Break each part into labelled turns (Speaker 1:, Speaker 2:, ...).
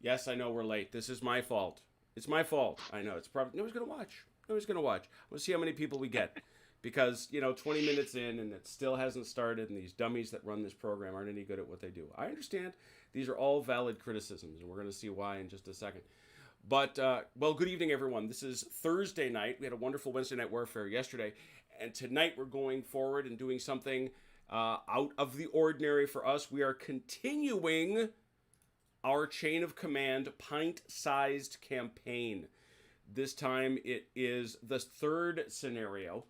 Speaker 1: Yes, I know we're late. This is my fault. It's my fault. I know. It's probably nobody's gonna watch. Nobody's gonna watch. We'll see how many people we get, because 20 minutes in and it still hasn't started, and these dummies that run this program aren't any good at what they do. I understand. These are all valid criticisms, and we're gonna see why in just a second. But well, good evening, everyone. This is Thursday night. We had a wonderful Wednesday Night Warfare yesterday, and tonight we're going forward and doing something out of the ordinary for us. We are continuing our Chain of Command pint-sized campaign. This time it is the third scenario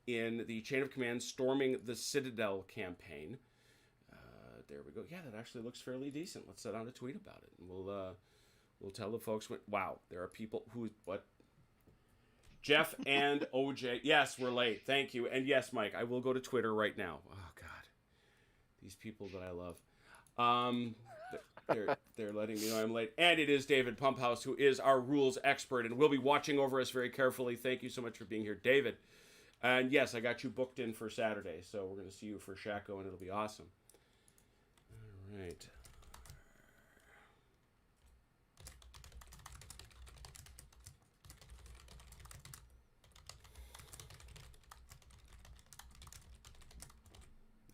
Speaker 1: in the Chain of Command Storming the Citadel campaign. There we go. Yeah, that actually looks fairly decent. Let's set out a tweet about it, and we'll tell the folks. Wow, there are people who what. Jeff and OJ. Yes, we're late. Thank you. And yes, Mike, I will go to Twitter right now. Oh God, these people that I love. They're letting me know I'm late. And it is David Pumphouse, who is our rules expert and will be watching over us very carefully. Thank you so much for being here, David. And yes, I got you booked in for Saturday, so we're going to see you for Shaco, and it'll be awesome. All right.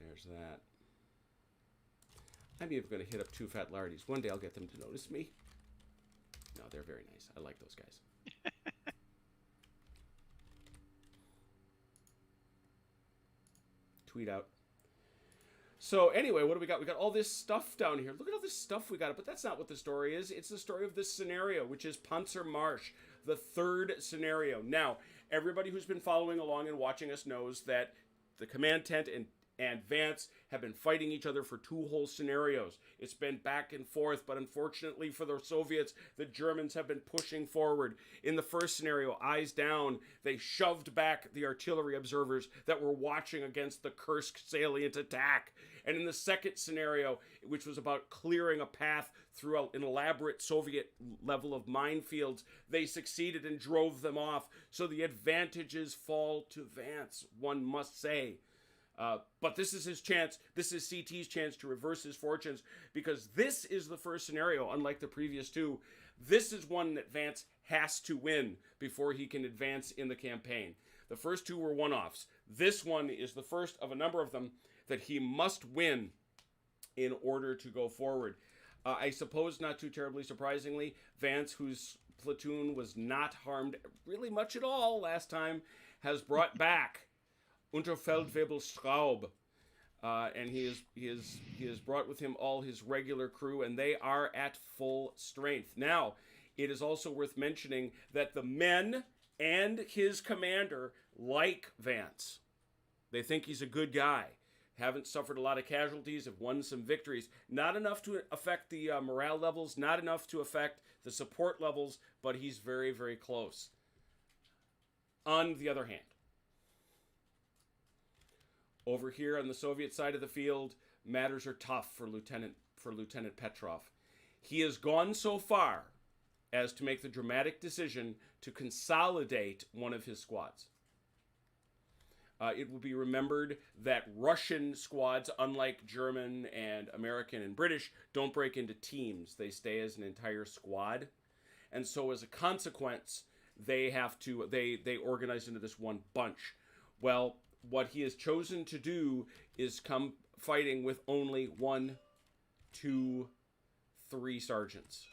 Speaker 1: There's that. I'm even going to hit up Two Fat Lardies. One day I'll get them to notice me. No, they're very nice. I like those guys. Tweet out. So anyway, what do we got? We got all this stuff down here. Look at all this stuff we got. But that's not what the story is. It's the story of this scenario, which is Panzer Marsch, the third scenario. Now, everybody who's been following along and watching us knows that the command tent and Vance have been fighting each other for two whole scenarios. It's been back and forth, but unfortunately for the Soviets, the Germans have been pushing forward. In the first scenario, eyes down, they shoved back the artillery observers that were watching against the Kursk salient attack. And in the second scenario, which was about clearing a path through an elaborate Soviet level of minefields, they succeeded and drove them off. So the advantages fall to Vance, one must say. But this is his chance. This is CT's chance to reverse his fortunes, because this is the first scenario, unlike the previous two. This is one that Vance has to win before he can advance in the campaign. The first two were one-offs. This one is the first of a number of them that he must win in order to go forward. I suppose, not too terribly surprisingly, Vance, whose platoon was not harmed really much at all last time, has brought back Unterfeldwebel Straub, and he has brought with him all his regular crew, and they are at full strength. Now, it is also worth mentioning that the men and his commander like Vance. They think he's a good guy. Haven't suffered a lot of casualties, have won some victories. Not enough to affect the morale levels, not enough to affect the support levels, but he's very, very close. On the other hand, over here on the Soviet side of the field, matters are tough for Lieutenant Petrov. He has gone so far as to make the dramatic decision to consolidate one of his squads. It will be remembered that Russian squads, unlike German and American and British, don't break into teams. They stay as an entire squad. And so as a consequence, they organize into this one bunch. Well, what he has chosen to do is come fighting with only 1, 2, 3 sergeants.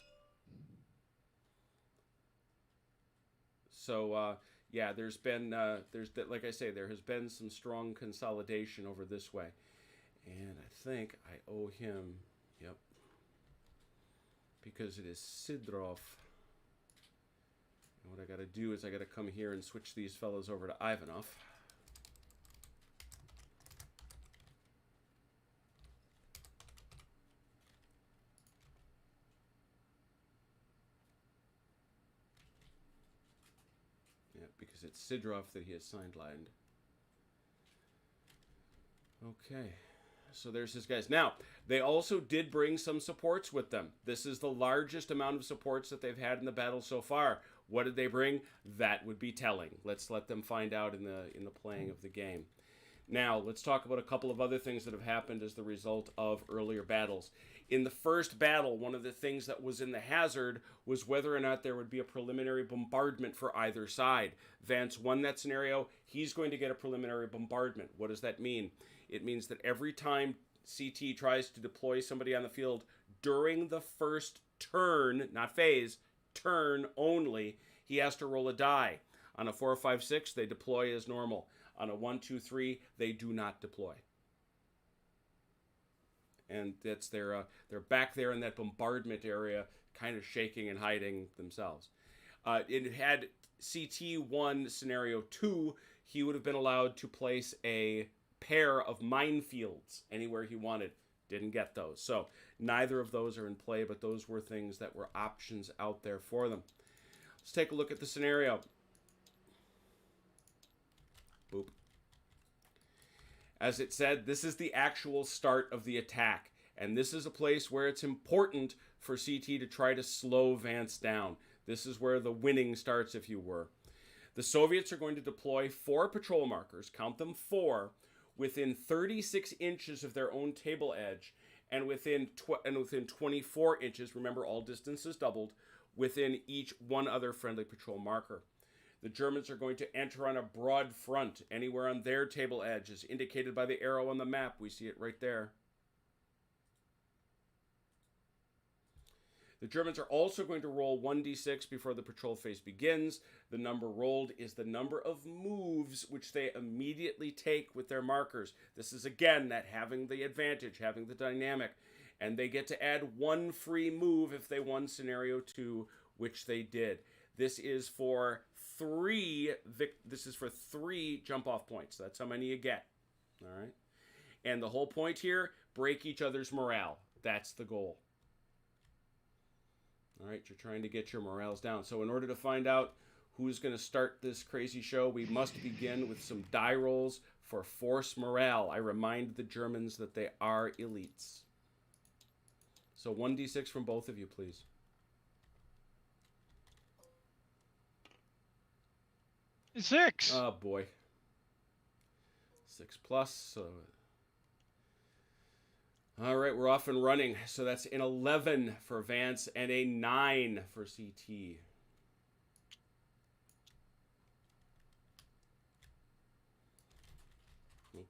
Speaker 1: So, yeah, there's been, like I say, there has been some strong consolidation over this way. And I think I owe him, yep, because it is Sidrov. And what I got to do is I got to come here and switch these fellows over to Ivanov. Because it's Sidrov that he has sidelined. Okay, so there's his guys. Now, they also did bring some supports with them. This is the largest amount of supports that they've had in the battle so far. What did they bring? That would be telling. Let's let them find out in the playing of the game. Now, let's talk about a couple of other things that have happened as the result of earlier battles. In the first battle, one of the things that was in the hazard was whether or not there would be a preliminary bombardment for either side. Vance won that scenario. He's going to get a preliminary bombardment. What does that mean? It means that every time CT tries to deploy somebody on the field during the first turn, not phase, turn only, he has to roll a die. On a 4, 5, 6, they deploy as normal. On a 1, 2, 3, they do not deploy. And that's they're back there in that bombardment area, kind of shaking and hiding themselves. It had CT1 scenario 2, he would have been allowed to place a pair of minefields anywhere he wanted. Didn't get those. So neither of those are in play, but those were things that were options out there for them. Let's take a look at the scenario. Boop. As it said, this is the actual start of the attack. And this is a place where it's important for CT to try to slow Vance down. This is where the winning starts, if you were. The Soviets are going to deploy 4 patrol markers, count them 4, within 36 inches of their own table edge, and within 24 inches, remember all distances doubled, within each one other friendly patrol marker. The Germans are going to enter on a broad front anywhere on their table edge, as indicated by the arrow on the map. We see it right there. The Germans are also going to roll 1d6 before the patrol phase begins. The number rolled is the number of moves which they immediately take with their markers. This is, again, that having the advantage, having the dynamic. And they get to add 1 free move if they won scenario 2, which they did. This is for 3 jump-off points. That's how many you get. All right? And the whole point here, break each other's morale. That's the goal. All right, you're trying to get your morales down. So in order to find out who's going to start this crazy show, we must begin with some die rolls for force morale. I remind the Germans that they are elites. So 1d6 from both of you, please.
Speaker 2: 6.
Speaker 1: Oh, boy. 6 plus, so... All right, we're off and running. So that's an 11 for Vance and a 9 for CT.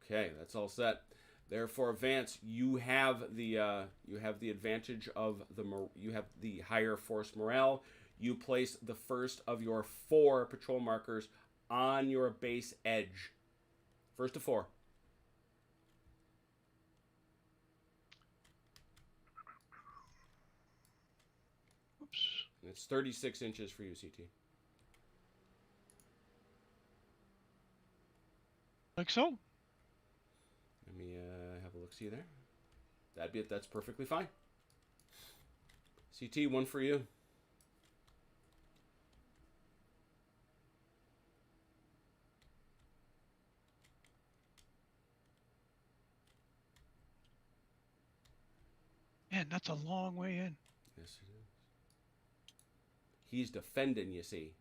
Speaker 1: Okay, that's all set. Therefore, Vance, you have the advantage of you have the higher force morale. You place the first of your 4 patrol markers on your base edge. First of 4. It's 36 inches for you, CT.
Speaker 2: Like so.
Speaker 1: Let me have a look-see there. That's perfectly fine. CT, 1 for you.
Speaker 2: Man, that's a long way in.
Speaker 1: Yes, it is. He's defending, you see.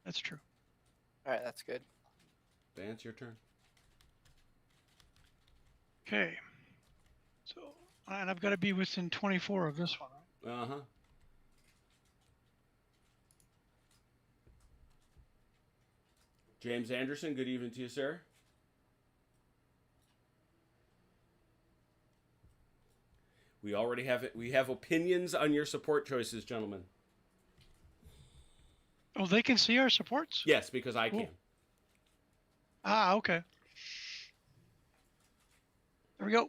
Speaker 2: That's true.
Speaker 3: All right, that's good.
Speaker 1: Vance, your turn.
Speaker 2: Okay. So, and I've got to be within 24 of this one, right?
Speaker 1: Uh-huh. James Anderson, good evening to you, sir. We already have it. We have opinions on your support choices, gentlemen.
Speaker 2: Oh, they can see our supports?
Speaker 1: Yes, because I
Speaker 2: Cool.
Speaker 1: can.
Speaker 2: Ah, okay. There we go.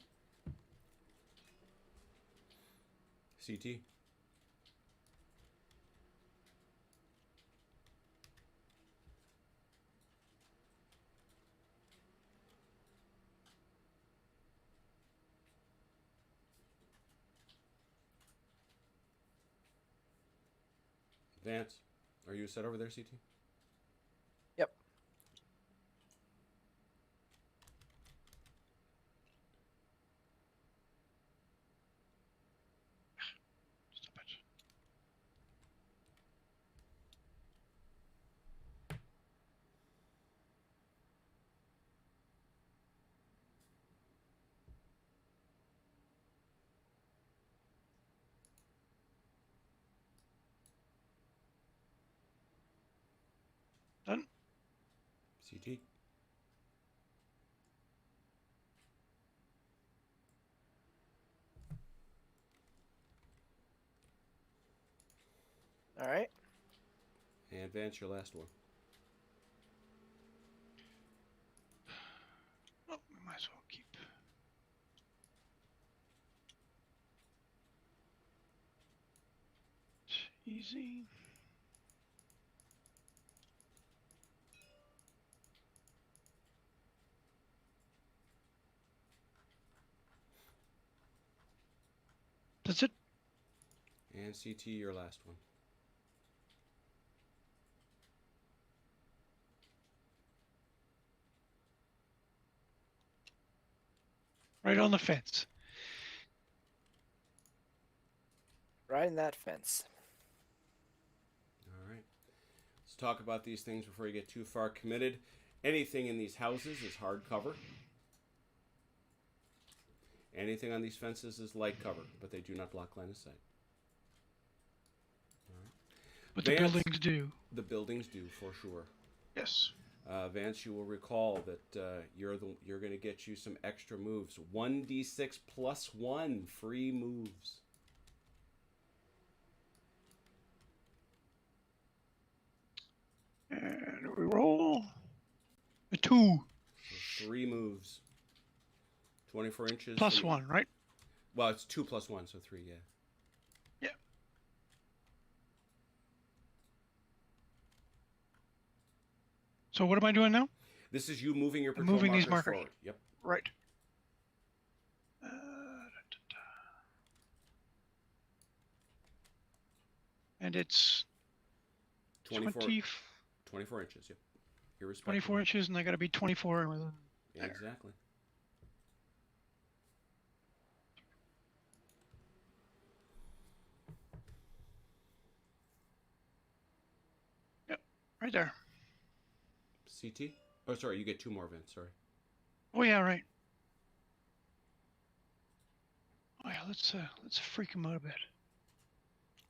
Speaker 1: CT. Vance, are you set over there, CT?
Speaker 3: Yep.
Speaker 2: Stop it.
Speaker 1: CT.
Speaker 3: All right.
Speaker 1: And Vance, your last one.
Speaker 2: Oh, we might as well keep. Easy. That's it.
Speaker 1: And CT, your last one.
Speaker 2: Right on the fence.
Speaker 3: Right in that fence.
Speaker 1: All right. Let's talk about these things before you get too far committed. Anything in these houses is hard cover. Anything on these fences is light cover, but they do not block line of sight. All right.
Speaker 2: But
Speaker 1: Vance,
Speaker 2: the buildings do.
Speaker 1: The buildings do, for sure.
Speaker 2: Yes.
Speaker 1: Vance, you will recall that you're going to get you some extra moves. 1d6 plus 1 free moves.
Speaker 2: And we roll a 2
Speaker 1: So 3 moves. 24 inches.
Speaker 2: plus 1, right?
Speaker 1: Well, it's 2 plus 1, so 3, yeah.
Speaker 2: Yeah. So what am I doing now?
Speaker 1: This is you moving your
Speaker 2: I'm
Speaker 1: patrol
Speaker 2: moving
Speaker 1: markers
Speaker 2: these markers.
Speaker 1: forward. Yep.
Speaker 2: Right. And it's
Speaker 1: 24,
Speaker 2: 20,
Speaker 1: 24 inches, yep.
Speaker 2: 24 inches, and I got to be 24 within.
Speaker 1: Yeah, exactly.
Speaker 2: Yep, right there.
Speaker 1: CT? Oh, sorry, you get 2 more events, sorry.
Speaker 2: Oh yeah, right. Oh yeah, let's freak him out a bit.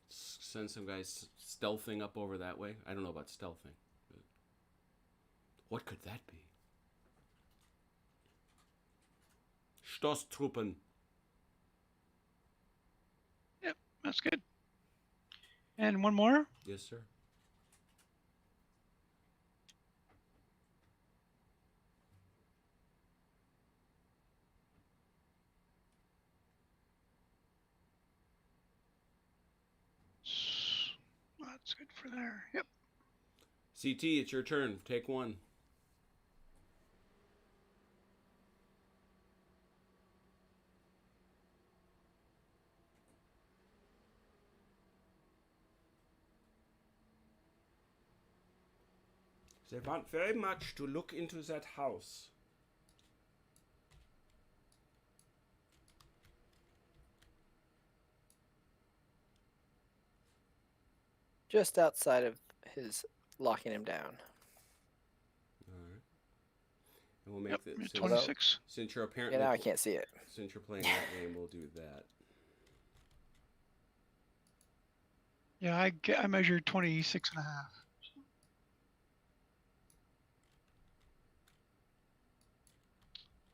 Speaker 1: Send some guys stealthing up over that way. I don't know about stealthing. But what could that be? Stoßtruppen.
Speaker 2: Yep, that's good. And one more.
Speaker 1: Yes, sir.
Speaker 2: That's good for there. Yep.
Speaker 1: CT, it's your turn. Take 1. They want very much to look into that house.
Speaker 3: Just outside of his locking him down.
Speaker 1: All right. And we'll make
Speaker 2: Yep.
Speaker 1: this
Speaker 2: 26.
Speaker 1: Since you're apparently
Speaker 3: Yeah, now I can't see it.
Speaker 1: since you're playing that game, we'll do that.
Speaker 2: Yeah, I measured 26 and a half.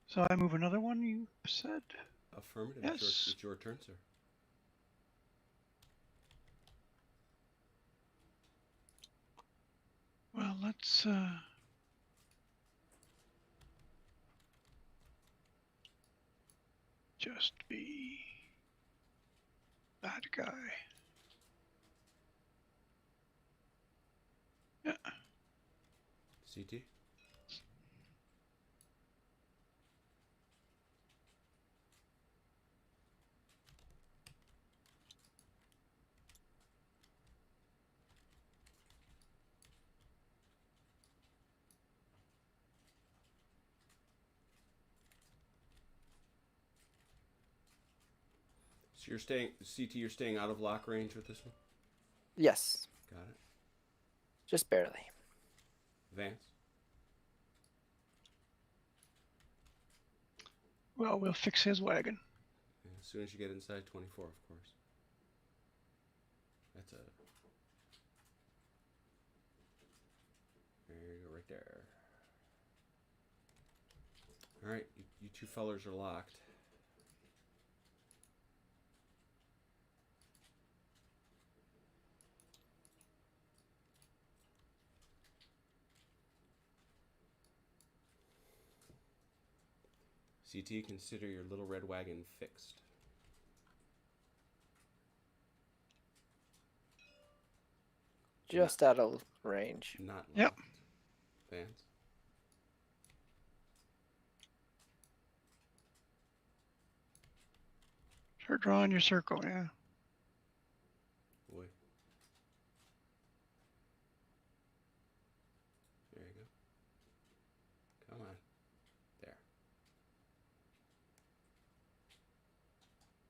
Speaker 2: So I move another one, you said?
Speaker 1: Affirmative.
Speaker 2: Yes.
Speaker 1: It's your turn, sir.
Speaker 2: Well, let's just be that guy. Yeah.
Speaker 1: CT? So you're staying, CT, you're staying out of lock range with this one?
Speaker 3: Yes,
Speaker 1: Got it.
Speaker 3: just barely.
Speaker 1: Vance?
Speaker 2: Well, we'll fix his wagon.
Speaker 1: And as soon as you get inside 24, of course. That's a... There you go, right there. All right, you two fellers are locked. CT, consider your little red wagon fixed.
Speaker 3: Just out of range.
Speaker 1: Not locked.
Speaker 2: Yep.
Speaker 1: Vance.
Speaker 2: Start drawing your circle, yeah.
Speaker 1: Boy. There you go. Come on. There.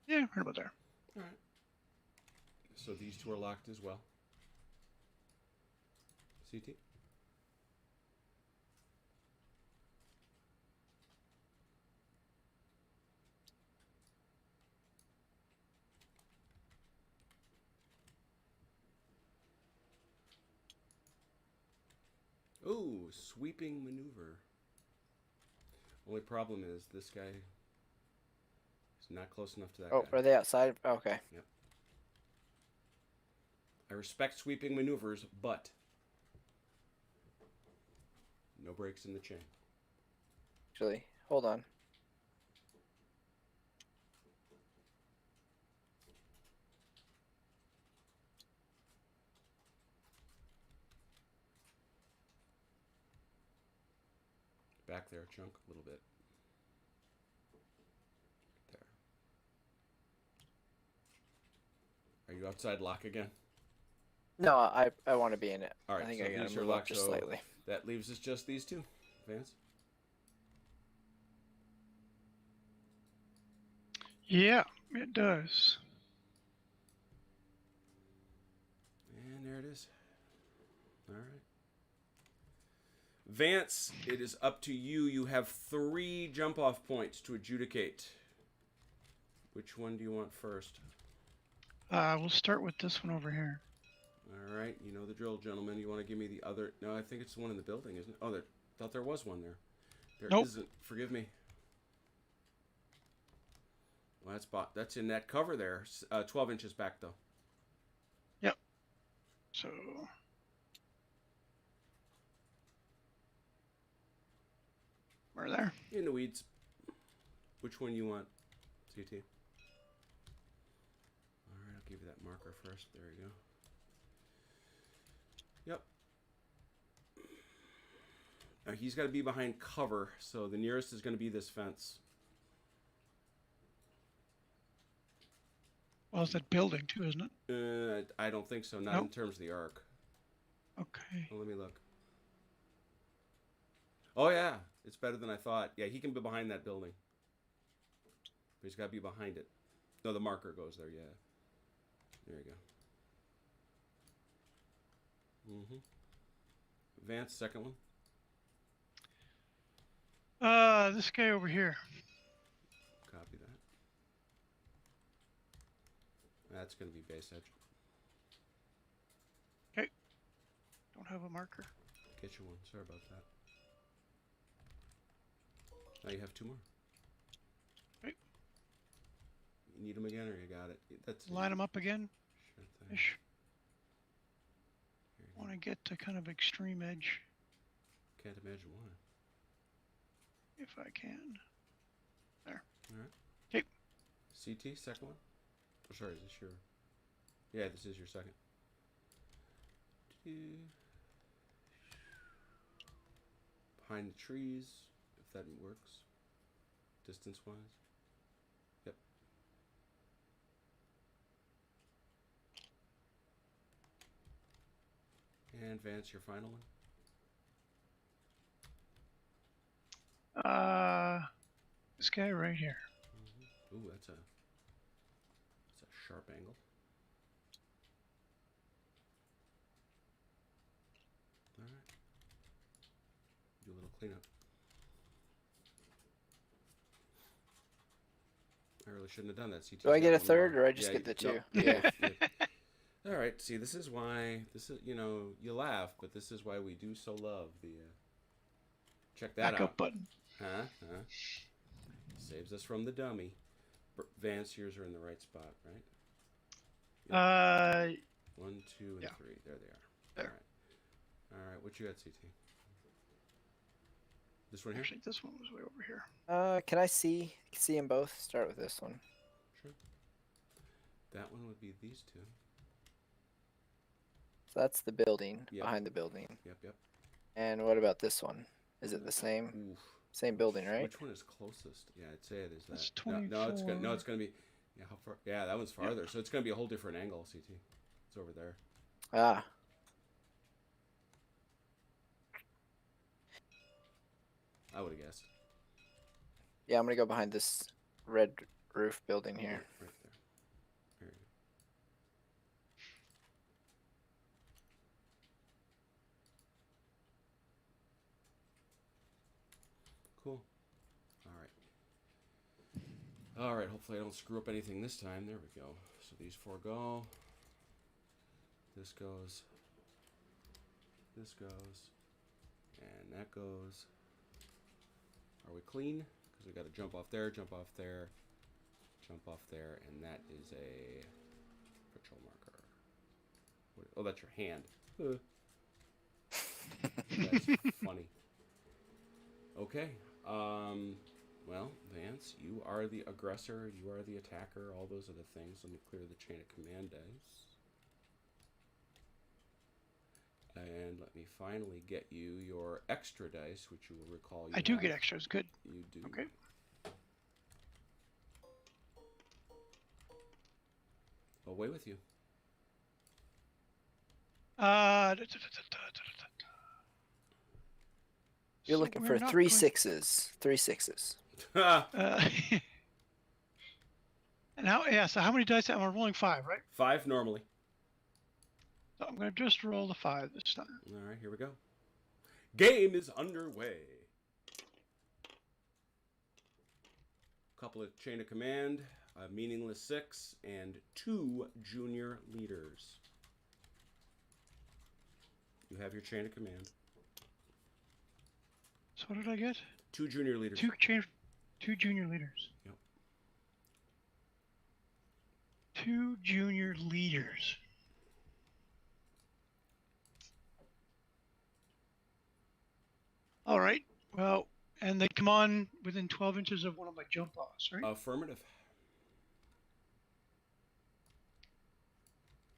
Speaker 2: Yeah, right about there.
Speaker 1: All right. So these two are locked as well. CT. Ooh, sweeping maneuver. Only problem is this guy is not close enough to that
Speaker 3: Oh,
Speaker 1: guy.
Speaker 3: are they outside? Okay.
Speaker 1: Yep. I respect sweeping maneuvers, but no breaks in the chain.
Speaker 3: Actually, hold on.
Speaker 1: Back there, chunk, a little bit. There. Are you outside lock again?
Speaker 3: No, I want to be in it.
Speaker 1: All right,
Speaker 3: I think
Speaker 1: so
Speaker 3: I gotta
Speaker 1: these are
Speaker 3: move up
Speaker 1: locked,
Speaker 3: just
Speaker 1: so
Speaker 3: slightly.
Speaker 1: that leaves us just these two. Vance?
Speaker 2: Yeah, it does.
Speaker 1: And there it is. All right. Vance, it is up to you. You have 3 jump-off points to adjudicate. Which one do you want first?
Speaker 2: We'll start with this one over here.
Speaker 1: All right, you know the drill, gentlemen. You want to give me the other? No, I think it's the one in the building, isn't it? Oh, there. Thought there was one there. There
Speaker 2: Nope.
Speaker 1: isn't. Forgive me. Well, that's in that cover there. 12 inches back, though.
Speaker 2: Yep. So we're there.
Speaker 1: In the weeds. Which one you want, CT? All right, I'll give you that marker first. There you go. Yep. Now he's got to be behind cover, so the nearest is going to be this fence.
Speaker 2: Well, it's that building too, isn't it?
Speaker 1: I don't think so. Not
Speaker 2: Nope.
Speaker 1: in terms of the arc.
Speaker 2: Okay.
Speaker 1: Well, let me look. Oh yeah, it's better than I thought. Yeah, he can be behind that building. But he's got to be behind it. No, the marker goes there. Yeah. There you go. Vance, second one.
Speaker 2: This guy over here.
Speaker 1: Copy that. That's going to be base edge.
Speaker 2: Okay. Don't have a marker.
Speaker 1: Get you one. Sorry about that. Now you have 2 more.
Speaker 2: Okay.
Speaker 1: You need them again, or you got it? That's
Speaker 2: Line them up again.
Speaker 1: Sure thing.
Speaker 2: Ish.
Speaker 1: Here you
Speaker 2: Want to get to kind of extreme edge
Speaker 1: go. Can't imagine why.
Speaker 2: if I can. There.
Speaker 1: All right.
Speaker 2: Okay.
Speaker 1: CT, second one. Oh, sorry, is this your? Yeah, this is your second. Behind the trees, if that works. Distance-wise. Yep. And Vance, your final one.
Speaker 2: This guy right here.
Speaker 1: Ooh, that's a sharp angle. All right. Do a little cleanup. I really shouldn't have done that. CT.
Speaker 3: Do I get a third, or I just get the 2? Yeah.
Speaker 1: All right. See, this is why you laugh, but this is why we do so love the. Check that
Speaker 2: Backup
Speaker 1: out.
Speaker 2: button.
Speaker 1: Huh? Saves us from the dummy. Vance, yours are in the right spot, right? Yep. 1, 2, and 3. There they are.
Speaker 2: There.
Speaker 1: All right. What you got, CT? This one here?
Speaker 2: Actually, this one was way over here.
Speaker 3: Can I see them both? Start with this one.
Speaker 1: Sure. That one would be these two.
Speaker 3: So that's the building,
Speaker 1: Yep.
Speaker 3: behind the building.
Speaker 1: Yep.
Speaker 3: And what about this one? Is it the same?
Speaker 1: Oof.
Speaker 3: Same building, right?
Speaker 1: Which one is closest? Yeah, I'd say it is that.
Speaker 2: That's
Speaker 1: No, it's
Speaker 2: 24.
Speaker 1: gonna be. Yeah, how far? Yeah, that one's farther. So it's gonna be a whole different angle. CT. It's over there.
Speaker 3: Ah.
Speaker 1: I would have guessed.
Speaker 3: Yeah, I'm gonna go behind this red roof building here.
Speaker 1: Right there. There you go. Cool. All right. Hopefully I don't screw up anything this time. There we go. So these 4 go. This goes. This goes. And that goes. Are we clean? Because we got to jump off there, jump off there, jump off there, and that is a patrol marker. Oh, that's your hand. That's funny. Okay. Well, Vance, you are the aggressor. You are the attacker. All those other things. Let me clear the chain of command dice. And let me finally get you your extra dice, which you will recall you
Speaker 2: I do
Speaker 1: have.
Speaker 2: get extras. Good.
Speaker 1: You do.
Speaker 2: Okay.
Speaker 1: Away with you.
Speaker 3: You're
Speaker 2: So
Speaker 3: looking
Speaker 2: we're
Speaker 3: for
Speaker 2: not
Speaker 3: three
Speaker 2: going-
Speaker 3: sixes. 3 6s.
Speaker 2: And how? Yeah. So how many dice am I rolling? 5, right?
Speaker 1: 5 normally.
Speaker 2: So I'm going to just roll the 5 this time.
Speaker 1: All right, here we go. Game is underway. Couple of chain of command, a meaningless 6, and 2 junior leaders. You have your chain of command.
Speaker 2: So what did I get?
Speaker 1: 2 junior leaders.
Speaker 2: 2 junior leaders.
Speaker 1: Yep.
Speaker 2: 2 junior leaders. All right. Well, and they come on within 12 inches of one of my jump offs, right?
Speaker 1: Affirmative.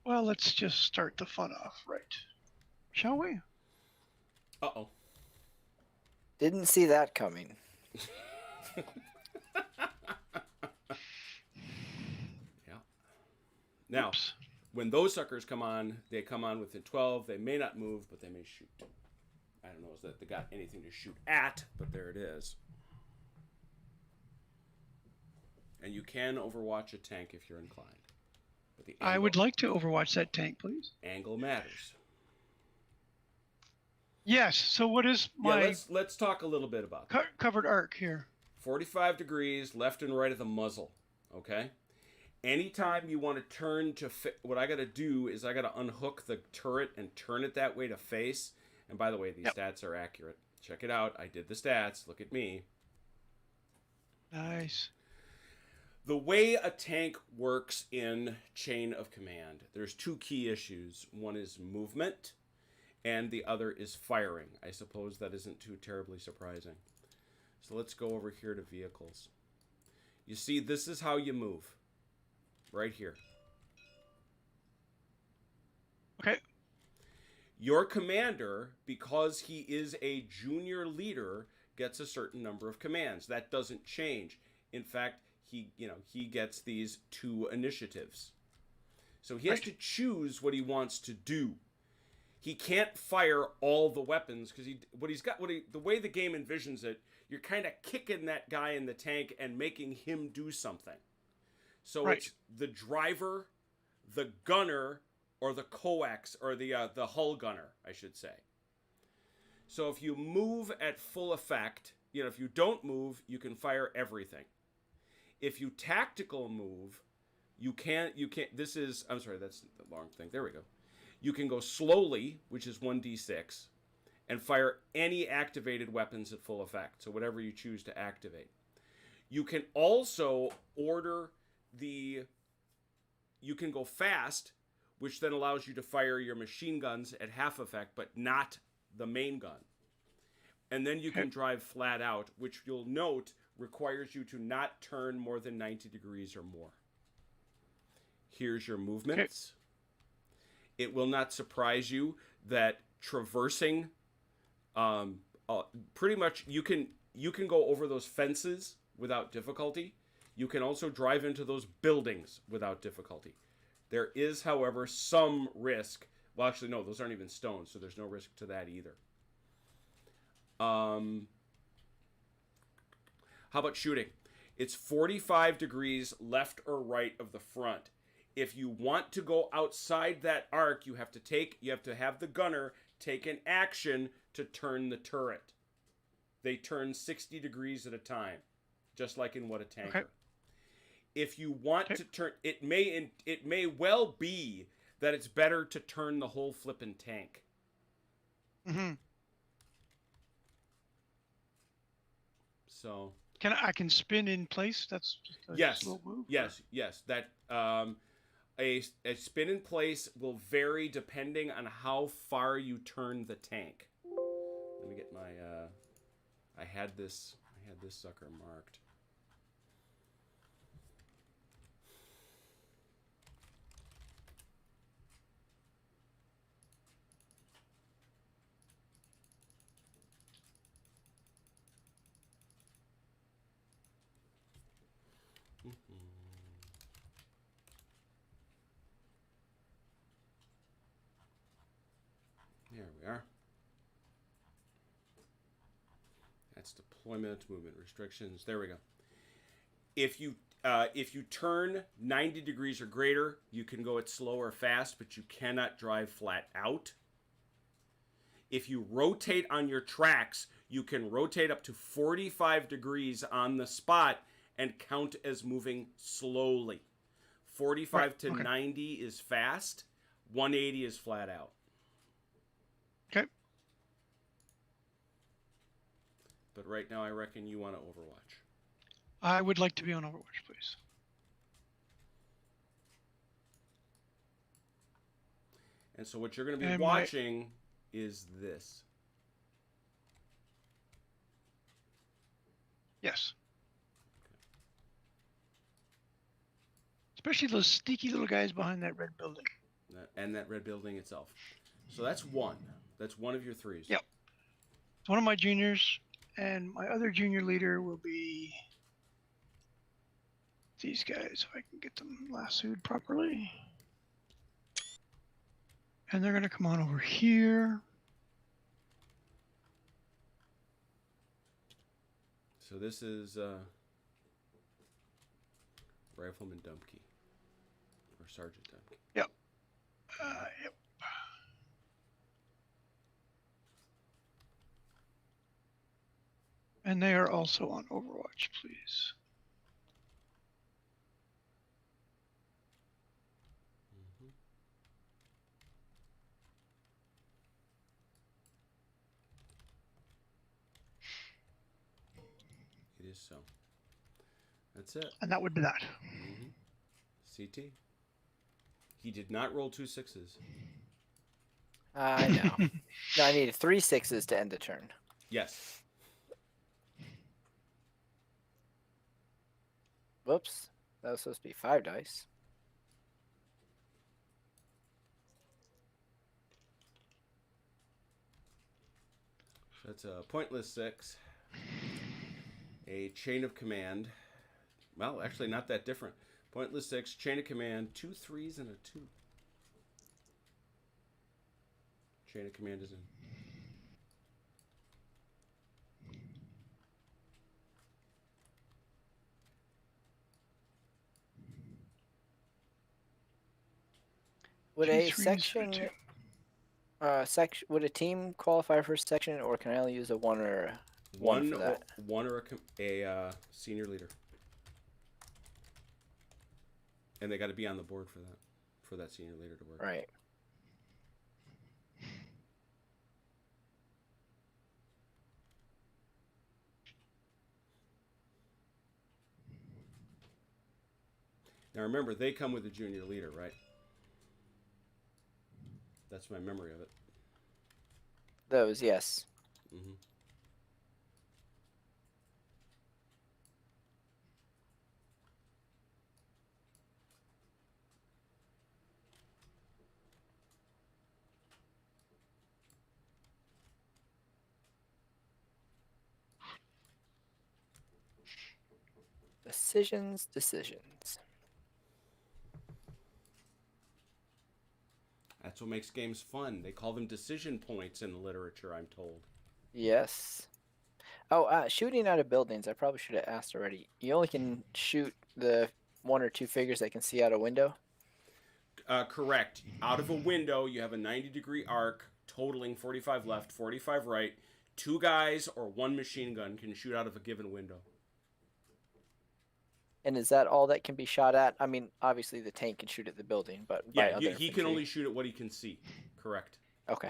Speaker 2: Well, let's just start the fun off, right? Shall we?
Speaker 1: Uh-oh.
Speaker 3: Didn't see that coming.
Speaker 1: Yeah. Now,
Speaker 2: Oops.
Speaker 1: when those suckers come on, they come on within 12. They may not move, but they may shoot. I don't know if that they got anything to shoot at, but there it is. And you can overwatch a tank if you're inclined. But the
Speaker 2: I would like to overwatch that tank, please.
Speaker 1: angle matters.
Speaker 2: Yes. So what is my
Speaker 1: Yeah, let's talk a little bit about that.
Speaker 2: covered arc here?
Speaker 1: 45 degrees left and right of the muzzle. Okay. Anytime you want to turn to what I got to do is I got to unhook the turret and turn it that way to face. And by the way, these stats are accurate. Check it out. I did the stats. Look at me.
Speaker 2: Nice.
Speaker 1: The way a tank works in chain of command, there's 2 key issues. One is movement, and the other is firing. I suppose that isn't too terribly surprising. So let's go over here to vehicles. You see, this is how you move. Right here.
Speaker 2: Okay.
Speaker 1: Your commander, because he is a junior leader, gets a certain number of commands. That doesn't change. In fact, he gets these 2 initiatives. So he has to choose what he wants to do. He can't fire all the weapons because the way the game envisions it, you're kind of kicking that guy in the tank and making him do something. So it's the driver, the gunner, or the coax, or the hull gunner, I should say. So if you move at full effect, if you don't move, you can fire everything. If you tactical move, you can't, I'm sorry, that's the wrong thing. There we go. You can go slowly, which is 1d6, and fire any activated weapons at full effect. So whatever you choose to activate. You can also order you can go fast, which then allows you to fire your machine guns at half effect, but not the main gun. And then you can drive flat out, which you'll note requires you to not turn more than 90 degrees or more. Here's your movements. It will not surprise you that traversing, pretty much you can go over those fences without difficulty. You can also drive into those buildings without difficulty. There is, however, some risk. Well, actually, no, those aren't even stones, so there's no risk to that either. How about shooting? It's 45 degrees left or right of the front. If you want to go outside that arc, you have to have the gunner take an action to turn the turret. They turn 60 degrees at a time, just like in What a Tanker.
Speaker 2: Okay.
Speaker 1: If you want to turn, it may well be that it's better to turn the whole flippin' tank.
Speaker 2: Mm-hmm.
Speaker 1: So
Speaker 2: I can spin in place? That's just a slow move?
Speaker 1: Yes. That a spin in place will vary depending on how far you turn the tank. Let me get my I had this sucker marked. There we are. That's deployment, movement restrictions. There we go. If you turn 90 degrees or greater, you can go at slow or fast, but you cannot drive flat out. If you rotate on your tracks, you can rotate up to 45 degrees on the spot and count as moving slowly. 45 to 90 is fast. 180 is flat out.
Speaker 2: Okay.
Speaker 1: But right now, I reckon you want to Overwatch.
Speaker 2: I would like to be on Overwatch, please.
Speaker 1: And so what you're going to be watching is this.
Speaker 2: Yes. Especially those sneaky little guys behind that red building.
Speaker 1: And that red building itself. So that's one. That's one of your threes.
Speaker 2: Yep. It's one of my juniors, and my other junior leader will be these guys, if I can get them lassoed properly. And they're going to come on over here.
Speaker 1: So this is Rifleman Dumpke. Or Sergeant Dumpke.
Speaker 2: Yep. Yep. And they are also on Overwatch, please.
Speaker 1: It is so. That's it.
Speaker 2: And that would be that.
Speaker 1: CT. He did not roll 2 6s.
Speaker 3: I know. No, I needed 3 6s to end the turn.
Speaker 1: Yes.
Speaker 3: Whoops. That was supposed to be 5 dice.
Speaker 1: That's a pointless 6. A chain of command. Well, actually not that different. Pointless 6, chain of command, 2 3s and a 2. Chain of command is in.
Speaker 3: Would a section, would a team qualify for a section, or can I only use a 1 or a 1 for that?
Speaker 1: One or a senior leader. And they got to be on the board for that senior leader to work.
Speaker 3: Right.
Speaker 1: Now remember, they come with a junior leader, right? That's my memory of it.
Speaker 3: Those, yes.
Speaker 1: Mm-hmm.
Speaker 3: Decisions.
Speaker 1: That's what makes games fun. They call them decision points in the literature, I'm told.
Speaker 3: Yes. Oh, shooting out of buildings. I probably should have asked already. You only can shoot the 1 or 2 figures that can see out a window.
Speaker 1: Correct. Out of a window, you have a 90-degree arc, totaling 45 left, 45 right. 2 guys or 1 machine gun can shoot out of a given window.
Speaker 3: And is that all that can be shot at? I mean, obviously the tank can shoot at the building, but by
Speaker 1: Yeah,
Speaker 3: other
Speaker 1: he can only shoot at what he can see. Correct.
Speaker 3: Okay.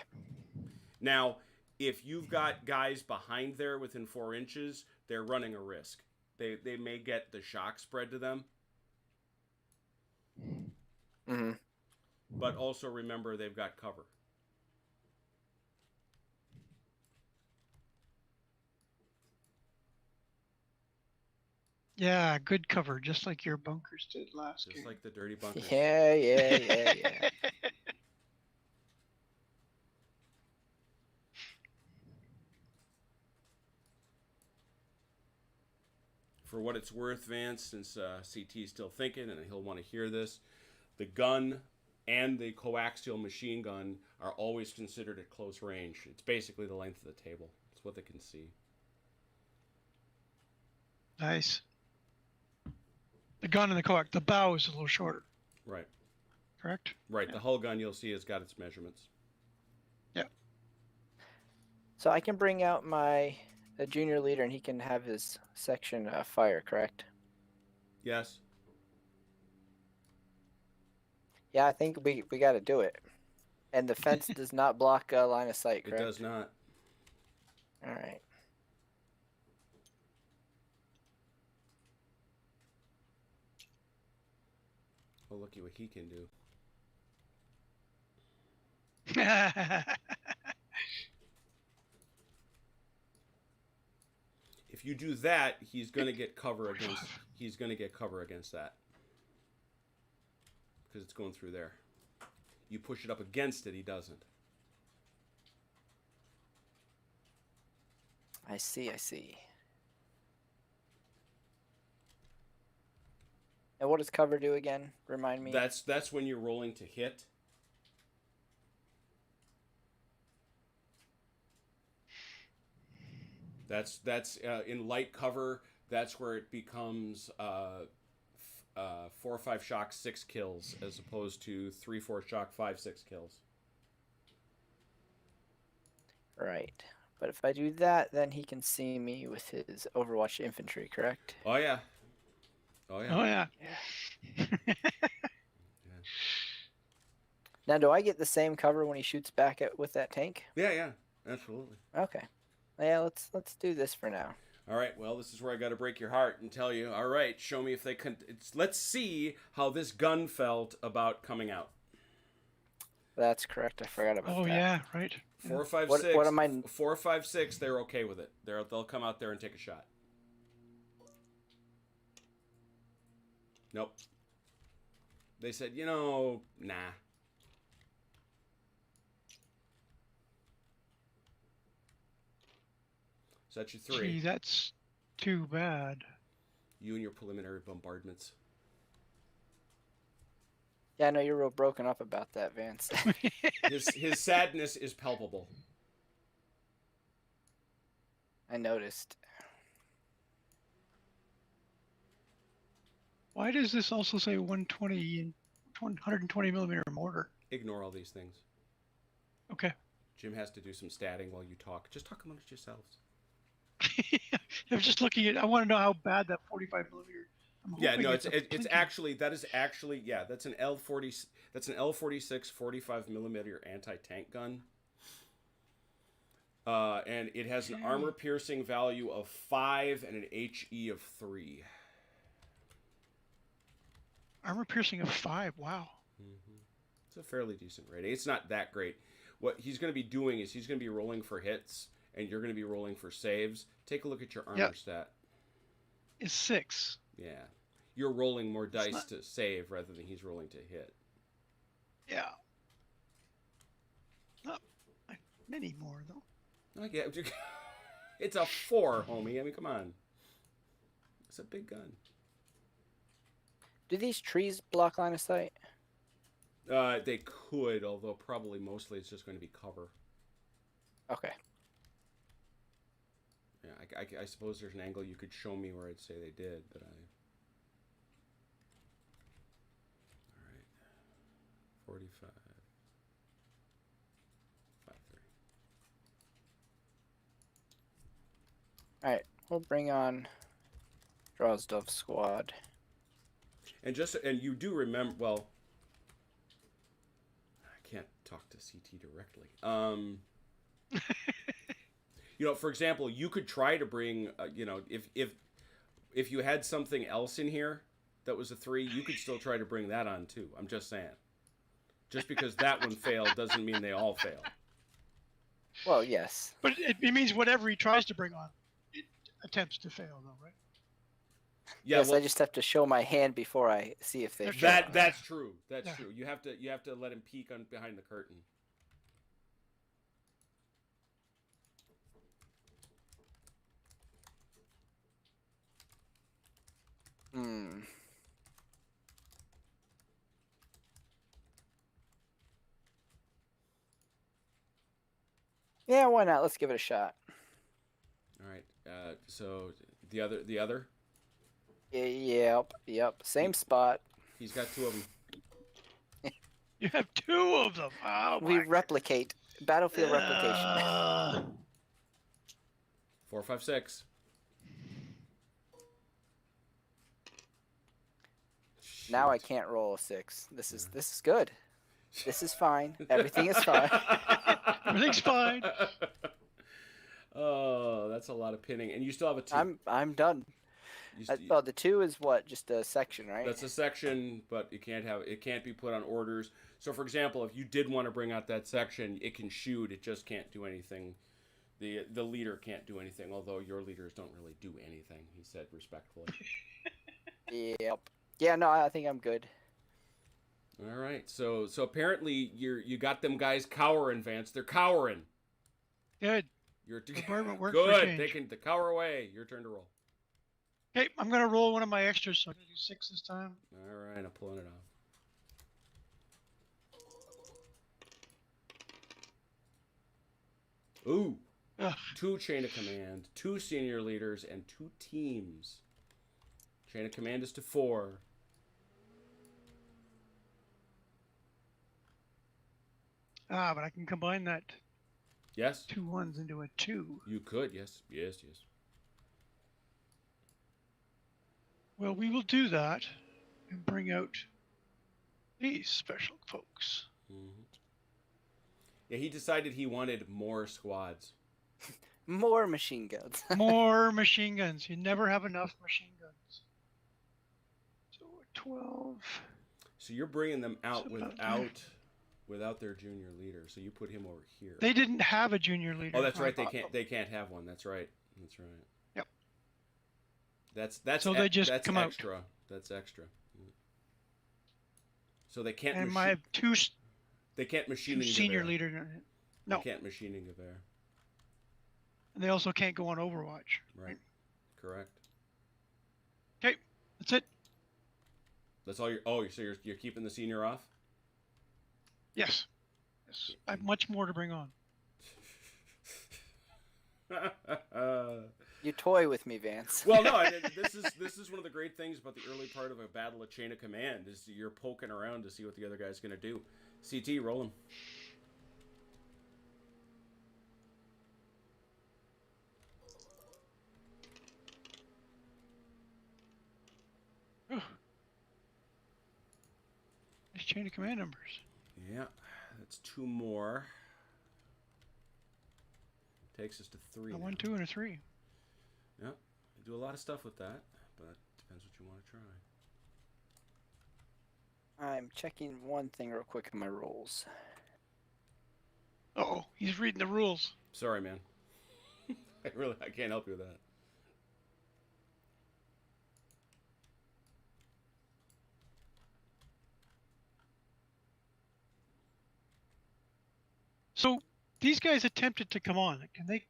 Speaker 1: Now, if you've got guys behind there within 4 inches, they're running a risk. They may get the shock spread to them.
Speaker 3: Mm-hmm.
Speaker 1: But also remember they've got cover.
Speaker 2: Yeah, good cover, just like your bunkers did last
Speaker 1: Just
Speaker 2: game.
Speaker 1: like the dirty bunkers.
Speaker 3: Yeah.
Speaker 1: For what it's worth, Vance, since CT is still thinking and he'll want to hear this, the gun and the coaxial machine gun are always considered at close range. It's basically the length of the table. It's what they can see.
Speaker 2: Nice. The gun and the coax, the bow is a little shorter.
Speaker 1: Right.
Speaker 2: Correct?
Speaker 1: Right.
Speaker 2: Yeah.
Speaker 1: The hull gun you'll see has got its measurements.
Speaker 2: Yeah.
Speaker 3: So I can bring out my junior leader and he can have his section fire, correct?
Speaker 1: Yes.
Speaker 3: Yeah, I think we got to do it. And the fence does not block line of sight, correct?
Speaker 1: It does not.
Speaker 3: All right.
Speaker 1: Well, looky what he can do. If you do that, he's going to get cover against. He's going to get cover against that because it's going through there. You push it up against it, he doesn't.
Speaker 3: I see. And what does cover do again? Remind me.
Speaker 1: That's when you're rolling to hit. That's in light cover. That's where it becomes 4 or 5 shock 6 kills as opposed to 3 4 shock 5 6 kills.
Speaker 3: Right. But if I do that, then he can see me with his Overwatch infantry, correct?
Speaker 1: Oh yeah. Oh yeah.
Speaker 2: Oh, yeah.
Speaker 1: Yeah.
Speaker 3: Now, do I get the same cover when he shoots back with that tank?
Speaker 1: Yeah, absolutely.
Speaker 3: Okay. Yeah, let's do this for now.
Speaker 1: All right, well, this is where I got to break your heart and tell you, all right, show me if they can. Let's see how this gun felt about coming out.
Speaker 3: That's correct. I forgot about that.
Speaker 2: Oh, yeah, right.
Speaker 1: 4 5
Speaker 3: What-
Speaker 1: 6.
Speaker 3: what am I-
Speaker 1: 4 5 6. They're okay with it. They'll come out there and take a shot. Nope. They said, nah. So that's your 3.
Speaker 2: Gee, that's too bad.
Speaker 1: You and your preliminary bombardments.
Speaker 3: Yeah, I know you're real broken up about that, Vance.
Speaker 1: His sadness is palpable.
Speaker 3: I noticed.
Speaker 2: Why does this also say 120 and 120 millimeter mortar?
Speaker 1: Ignore all these things.
Speaker 2: Okay.
Speaker 1: Jim has to do some statting while you talk. Just talk amongst yourselves.
Speaker 2: I'm just looking at. I want to know how bad that 45 millimeter.
Speaker 1: Yeah, no, it's actually that's an L40. That's an L46 45 millimeter anti-tank gun. And it has an armor piercing value of 5 and an HE of 3.
Speaker 2: Armor piercing of 5. Wow.
Speaker 1: Mm-hmm. It's a fairly decent rating. It's not that great. What he's going to be doing is he's going to be rolling for hits, and you're going to be rolling for saves. Take a look at your armor stat.
Speaker 2: It's 6.
Speaker 1: Yeah. You're rolling more dice
Speaker 2: not...
Speaker 1: to save rather than he's rolling to hit.
Speaker 2: Yeah. Not many more, though.
Speaker 1: I get it's a 4, homie. I mean, come on. It's a big gun.
Speaker 3: Do these trees block line of sight?
Speaker 1: They could, although probably mostly it's just going to be cover.
Speaker 3: Okay.
Speaker 1: Yeah, I suppose there's an angle you could show me where I'd say they did, but I... All right. 45. 5-3.
Speaker 3: All right. We'll bring on Drozdov squad.
Speaker 1: And you do remember, well, I can't talk to CT directly. You know, for example, you could try to bring, you know, if you had something else in here that was a 3, you could still try to bring that on too. I'm just saying. Just because that one failed doesn't mean they all fail.
Speaker 3: Well, yes.
Speaker 2: But it means whatever he tries to bring on, it attempts to fail, though, right?
Speaker 1: Yeah,
Speaker 3: yes,
Speaker 1: well,
Speaker 3: I just have to show my hand before I see if they fail.
Speaker 1: That's true. That's true. You have to let him peek on behind the curtain.
Speaker 3: Hmm. Yeah, why not? Let's give it a shot.
Speaker 1: All right. So the other.
Speaker 3: Yep. Same spot.
Speaker 1: He's got 2 of them.
Speaker 2: You have 2 of them. Oh,
Speaker 3: we replicate. Battlefield replication.
Speaker 1: 4, 5, 6.
Speaker 3: Now I can't roll a 6. This is good. This is fine. Everything is fine.
Speaker 2: Everything's fine.
Speaker 1: Oh, that's a lot of pinning, and you still have a 2.
Speaker 3: I'm done. Oh, the 2 is what? Just a section, right?
Speaker 1: That's a section, but it can't be put on orders. So, for example, if you did want to bring out that section, it can shoot. It just can't do anything. The leader can't do anything, although your leaders don't really do anything. He said respectfully.
Speaker 3: Yep. Yeah, no, I think I'm good.
Speaker 1: All right. So apparently you got them guys cowering, Vance. They're cowering.
Speaker 2: Good.
Speaker 1: You're
Speaker 2: Bombardment worked
Speaker 1: good.
Speaker 2: for a change.
Speaker 1: They can cower away. Your turn to roll.
Speaker 2: Okay, I'm gonna roll one of my extras, so I'm gonna do 6 this time.
Speaker 1: All right, I'm pulling it off. Ooh.
Speaker 2: Ugh.
Speaker 1: 2 chain of command, 2 senior leaders, and 2 teams. Chain of command is to 4.
Speaker 2: But I can combine that
Speaker 1: Yes?
Speaker 2: 2 1s into a 2.
Speaker 1: You could, yes. Yes.
Speaker 2: Well, we will do that and bring out these special folks.
Speaker 1: Mm-hmm. Yeah, he decided he wanted more squads.
Speaker 3: More machine guns.
Speaker 2: More machine guns. You never have enough machine guns. So 12.
Speaker 1: So you're bringing them out without their junior leader. So you put him over here.
Speaker 2: They didn't have a junior leader.
Speaker 1: Oh, that's right. They can't have one. That's right.
Speaker 2: Yep.
Speaker 1: That's
Speaker 2: so they just
Speaker 1: that's
Speaker 2: come
Speaker 1: extra.
Speaker 2: out.
Speaker 1: That's extra. So they can't.
Speaker 2: And my two.
Speaker 1: They can't machining.
Speaker 2: Two senior leader. No.
Speaker 1: They can't machining Gewehr.
Speaker 2: And they also can't go on Overwatch.
Speaker 1: Right. Correct.
Speaker 2: Okay, that's it.
Speaker 1: That's all you're. Oh, so you're keeping the senior off?
Speaker 2: Yes. I have much more to bring on.
Speaker 3: You toy with me, Vance.
Speaker 1: Well, no. This is one of the great things about the early part of a battle of chain of command is you're poking around to see what the other guy's going to do. CT, roll him.
Speaker 2: Nice chain of command numbers.
Speaker 1: Yeah, that's 2 more. Takes us to 3.
Speaker 2: A 1, 2, and a 3.
Speaker 1: Yeah, I do a lot of stuff with that, but depends what you want to try.
Speaker 3: I'm checking one thing real quick in my rolls.
Speaker 2: Oh, he's reading the rules.
Speaker 1: Sorry, man. I can't help you with that.
Speaker 2: So these guys attempted to come on. Can they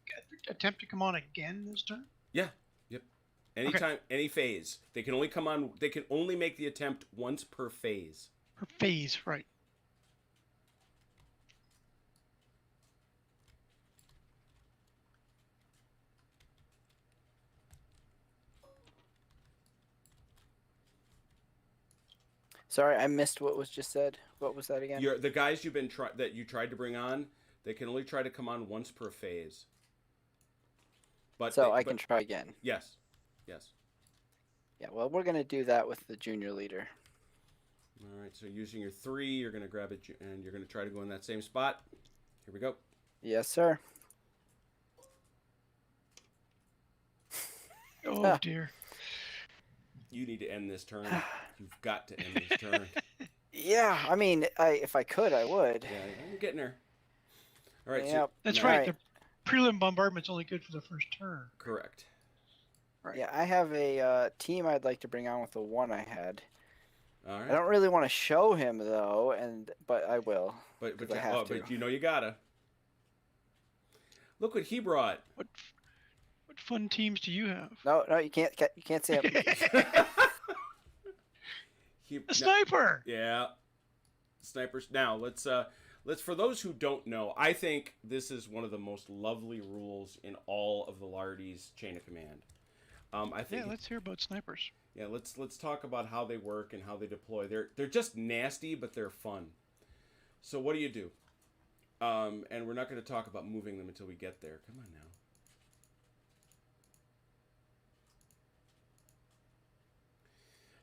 Speaker 2: attempt to come on again this turn?
Speaker 1: Yeah. Yep. Anytime, any phase. They can only come on. They can only make the attempt once per phase.
Speaker 2: Per phase, right?
Speaker 3: Sorry, I missed what was just said. What was that again?
Speaker 1: The guys that you tried to bring on, they can only try to come on once per phase. But
Speaker 3: so I can try again.
Speaker 1: Yes. Yes.
Speaker 3: Yeah, well, we're going to do that with the junior leader.
Speaker 1: All right, so using your 3, you're going to grab it, and you're going to try to go in that same spot. Here we go.
Speaker 3: Yes, sir.
Speaker 2: Oh, dear.
Speaker 1: You need to end this turn. You've got to end this turn.
Speaker 3: Yeah, I mean, if I could, I would.
Speaker 1: Yeah, I'm getting there. All right.
Speaker 3: Yep.
Speaker 1: So,
Speaker 2: That's
Speaker 1: now-
Speaker 2: right. The prelim bombardment's only good for the first turn.
Speaker 1: Correct.
Speaker 2: Right.
Speaker 3: Yeah, I have a team I'd like to bring on with the one I had.
Speaker 1: All right.
Speaker 3: I don't really want to show him though, but I will.
Speaker 1: But
Speaker 3: 'cause I have to.
Speaker 1: but you know you gotta. Look what he brought.
Speaker 2: What fun teams do you have?
Speaker 3: No, you can't say it.
Speaker 2: A sniper.
Speaker 1: Yeah. Snipers. Now let's for those who don't know, I think this is one of the most lovely rules in all of the Lardy's chain of command. I think.
Speaker 2: Yeah, let's hear about snipers.
Speaker 1: Yeah, let's talk about how they work and how they deploy. They're just nasty, but they're fun. So what do? And we're not going to talk about moving them until we get there. Come on now.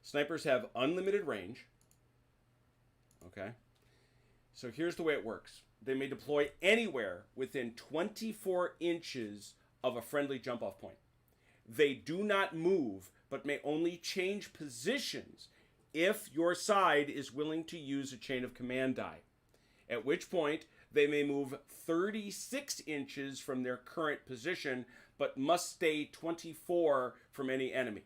Speaker 1: Snipers have unlimited range. Okay. So here's the way it works. They may deploy anywhere within 24 inches of a friendly jump-off point. They do not move, but may only change positions if your side is willing to use a chain of command die, at which point they may move 36 inches from their current position, but must stay 24 from any enemy.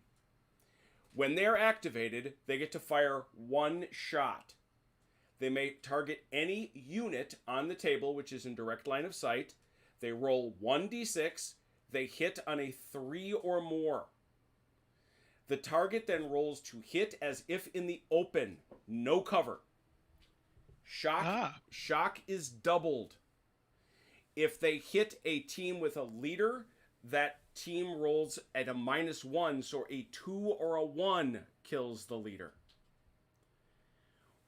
Speaker 1: When they're activated, they get to fire 1 shot. They may target any unit on the table which is in direct line of sight. They roll 1d6. They hit on a 3 or more. The target then rolls to hit as if in the open, no cover. Shock is doubled. If they hit a team with a leader, that team rolls at a -1, so a 2 or a 1 kills the leader.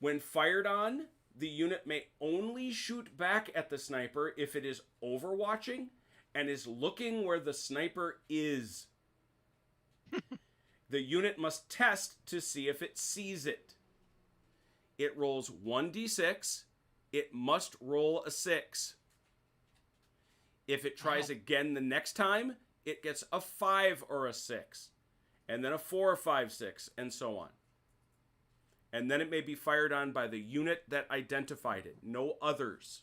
Speaker 1: When fired on, the unit may only shoot back at the sniper if it is overwatching and is looking where the sniper is. The unit must test to see if it sees it. It rolls 1d6. It must roll a 6. If it tries again the next time, it gets a 5 or a 6. And then a 4, 5, 6, and so on. And then it may be fired on by the unit that identified it, no others.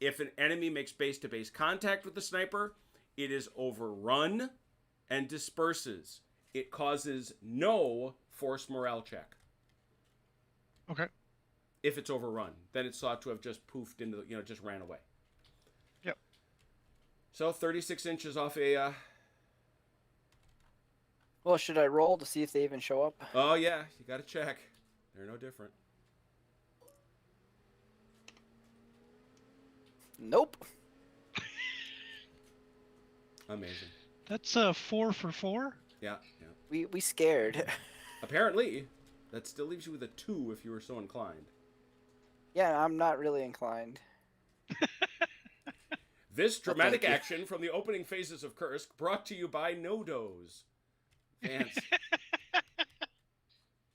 Speaker 1: If an enemy makes base-to-base contact with the sniper, it is overrun and disperses. It causes no force morale check.
Speaker 2: Okay.
Speaker 1: If it's overrun, then it's thought to have just poofed into the, just ran away.
Speaker 2: Yep.
Speaker 1: So 36 inches off a...
Speaker 3: Well, should I roll to see if they even show up?
Speaker 1: Oh, yeah. You got to check. They're no different.
Speaker 3: Nope.
Speaker 1: Amazing.
Speaker 2: That's 4 for 4.
Speaker 1: Yeah.
Speaker 3: We scared.
Speaker 1: Apparently, that still leaves you with a 2 if you were so inclined.
Speaker 3: Yeah, I'm not really inclined.
Speaker 1: This dramatic
Speaker 3: thank you.
Speaker 1: action from the opening phases of Kursk brought to you by Nodos. Vance.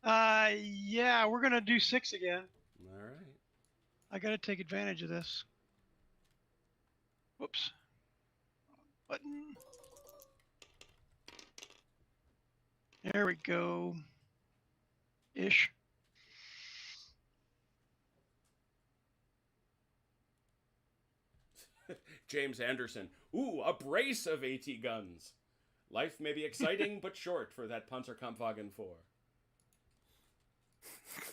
Speaker 2: Yeah, we're gonna do 6 again.
Speaker 1: All right.
Speaker 2: I gotta take advantage of this. Whoops. Button. There we go. Ish.
Speaker 1: James Anderson. Ooh, a brace of AT guns. Life may be exciting, but short for that Panzerkampfwagen 4.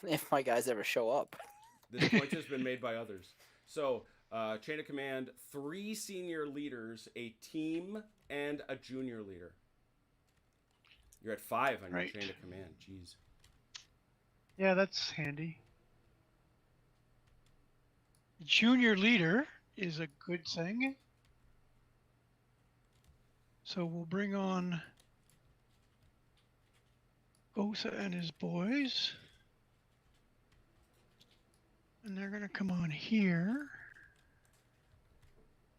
Speaker 3: If my guys ever show up.
Speaker 1: This point has been made by others. So, chain of command, 3 senior leaders, a team, and a junior leader. You're at 5 on your chain of command. Jeez.
Speaker 2: Yeah, that's handy. Junior leader is a good thing. So we'll bring on Osa and his boys. And they're going to come on here.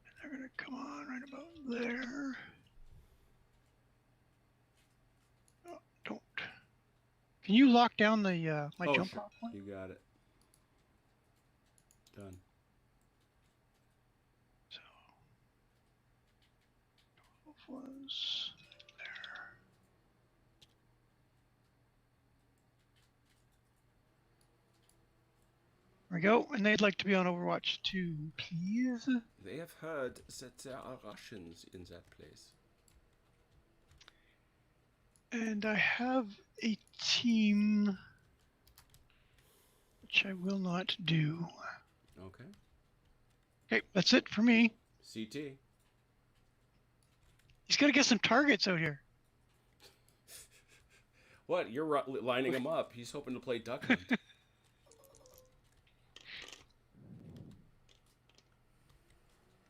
Speaker 2: And they're going to come on right about there. Oh, don't. Can you lock down the my jump
Speaker 1: sure.
Speaker 2: off one?
Speaker 1: You got it. Done.
Speaker 2: So, 12 was there. There we go. And they'd like to be on Overwatch 2, please.
Speaker 1: They have heard that there are Russians in that place.
Speaker 2: And I have a team, which I will not do.
Speaker 1: Okay.
Speaker 2: Okay, that's it for me.
Speaker 1: CT.
Speaker 2: He's got to get some targets out here.
Speaker 1: What? You're lining him up. He's hoping to play Duck Hunt.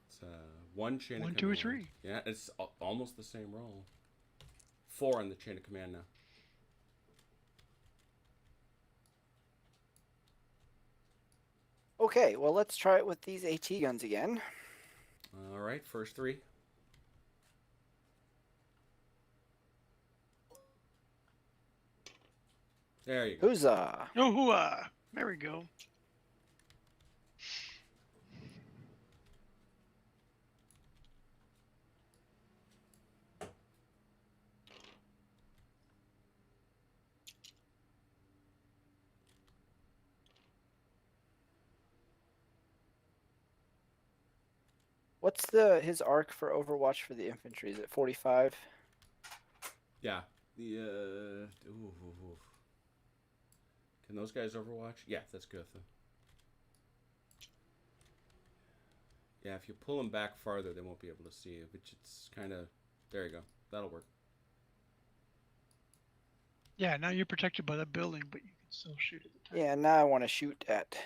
Speaker 1: It's 1 chain of command.
Speaker 2: 1, 2, or 3.
Speaker 1: Yeah, it's almost the same roll. 4 on the chain of command now.
Speaker 3: Okay, well, let's try it with these AT guns again.
Speaker 1: All right, first 3. There you go.
Speaker 3: Huzzah!
Speaker 2: Oh, hooah! There we go.
Speaker 3: What's his arc for Overwatch for the infantry? Is it 45?
Speaker 1: Yeah. Can those guys Overwatch? Yeah, that's good. Yeah, if you pull them back farther, they won't be able to see you. Which it's kind of... There you go. That'll work.
Speaker 2: Yeah, now you're protected by the building, but you can still shoot at the tank.
Speaker 3: Yeah, now I want to shoot at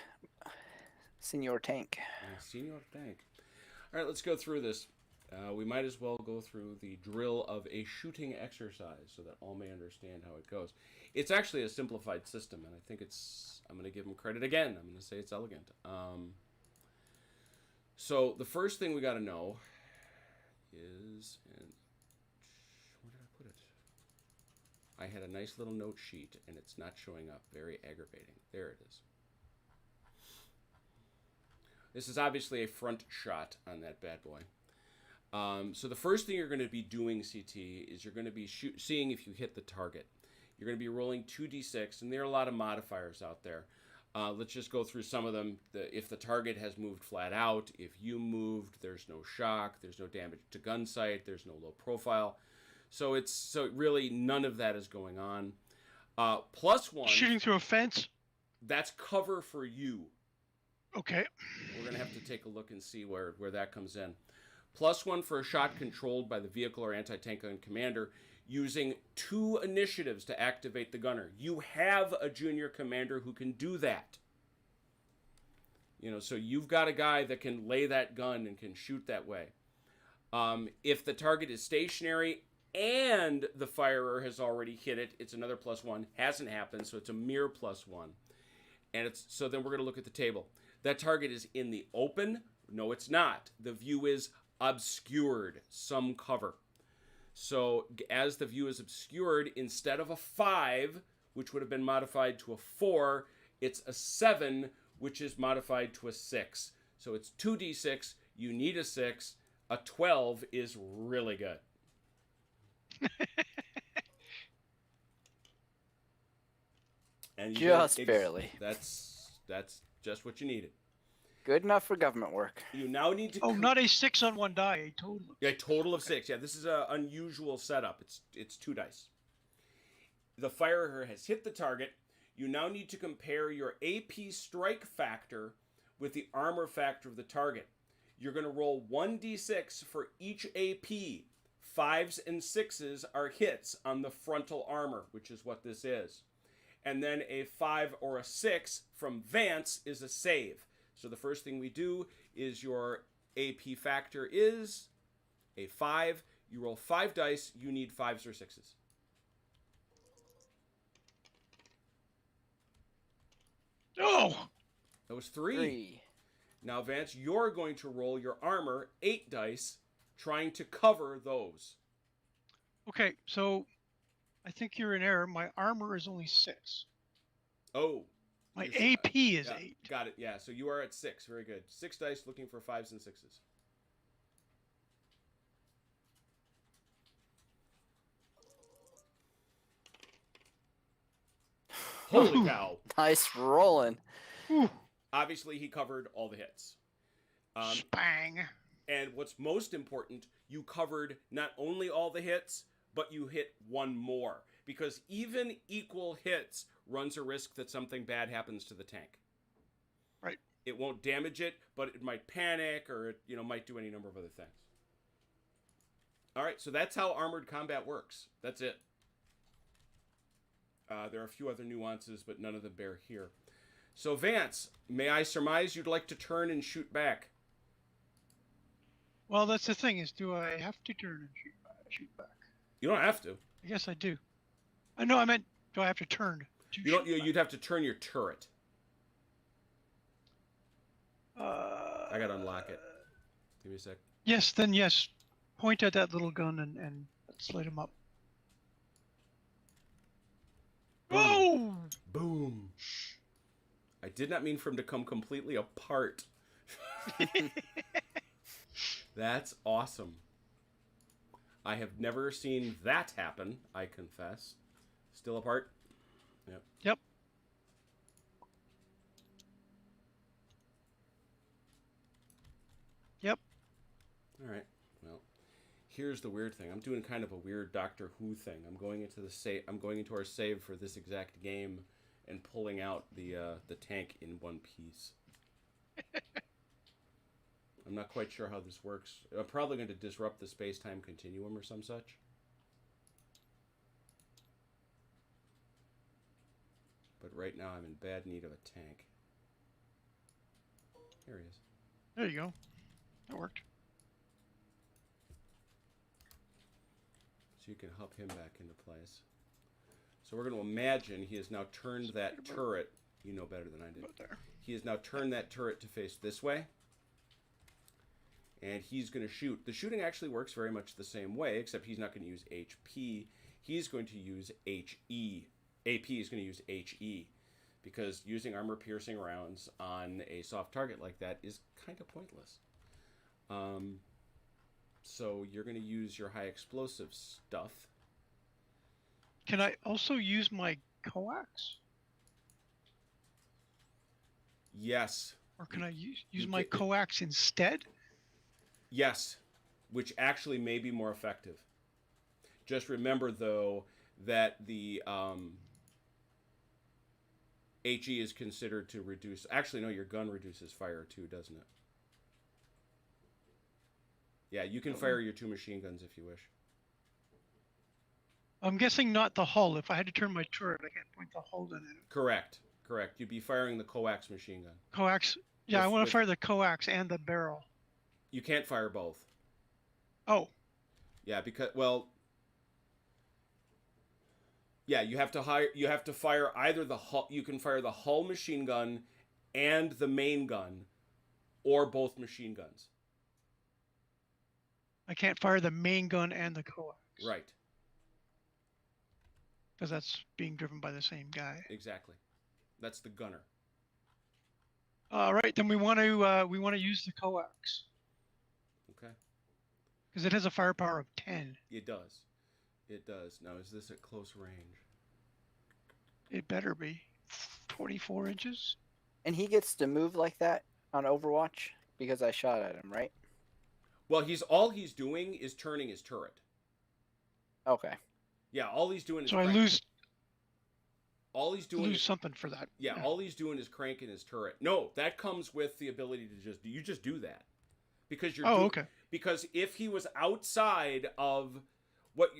Speaker 3: Senior Tank.
Speaker 1: Senior Tank. All right, let's go through this. We might as well go through the drill of a shooting exercise so that all may understand how it goes. It's actually a simplified system, and I think it's... I'm going to give them credit again. I'm going to say it's elegant. So the first thing we got to know is... Where did I put it? I had a nice little note sheet, and it's not showing up. Very aggravating. There it is. This is obviously a front shot on that bad boy. So the first thing you're going to be doing, CT, is you're going to be seeing if you hit the target. You're going to be rolling 2d6, and there are a lot of modifiers out there. Let's just go through some of them. If the target has moved flat out, if you moved, there's no shock, there's no damage to gun sight, there's no low profile. So really none of that is going on. +1.
Speaker 2: Shooting through a fence?
Speaker 1: That's cover for you.
Speaker 2: Okay.
Speaker 1: We're going to have to take a look and see where that comes in. +1 for a shot controlled by the vehicle or anti-tank gun commander using 2 initiatives to activate the gunner. You have a junior commander who can do that. So you've got a guy that can lay that gun and can shoot that way. If the target is stationary and the firer has already hit it, it's another +1. Hasn't happened, so it's a mere +1. And so then we're going to look at the table. That target is in the open. No, it's not. The view is obscured, some cover. So as the view is obscured, instead of a 5, which would have been modified to a 4, it's a 7, which is modified to a 6. So it's 2d6. You need a 6. A 12 is really good. And
Speaker 3: just barely.
Speaker 1: That's just what you needed.
Speaker 3: Good enough for government work.
Speaker 1: You now need to.
Speaker 2: Oh, not a 6 on 1 die, a total.
Speaker 1: Yeah, total of 6. Yeah, this is an unusual setup. It's 2 dice. The firer has hit the target. You now need to compare your AP strike factor with the armor factor of the target. You're going to roll 1d6 for each AP. 5s and 6s are hits on the frontal armor, which is what this is. And then a 5 or a 6 from Vance is a save. So the first thing we do is your AP factor is a 5. You roll 5 dice. You need 5s or 6s.
Speaker 2: Oh!
Speaker 1: That was 3. Now, Vance, you're going to roll your armor 8 dice, trying to cover those.
Speaker 2: Okay, so I think you're in error. My armor is only 6.
Speaker 1: Oh.
Speaker 2: My AP is
Speaker 1: yeah,
Speaker 2: 8.
Speaker 1: Got it. Yeah, so you are at 6. Very good. 6 dice looking for 5s and 6s. Holy cow.
Speaker 3: Nice rolling.
Speaker 2: Ooh.
Speaker 1: Obviously, he covered all the hits.
Speaker 2: Spang.
Speaker 1: And what's most important, you covered not only all the hits, but you hit one more. Because even equal hits runs a risk that something bad happens to the tank.
Speaker 2: Right.
Speaker 1: It won't damage it, but it might panic or it might do any number of other things. All right, so that's how armored combat works. That's it. There are a few other nuances, but none of them bear here. So, Vance, may I surmise you'd like to turn and shoot back?
Speaker 2: Well, that's the thing is, do I have to turn and shoot back?
Speaker 1: You don't have to.
Speaker 2: I guess I do. No, I meant, do I have to turn to
Speaker 1: You don't.
Speaker 2: shoot back?
Speaker 1: You'd have to turn your turret.
Speaker 2: I
Speaker 1: gotta unlock it. Give me a sec.
Speaker 2: Yes, then yes. Point at that little gun and let's light him up. Oh!
Speaker 1: Boom. I did not mean for him to come completely apart. That's awesome. I have never seen that happen, I confess. Still apart? Yep.
Speaker 2: Yep. Yep.
Speaker 1: All right. Well, here's the weird thing. I'm doing kind of a weird Doctor Who thing. I'm going into our save for this exact game and pulling out the tank in one piece. I'm not quite sure how this works. I'm probably going to disrupt the space-time continuum or some such. But right now I'm in bad need of a tank. Here he is.
Speaker 2: There you go. That worked.
Speaker 1: So you can hop him back into place. So we're going to imagine he has now turned that turret. You know better than I did. He has now turned that turret to face this way. And he's going to shoot. The shooting actually works very much the same way, except he's not going to use HP. He's going to use HE. AP is going to use HE. Because using armor-piercing rounds on a soft target like that is kind of pointless. So you're going to use your high explosive stuff.
Speaker 2: Can I also use my coax?
Speaker 1: Yes.
Speaker 2: Or can I use my coax instead?
Speaker 1: Yes, which actually may be more effective. Just remember, though, that the HE is considered to reduce... Actually, no, your gun reduces fire too, doesn't it? Yeah, you can fire your 2 machine guns if you wish. I'm
Speaker 2: guessing not the hull. If I had to turn my turret, I can't point the hull gun at it.
Speaker 1: Correct. You'd be firing the coax machine gun.
Speaker 2: Coax? Yeah, I want to fire the coax and the barrel.
Speaker 1: You can't fire both.
Speaker 2: Oh.
Speaker 1: Yeah, because, well... Yeah, you have to fire either the hull... You can fire the hull machine gun and the main gun, or both machine guns.
Speaker 2: I can't fire the main gun and the coax.
Speaker 1: Right.
Speaker 2: Because that's being driven by the same guy.
Speaker 1: Exactly. That's the gunner.
Speaker 2: All right, then we want to use the coax.
Speaker 1: Okay.
Speaker 2: Because it has a firepower of 10.
Speaker 1: It does. It does. Now, is this at close range?
Speaker 2: It better be. 24 inches.
Speaker 3: And he gets to move like that on Overwatch because I shot at him, right?
Speaker 1: Well, all he's doing is turning his turret.
Speaker 3: Okay.
Speaker 1: Yeah, all he's doing is
Speaker 2: So I lose
Speaker 1: doing is
Speaker 2: something for that.
Speaker 1: yeah, all he's doing is cranking his turret. No, that comes with the ability to just do that. Because
Speaker 2: Okay.
Speaker 1: Because if he was outside of what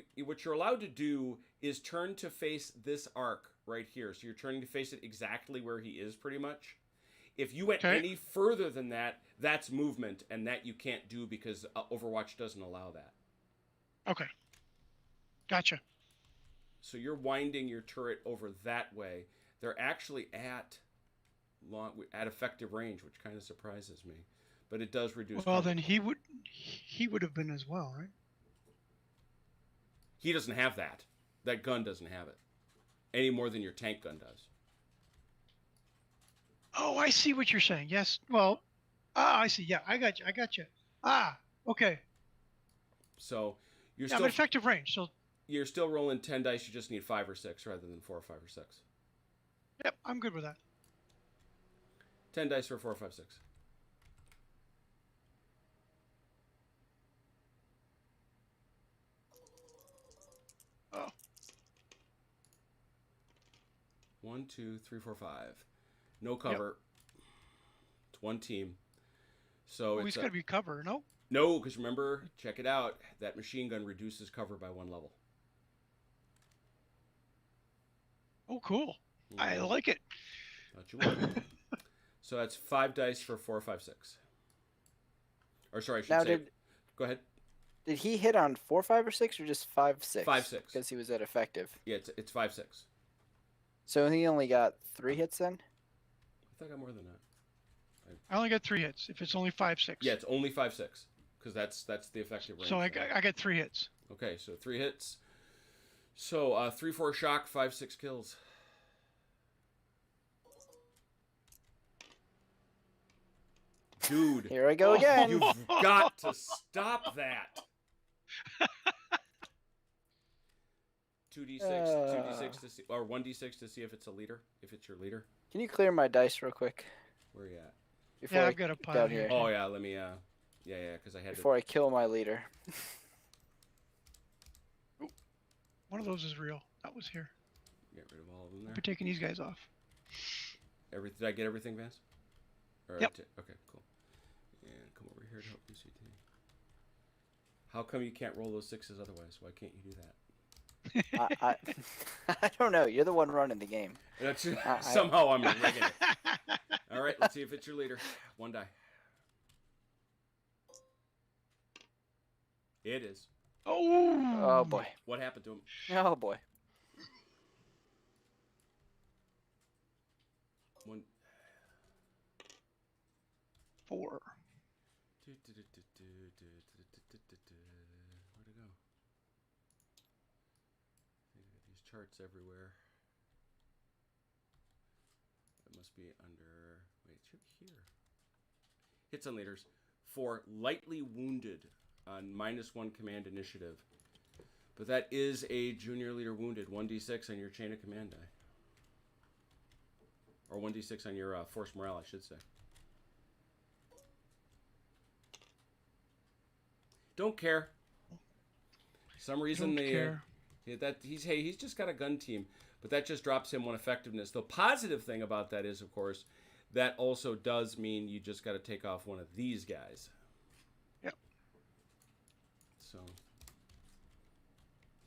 Speaker 1: you're allowed to do is turn to face this arc right here. So you're turning to face it exactly where he is pretty much. If you went any further than that, that's movement, and that you can't do because Overwatch doesn't allow that.
Speaker 2: Okay. Gotcha.
Speaker 1: So you're winding your turret over that way. They're actually at effective range, which kind of surprises me, but it does reduce.
Speaker 2: Well, then he would have been as well, right?
Speaker 1: He doesn't have that. That gun doesn't have it any more than your tank gun does.
Speaker 2: Oh, I see what you're saying. Yes. Well, I see. Yeah, I got you. Okay.
Speaker 1: So you're
Speaker 2: I'm
Speaker 1: still
Speaker 2: at effective range. So
Speaker 1: you're still rolling 10 dice. You just need 5 or 6 rather than 4 or 5 or 6.
Speaker 2: yep, I'm good with that.
Speaker 1: 10 dice for 4, 5, 6.
Speaker 2: Oh.
Speaker 1: 1, 2, 3, 4, 5. No cover. Yep. It's one team. So
Speaker 2: he's got to be cover, no?
Speaker 1: No, because remember, check it out. That machine gun reduces cover by 1 level.
Speaker 2: Oh, cool. I like it.
Speaker 1: Thought you would. So that's 5 dice for 4, 5, 6. Or sorry, I should say. Go ahead.
Speaker 3: Did he hit on 4, 5, or 6, or just 5, 6?
Speaker 1: 5, 6.
Speaker 3: Because he was at effective.
Speaker 1: Yeah, it's 5, 6.
Speaker 3: So he only got 3 hits then?
Speaker 1: I thought I got more than that.
Speaker 2: I only got 3 hits. If it's only 5, 6.
Speaker 1: Yeah, it's only 5, 6. Because that's the effective range.
Speaker 2: So I got 3 hits.
Speaker 1: Okay, so 3 hits. So 3, 4 shock, 5, 6 kills. Dude.
Speaker 3: Here I go again.
Speaker 1: You've got to stop that. 2d6 to see, or 1d6 to see if it's a leader, if it's your leader.
Speaker 3: Can you clear my dice real quick?
Speaker 1: Where are you at?
Speaker 2: Yeah, I've got a pile here.
Speaker 1: Oh yeah, let me yeah, because I had
Speaker 3: before I kill my leader.
Speaker 2: One of those is real. That was here.
Speaker 1: Get rid of all of them there.
Speaker 2: We're taking these guys off.
Speaker 1: Did I get everything, Vance?
Speaker 2: Yep.
Speaker 1: Okay, cool. And come over here to help you, CT. How come you can't roll those 6s otherwise? Why can't you do that?
Speaker 3: I don't know. You're the one running the game.
Speaker 1: Somehow I'm rigging it. All right, let's see if it's your leader. 1 die. It is.
Speaker 3: Oh boy.
Speaker 1: What happened to him?
Speaker 3: Oh boy.
Speaker 1: 1.
Speaker 2: 4.
Speaker 1: Where'd it go? These charts everywhere. It must be under. Wait, it should be here. Hits on leaders. 4 lightly wounded on -1 command initiative. But that is a junior leader wounded. 1d6 on your chain of command die. Or 1d6 on your force morale, I should say. Don't care. For some reason he's just got a gun team, but that just drops him 1 effectiveness. The positive thing about that is, of course, that also does mean you just got to take off one of these guys.
Speaker 2: Yep.
Speaker 1: So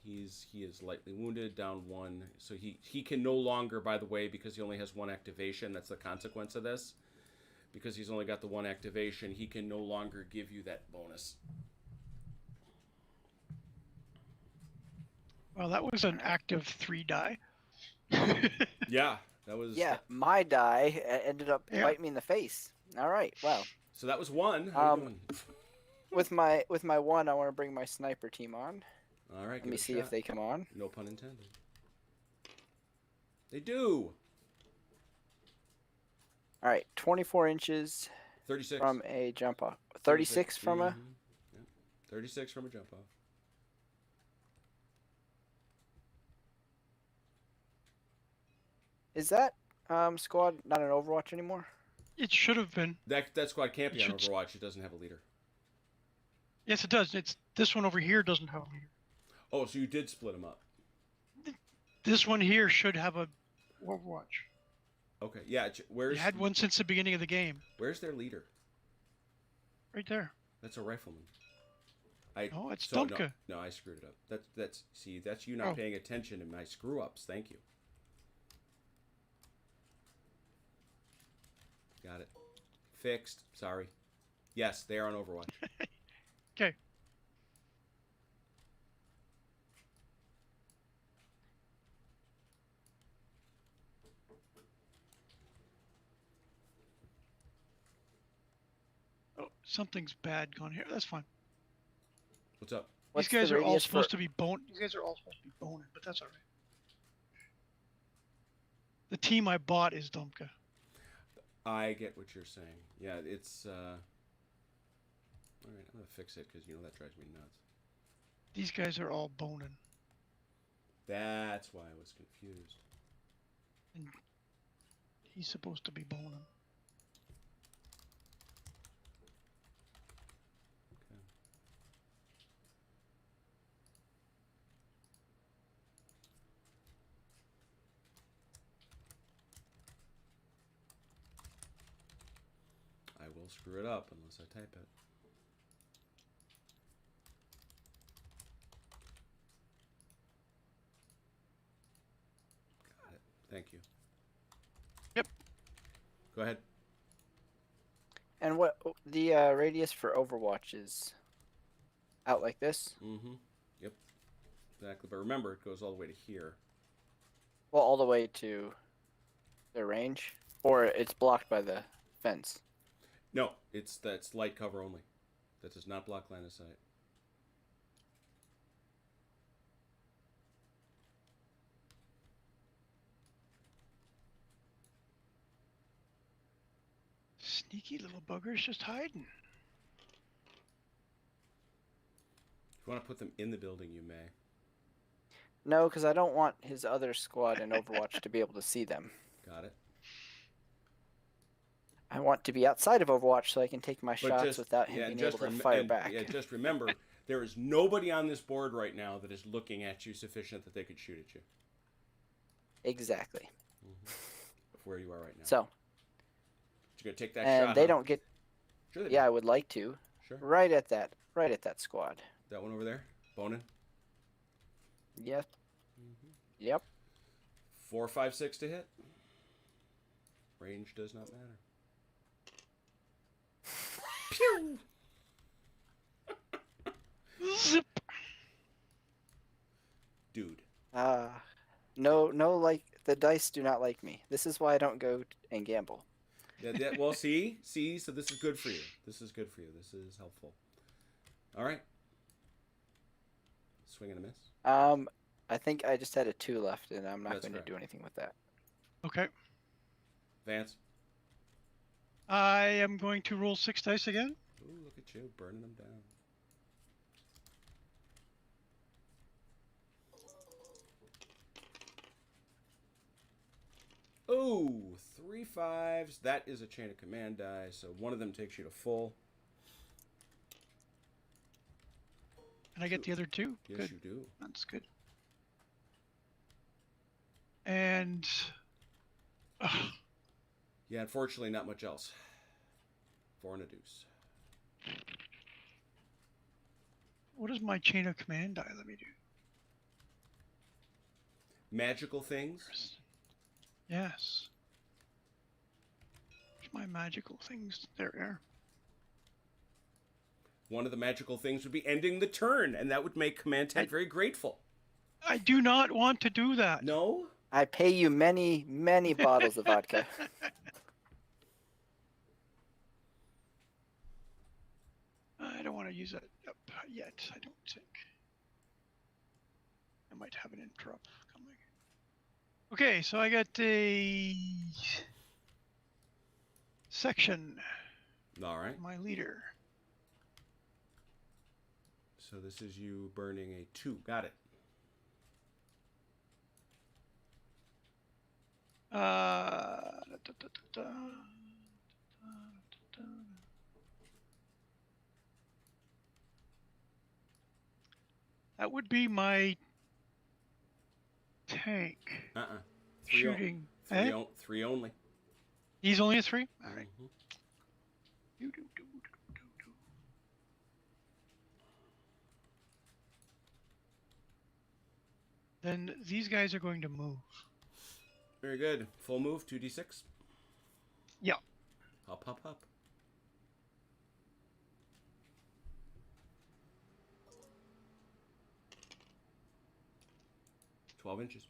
Speaker 1: he is lightly wounded, down 1. So he can no longer, by the way, because he only has 1 activation. That's the consequence of this. Because he's only got the 1 activation, he can no longer give you that bonus.
Speaker 2: Well, that was an active 3 die.
Speaker 1: Yeah, that was.
Speaker 3: Yeah, my die ended up biting me in the face. All right, wow.
Speaker 1: So that was 1. How you doing?
Speaker 3: With my 1, I want to bring my sniper team on.
Speaker 1: All right.
Speaker 3: Let me see if they come on.
Speaker 1: No pun intended. They do.
Speaker 3: All right, 24 inches.
Speaker 1: 36
Speaker 3: from a jump off. 36 from a.
Speaker 1: Yep. 36 from a jump off.
Speaker 3: Is that squad not an Overwatch anymore?
Speaker 2: It should have been.
Speaker 1: That squad can't
Speaker 2: It
Speaker 1: be on
Speaker 2: should-
Speaker 1: Overwatch. It doesn't have a leader.
Speaker 2: Yes, it does. It's this one over here doesn't have a leader.
Speaker 1: Oh, so you did split them up.
Speaker 2: This one here should have a Overwatch.
Speaker 1: Okay, yeah.
Speaker 2: You
Speaker 1: Where's
Speaker 2: had one since the beginning of the game.
Speaker 1: where's their leader?
Speaker 2: Right there.
Speaker 1: That's a rifleman.
Speaker 2: Oh, it's
Speaker 1: so,
Speaker 2: Dumka.
Speaker 1: No, I screwed it up. That's you not
Speaker 2: Oh.
Speaker 1: paying attention to my screw ups. Thank you. Got it. Fixed. Sorry. Yes, they are on Overwatch.
Speaker 2: Okay. Oh, something's bad going here. That's fine.
Speaker 1: What's up?
Speaker 3: What's
Speaker 2: These guys
Speaker 3: the
Speaker 2: are all
Speaker 3: radius
Speaker 2: supposed
Speaker 3: for...
Speaker 2: to be These guys are all supposed to be boning, but that's all right. The team I bought is Dumka.
Speaker 1: I get what you're saying. Yeah, it's all right. I'm gonna fix it because that drives me nuts.
Speaker 2: These guys are all boning.
Speaker 1: That's why I was confused.
Speaker 2: And he's supposed to be boning.
Speaker 1: Okay. I will screw it up unless I type it. Got it. Thank you.
Speaker 2: Yep.
Speaker 1: Go ahead.
Speaker 3: And what the radius for Overwatch is out like this?
Speaker 1: Mm-hmm. Yep. Exactly. But remember, it goes all the way to here.
Speaker 3: Well, all the way to the range? Or it's blocked by the fence?
Speaker 1: No, that's light cover only. That does not block line of sight.
Speaker 2: Sneaky little buggers just hiding.
Speaker 1: If you want to put them in the building, you may.
Speaker 3: No, because I don't want his other squad in Overwatch to be able to see them.
Speaker 1: Got it.
Speaker 3: I want to be outside of Overwatch so I can take my shots
Speaker 1: just-
Speaker 3: without him
Speaker 1: yeah,
Speaker 3: being
Speaker 1: just
Speaker 3: able to
Speaker 1: rem-
Speaker 3: fire
Speaker 1: and-
Speaker 3: back.
Speaker 1: Yeah, just remember, there is nobody on this board right now that is looking at you sufficient that they could shoot at you.
Speaker 3: Exactly.
Speaker 1: Of where you are right now.
Speaker 3: So,
Speaker 1: You're gonna take that
Speaker 3: and
Speaker 1: shot.
Speaker 3: they
Speaker 1: huh?
Speaker 3: don't get.
Speaker 1: Sure they
Speaker 3: Yeah,
Speaker 1: do.
Speaker 3: I would like to.
Speaker 1: Sure.
Speaker 3: Right at that squad.
Speaker 1: That one over there, Bonin.
Speaker 3: Yep. Yep.
Speaker 1: 4, 5, 6 to hit. Range does not matter. Pew!
Speaker 2: Zip.
Speaker 1: Dude.
Speaker 3: No, like the dice do not like me. This is why I don't go and gamble.
Speaker 1: Well, see, so this is good for you. This is good for you. This is helpful. All right. Swing and a miss.
Speaker 3: I think I just had a 2 left, and I'm not
Speaker 1: That's
Speaker 3: going
Speaker 1: correct.
Speaker 3: to do anything with that.
Speaker 2: Okay.
Speaker 1: Vance.
Speaker 2: I am going to roll 6 dice again.
Speaker 1: Ooh, look at you burning them down. Oh, 3 5s. That is a chain of command die, so one of them takes you to full.
Speaker 2: And I get the other 2.
Speaker 1: Yes,
Speaker 2: Good.
Speaker 1: you do.
Speaker 2: That's good. And
Speaker 1: Yeah, unfortunately, not much else. 4 and a deuce.
Speaker 2: what does my chain of command die let me do?
Speaker 1: Magical things.
Speaker 2: Yes. Where's my magical things? There.
Speaker 1: One of the magical things would be ending the turn, and that would make Command Tank very grateful.
Speaker 2: I do not want to do that.
Speaker 1: No?
Speaker 3: I pay you many, many bottles of vodka.
Speaker 2: I don't want to use that up yet, I don't think. I might have an interrupt coming. Okay, so I got a section,
Speaker 1: All right.
Speaker 2: my leader.
Speaker 1: So this is you burning a 2. Got it.
Speaker 2: That would be my tank shooting. Eh?
Speaker 1: Three only.
Speaker 2: He's only a 3? All right.
Speaker 1: Mhm.
Speaker 2: Then these guys are going to move.
Speaker 1: Very good. Full move, 2d6.
Speaker 2: Yeah.
Speaker 1: Hop, hop, hop. 12 inches.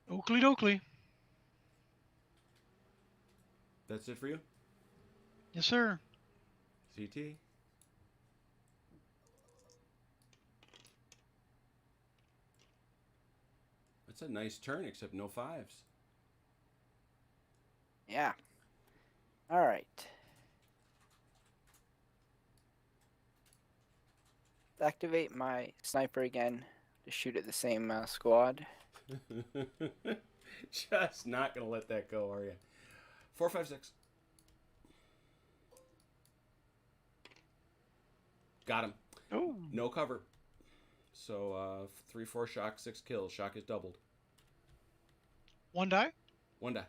Speaker 2: Oakley dokley.
Speaker 1: That's it for you?
Speaker 2: Yes, sir.
Speaker 1: CT. That's a nice turn, except no 5s.
Speaker 3: Yeah. All right. Activate my sniper again to shoot at the same squad.
Speaker 1: Just not going to let that go, are you? 4, 5, 6. Got him.
Speaker 2: Oh.
Speaker 1: No cover. So 3, 4 shock, 6 kills. Shock is doubled.
Speaker 2: 1 die?
Speaker 1: 1 die.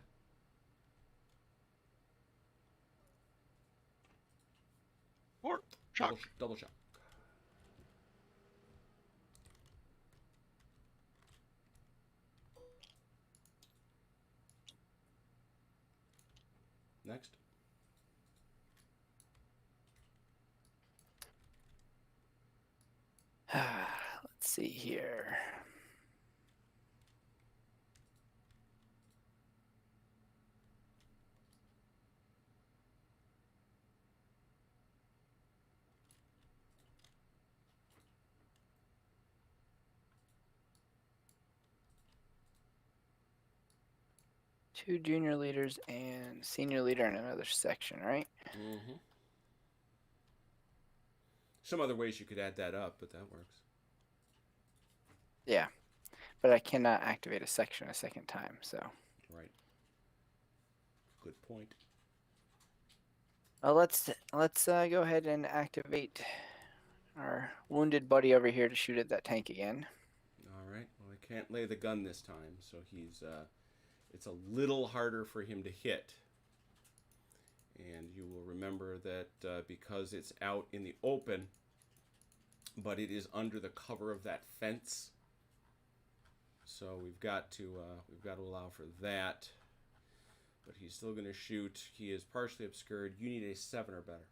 Speaker 2: Or shock.
Speaker 1: Double shock. Next.
Speaker 3: Let's see here. Two junior leaders and senior leader in another section, right?
Speaker 1: Mm-hmm. Some other ways you could add that up, but that works.
Speaker 3: Yeah, but I cannot activate a section a second time, so.
Speaker 1: Right. Good point.
Speaker 3: Well, let's go ahead and activate our wounded buddy over here to shoot at that tank again.
Speaker 1: All right. Well, I can't lay the gun this time, so he's it's a little harder for him to hit. And you will remember that because it's out in the open, but it is under the cover of that fence. So we've got to allow for that. But he's still going to shoot. He is partially obscured. You need a 7 or better.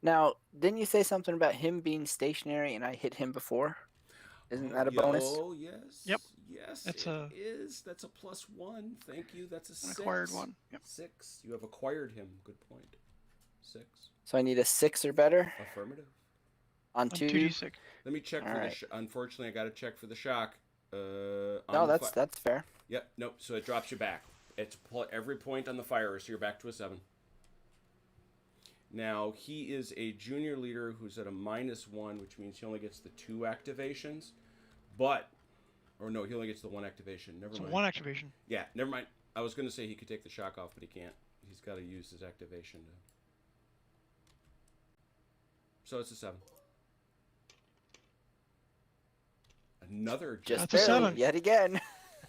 Speaker 3: Now, didn't you say something about him being stationary and I hit him before? Isn't that a bonus?
Speaker 1: Oh, yes.
Speaker 2: Yep.
Speaker 1: Yes,
Speaker 2: That's
Speaker 1: is. That's a +1. Thank you. That's a 6.
Speaker 2: Acquired one. Yep.
Speaker 1: 6. You have acquired him. Good point. 6.
Speaker 3: So I need a 6 or better
Speaker 1: Affirmative.
Speaker 3: on
Speaker 2: 2d6.
Speaker 1: Let me check
Speaker 3: All
Speaker 1: for
Speaker 3: right.
Speaker 1: the unfortunately, I got to check for the shock.
Speaker 3: No, that's fair.
Speaker 1: Yep. Nope. So it drops you back. It's every point on the fire, so you're back to a 7. Now, he is a junior leader who's at a -1, which means he only gets the 2 activations. But, or no, he only gets the 1 activation. Never mind.
Speaker 2: 1 activation.
Speaker 1: Yeah, never mind. I was going to say he could take the shock off, but he can't. He's got to use his activation. So it's a 7. Another
Speaker 3: Just
Speaker 2: That's a
Speaker 3: barely,
Speaker 2: 7.
Speaker 3: yet again.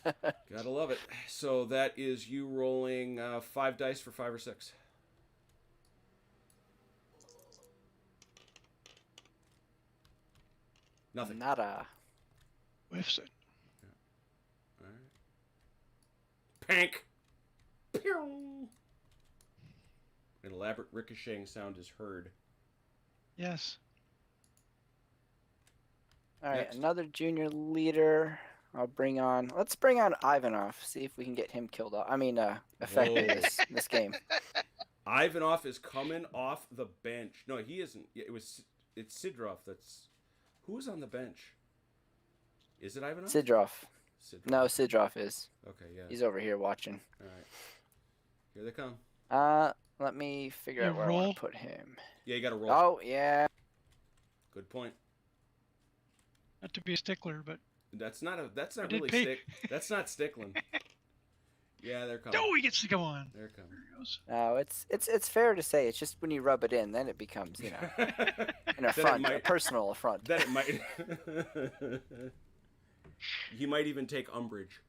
Speaker 1: Gotta love it. So that is you rolling 5 dice for 5 or 6. Nothing.
Speaker 3: Nada.
Speaker 2: Whiffs it.
Speaker 1: All right. Pank. Pew! An elaborate ricocheting sound is heard.
Speaker 2: Yes.
Speaker 3: All right,
Speaker 1: Next.
Speaker 3: another junior leader. Let's bring on Ivanov. See if we can get him killed off. I mean, affected
Speaker 1: Whoa.
Speaker 3: this game.
Speaker 1: Ivanov is coming off the bench. No, he isn't. It's Sidrov. Who was on the bench? Is it Ivanov?
Speaker 3: Sidrov.
Speaker 1: Sidrov.
Speaker 3: No, Sidrov is.
Speaker 1: Okay, yeah.
Speaker 3: He's over here watching.
Speaker 1: All right. Here they come.
Speaker 3: Let me figure
Speaker 2: You
Speaker 3: out where I
Speaker 2: roll?
Speaker 3: want to put him.
Speaker 1: Yeah, you got to roll.
Speaker 3: Oh, yeah.
Speaker 1: Good point.
Speaker 2: Not to be a stickler, but
Speaker 1: That's not
Speaker 2: did
Speaker 1: really
Speaker 2: pay-
Speaker 1: stick. That's not stickling. Yeah, they're coming.
Speaker 2: oh, he gets to go on.
Speaker 1: They're coming.
Speaker 2: There he goes.
Speaker 3: No, it's fair to say it's just when you rub it in, then it becomes an affront, a personal affront.
Speaker 1: Then it might. He might even take umbrage.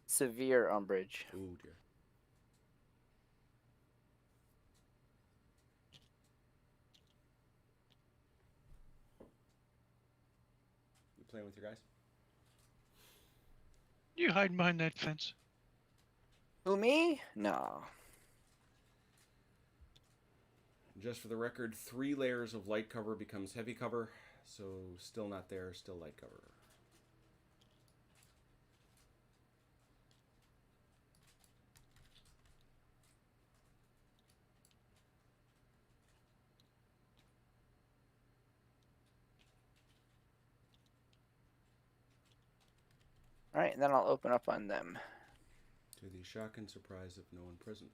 Speaker 3: Severe umbrage.
Speaker 1: Oh dear. You playing with your guys?
Speaker 2: You hide behind that fence.
Speaker 3: Who, me? No.
Speaker 1: Just for the record, 3 layers of light cover becomes heavy cover, so still not there, still light cover.
Speaker 3: All right, and then I'll open up on them.
Speaker 1: To the shock and surprise of no one present.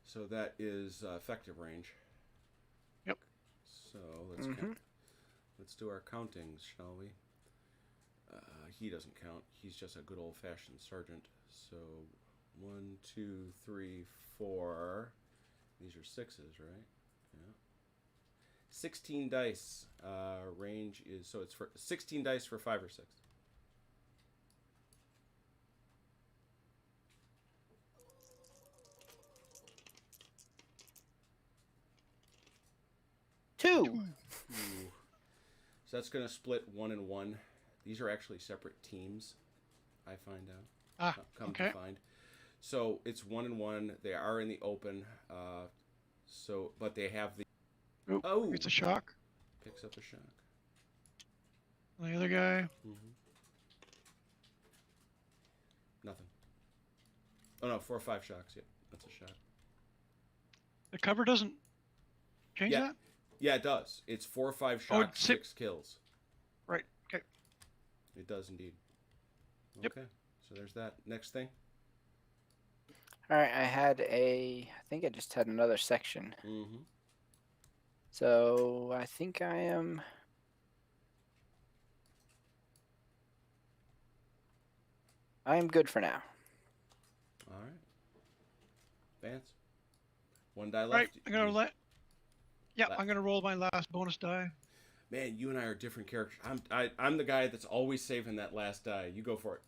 Speaker 1: So that is effective range.
Speaker 2: Yep.
Speaker 1: So let's count. Let's do our countings, shall we? He doesn't count. He's just a good old-fashioned sergeant. So 1, 2, 3, 4. These are 6s, right? Yeah. 16 dice. Range is so it's for 16 dice for 5 or 6.
Speaker 3: Two.
Speaker 1: Ooh. So that's going to split 1 and 1. These are actually separate teams, I find out. Come
Speaker 2: okay.
Speaker 1: to find. So it's 1 and 1. They are in the open. But they have the.
Speaker 2: Oh, it's a shock.
Speaker 1: Picks up a shock.
Speaker 2: The other guy.
Speaker 1: Nothing. Oh no, 4 or 5 shocks. Yep, that's a shot.
Speaker 2: The cover doesn't change that?
Speaker 1: Yeah, it does. It's 4 or 5 shocks, 6 kills.
Speaker 2: Right. Okay.
Speaker 1: It does indeed.
Speaker 2: Yep.
Speaker 1: Okay. So there's that. Next thing.
Speaker 3: All right, I think I just had another section.
Speaker 1: Mm-hmm.
Speaker 3: So I think I am. Good for now.
Speaker 1: All right. Vance. 1 die left.
Speaker 2: Right. I'm gonna roll my last bonus die.
Speaker 1: Man, you and I are different characters. I'm the guy that's always saving that last die. You go for it.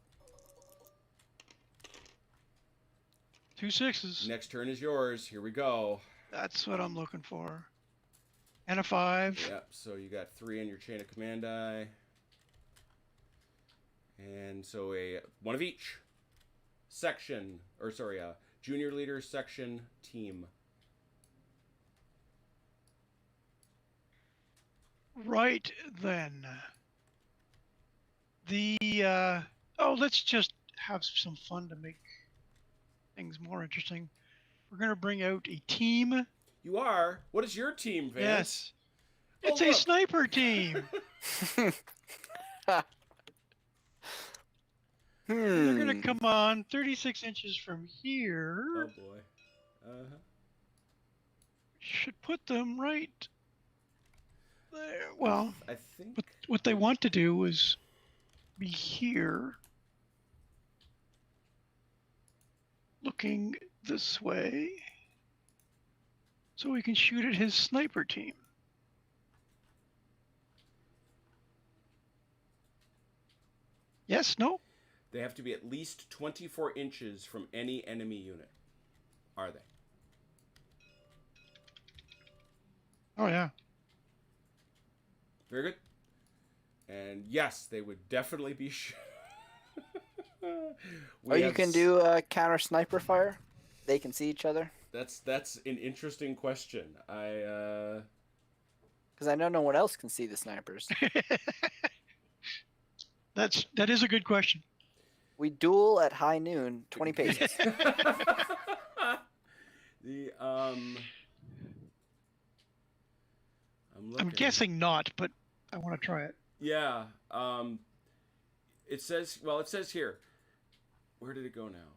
Speaker 2: 2 6s.
Speaker 1: Next turn is yours. Here we go.
Speaker 2: That's what I'm looking for. And a 5.
Speaker 1: Yep. So you got 3 in your chain of command die. And so one of each section, junior leader, section, team.
Speaker 2: Right then. Let's just have some fun to make things more interesting. We're gonna bring out a team.
Speaker 1: You are? What is your team, Vance?
Speaker 2: Yes. It's a sniper team. They're gonna come on 36 inches from here.
Speaker 1: Oh boy. Uh-huh.
Speaker 2: Should put them right there. Well,
Speaker 1: I think
Speaker 2: what they want to do is be here, looking this way, so we can shoot at his sniper team. Yes? No?
Speaker 1: they have to be at least 24 inches from any enemy unit. Are they?
Speaker 2: Oh, yeah.
Speaker 1: Very good. And yes, they would definitely be.
Speaker 3: You can do counter sniper fire. They can see each other.
Speaker 1: That's an interesting question.
Speaker 3: Because I know no one else can see the snipers.
Speaker 2: That is a good question.
Speaker 3: We duel at high noon, 20 paces.
Speaker 2: I'm guessing not, but I want to try it.
Speaker 1: Yeah. It says here. Where did it go now?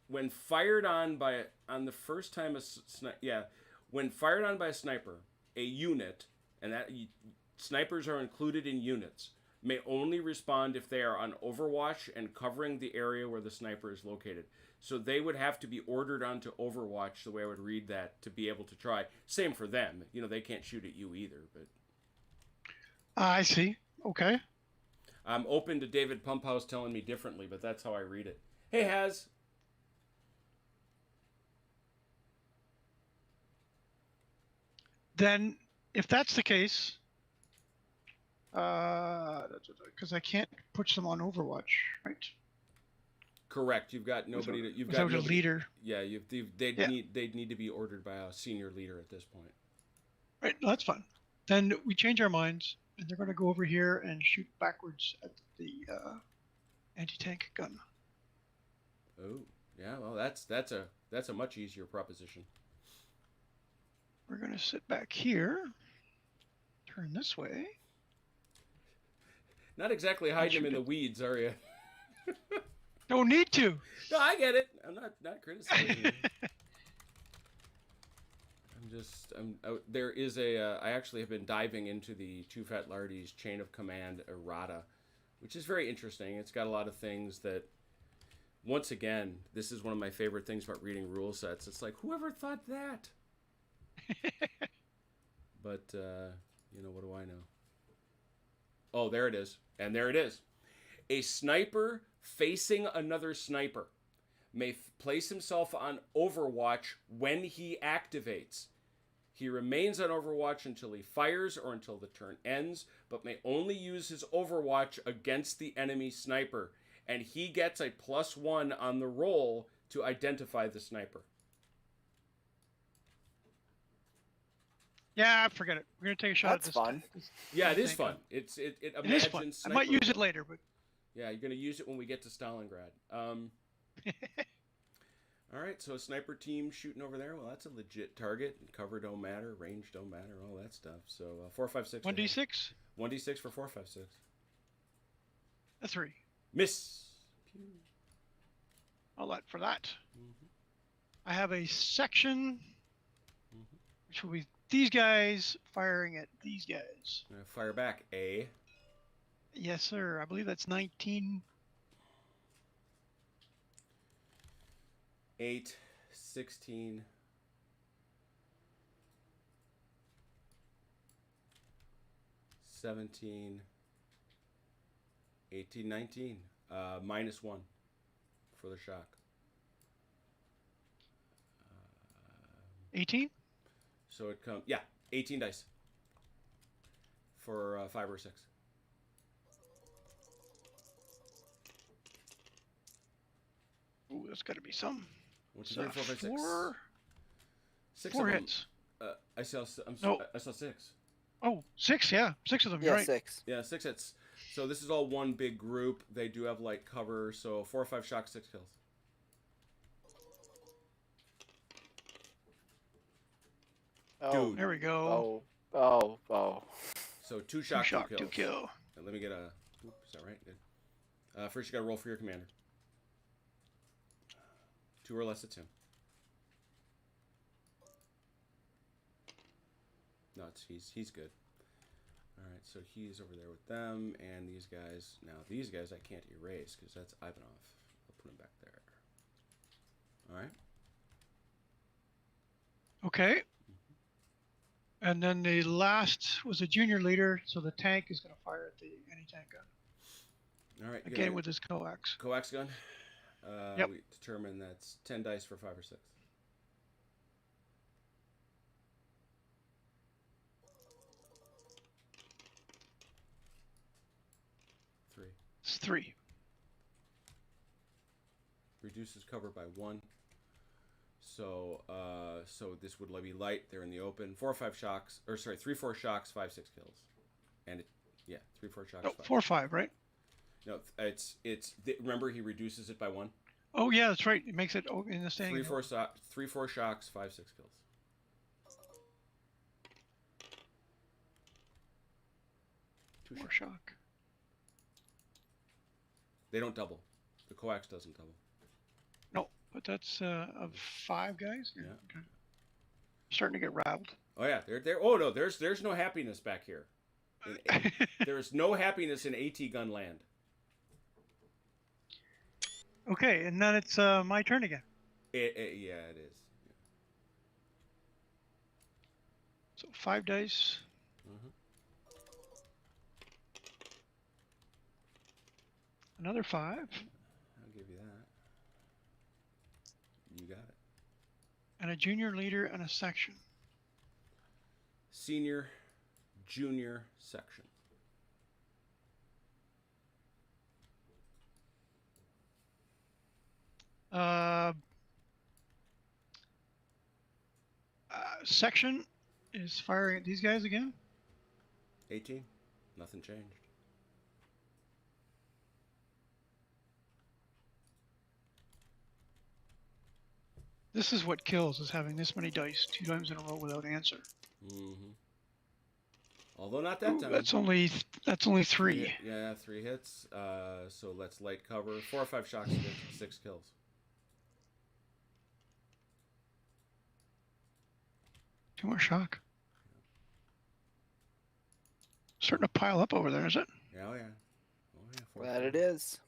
Speaker 1: When fired on when fired on by a sniper, a unit And snipers are included in units. May only respond if they are on Overwatch and covering the area where the sniper is located. So they would have to be ordered onto Overwatch, the way I would read that, to be able to try. Same for them. You know, they can't shoot at you either. But
Speaker 2: I see. Okay.
Speaker 1: I'm open to David Pumphouse telling me differently, but that's how I read it. Hey, Haz.
Speaker 2: Then, if that's the case, because I can't put them on Overwatch, right?
Speaker 1: Correct. You've got nobody. You've
Speaker 2: Without
Speaker 1: got
Speaker 2: a
Speaker 1: nobody,
Speaker 2: leader.
Speaker 1: Yeah, they'd need to be ordered by a senior leader at this point.
Speaker 2: Right. No, that's fine. Then we change our minds, and they're going to go over here and shoot backwards at the anti-tank gun.
Speaker 1: Oh, yeah. Well, that's a much easier proposition.
Speaker 2: We're going to sit back here, turn this way.
Speaker 1: Not exactly hiding him in the weeds, are you?
Speaker 2: Don't need to.
Speaker 1: No, I get it. I'm not criticizing you. There is I actually have been diving into the Two Fat Lardy's Chain of Command errata, which is very interesting. It's got a lot of things that, once again, this is one of my favorite things about reading rule sets. It's like, whoever thought that? But, what do I know? Oh, there it is. And there it is. A sniper facing another sniper may place himself on Overwatch when he activates. He remains on Overwatch until he fires or until the turn ends, but may only use his Overwatch against the enemy sniper. And he gets a +1 on the roll to identify the sniper.
Speaker 2: Yeah, forget it. We're gonna take a shot
Speaker 3: That's
Speaker 2: at this.
Speaker 3: fun.
Speaker 1: Yeah, it is fun. It
Speaker 2: is fun. I might use it later, but
Speaker 1: yeah, you're gonna use it when we get to Stalingrad. All right, so a sniper team shooting over there. Well, that's a legit target. Cover don't matter, range don't matter, all that stuff. So 4, 5, 6.
Speaker 2: 1d6.
Speaker 1: 1d6 for 4, 5, 6.
Speaker 2: A 3.
Speaker 1: Miss. Pew.
Speaker 2: All that for that. I have a section, which will be these guys firing at these guys.
Speaker 1: Fire back, A.
Speaker 2: Yes, sir. I believe that's 19.
Speaker 1: 8, 16, 17, 18, 19. -1 for the shock.
Speaker 2: 18?
Speaker 1: So it comes, 18 dice for 5 or 6.
Speaker 2: Ooh, that's got to be some.
Speaker 1: 1, 2, 3, 4, 5, 6.
Speaker 2: 4.
Speaker 1: 6
Speaker 2: 4
Speaker 1: of them.
Speaker 2: hits.
Speaker 1: I saw.
Speaker 2: No.
Speaker 1: I saw 6.
Speaker 2: Oh, 6. Yeah, 6 of them.
Speaker 3: Yeah,
Speaker 2: You're right.
Speaker 3: 6.
Speaker 1: Yeah, 6 hits. So this is all one big group. They do have light cover. So 4 or 5 shocks, 6 kills.
Speaker 3: Oh,
Speaker 1: Dude.
Speaker 2: There we go.
Speaker 3: oh.
Speaker 1: So 2 shock, 2 kills.
Speaker 2: 2 kill.
Speaker 1: And let me get a. Is that right? Good. First, you got to roll for your commander. 2 or less, it's him. No, he's good. All right, so he's over there with them, and these guys. Now these guys I can't erase because that's Ivanov. I'll put him back there. All right.
Speaker 2: Okay. And then the last was a junior leader, so the tank is going to fire at the anti-tank gun.
Speaker 1: All right.
Speaker 2: Again with his coax.
Speaker 1: Coax gun.
Speaker 2: Yep.
Speaker 1: We determine that's 10 dice for 5 or 6.
Speaker 2: It's 3.
Speaker 1: Reduces cover by 1. So this would be light. They're in the open. 4 or 5 shocks, 3, 4 shocks, 5, 6 kills, and 3, 4 shocks.
Speaker 2: No,
Speaker 1: 5.
Speaker 2: 4 or 5, right?
Speaker 1: No, remember he reduces it by 1.
Speaker 2: Oh yeah, that's right. It makes it in the standing.
Speaker 1: 3, 4 shocks, 5, 6 kills.
Speaker 2: More shock.
Speaker 1: They don't double. The coax doesn't double.
Speaker 2: No, but that's of 5 guys.
Speaker 1: Yeah.
Speaker 2: Okay. starting to get rattled.
Speaker 1: Oh yeah, there. Oh no, there's no happiness back here. There's no happiness in AT gun land.
Speaker 2: Okay, and then it's my turn again.
Speaker 1: Yeah, it is.
Speaker 2: So 5 dice.
Speaker 1: Mhm.
Speaker 2: Another 5.
Speaker 1: I'll give you that. You got it.
Speaker 2: And a junior leader and a section.
Speaker 1: Senior, junior section.
Speaker 2: Section is firing at these guys again.
Speaker 1: 18. Nothing changed.
Speaker 2: This is what kills, is having this many dice 2 times in a row without answer.
Speaker 1: Mm-hmm. Although not that time.
Speaker 2: That's only 3.
Speaker 1: Yeah, 3 hits. So let's light cover. 4 or 5 shocks to get 6 kills.
Speaker 2: Two more shock. Starting to pile up over there, is it?
Speaker 1: Oh yeah.
Speaker 3: Glad it is.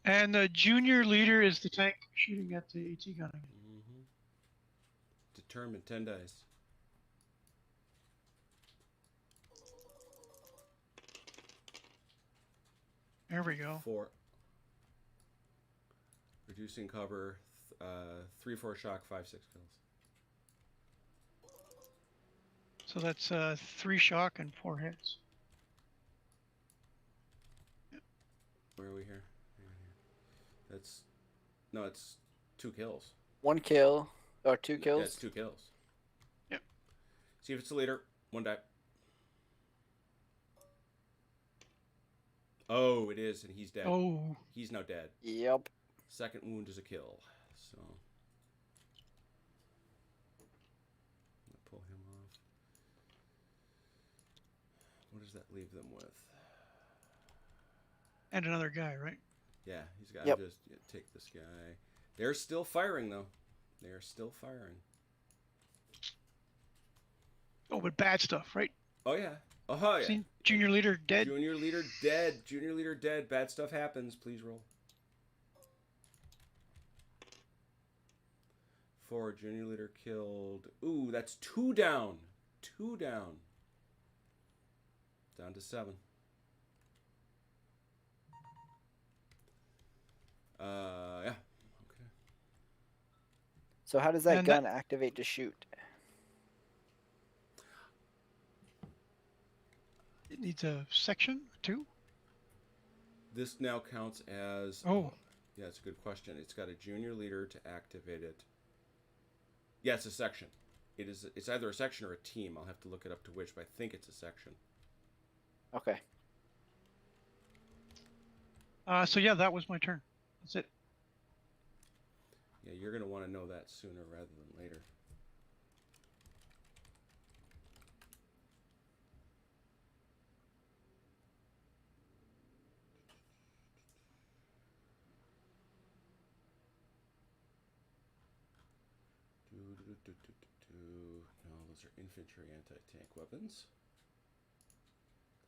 Speaker 2: And the junior leader is the tank shooting at the AT gun again.
Speaker 1: Mm-hmm. Determined 10 dice.
Speaker 2: There we go.
Speaker 1: 4. Reducing cover. 3, 4 shock, 5, 6 kills.
Speaker 2: So that's 3 shock and 4 hits.
Speaker 1: Where are we here? That's no, it's 2 kills.
Speaker 3: 1 kill or 2 kills.
Speaker 1: Yeah, it's 2 kills.
Speaker 2: Yep.
Speaker 1: See if it's the leader. 1 die. Oh, it is, and he's dead.
Speaker 2: Oh.
Speaker 1: He's now dead.
Speaker 3: Yep.
Speaker 1: Second wound is a kill. So pull him off. What does that leave them with?
Speaker 2: And another guy, right?
Speaker 1: Yeah, he's got
Speaker 3: Yep.
Speaker 1: to just take this guy. They're still firing, though. They're still firing.
Speaker 2: Oh, but bad stuff, right?
Speaker 1: Oh, yeah. Oh, yeah.
Speaker 2: See, junior leader dead.
Speaker 1: Junior leader dead. Junior leader dead. Bad stuff happens. Please roll. 4. Junior leader killed. Ooh, that's 2 down. 2 down. Down to 7. Yeah. Okay.
Speaker 3: So how does that
Speaker 2: And
Speaker 3: gun activate to shoot?
Speaker 2: It needs a section, 2.
Speaker 1: This now counts as.
Speaker 2: Oh.
Speaker 1: Yeah, it's a good question. It's got a junior leader to activate it. Yeah, it's a section. It's either a section or a team. I'll have to look it up to which, but I think it's a section.
Speaker 3: Okay.
Speaker 2: So yeah, that was my turn. That's it.
Speaker 1: Yeah, you're going to want to know that sooner rather than later. No, those are infantry anti-tank weapons.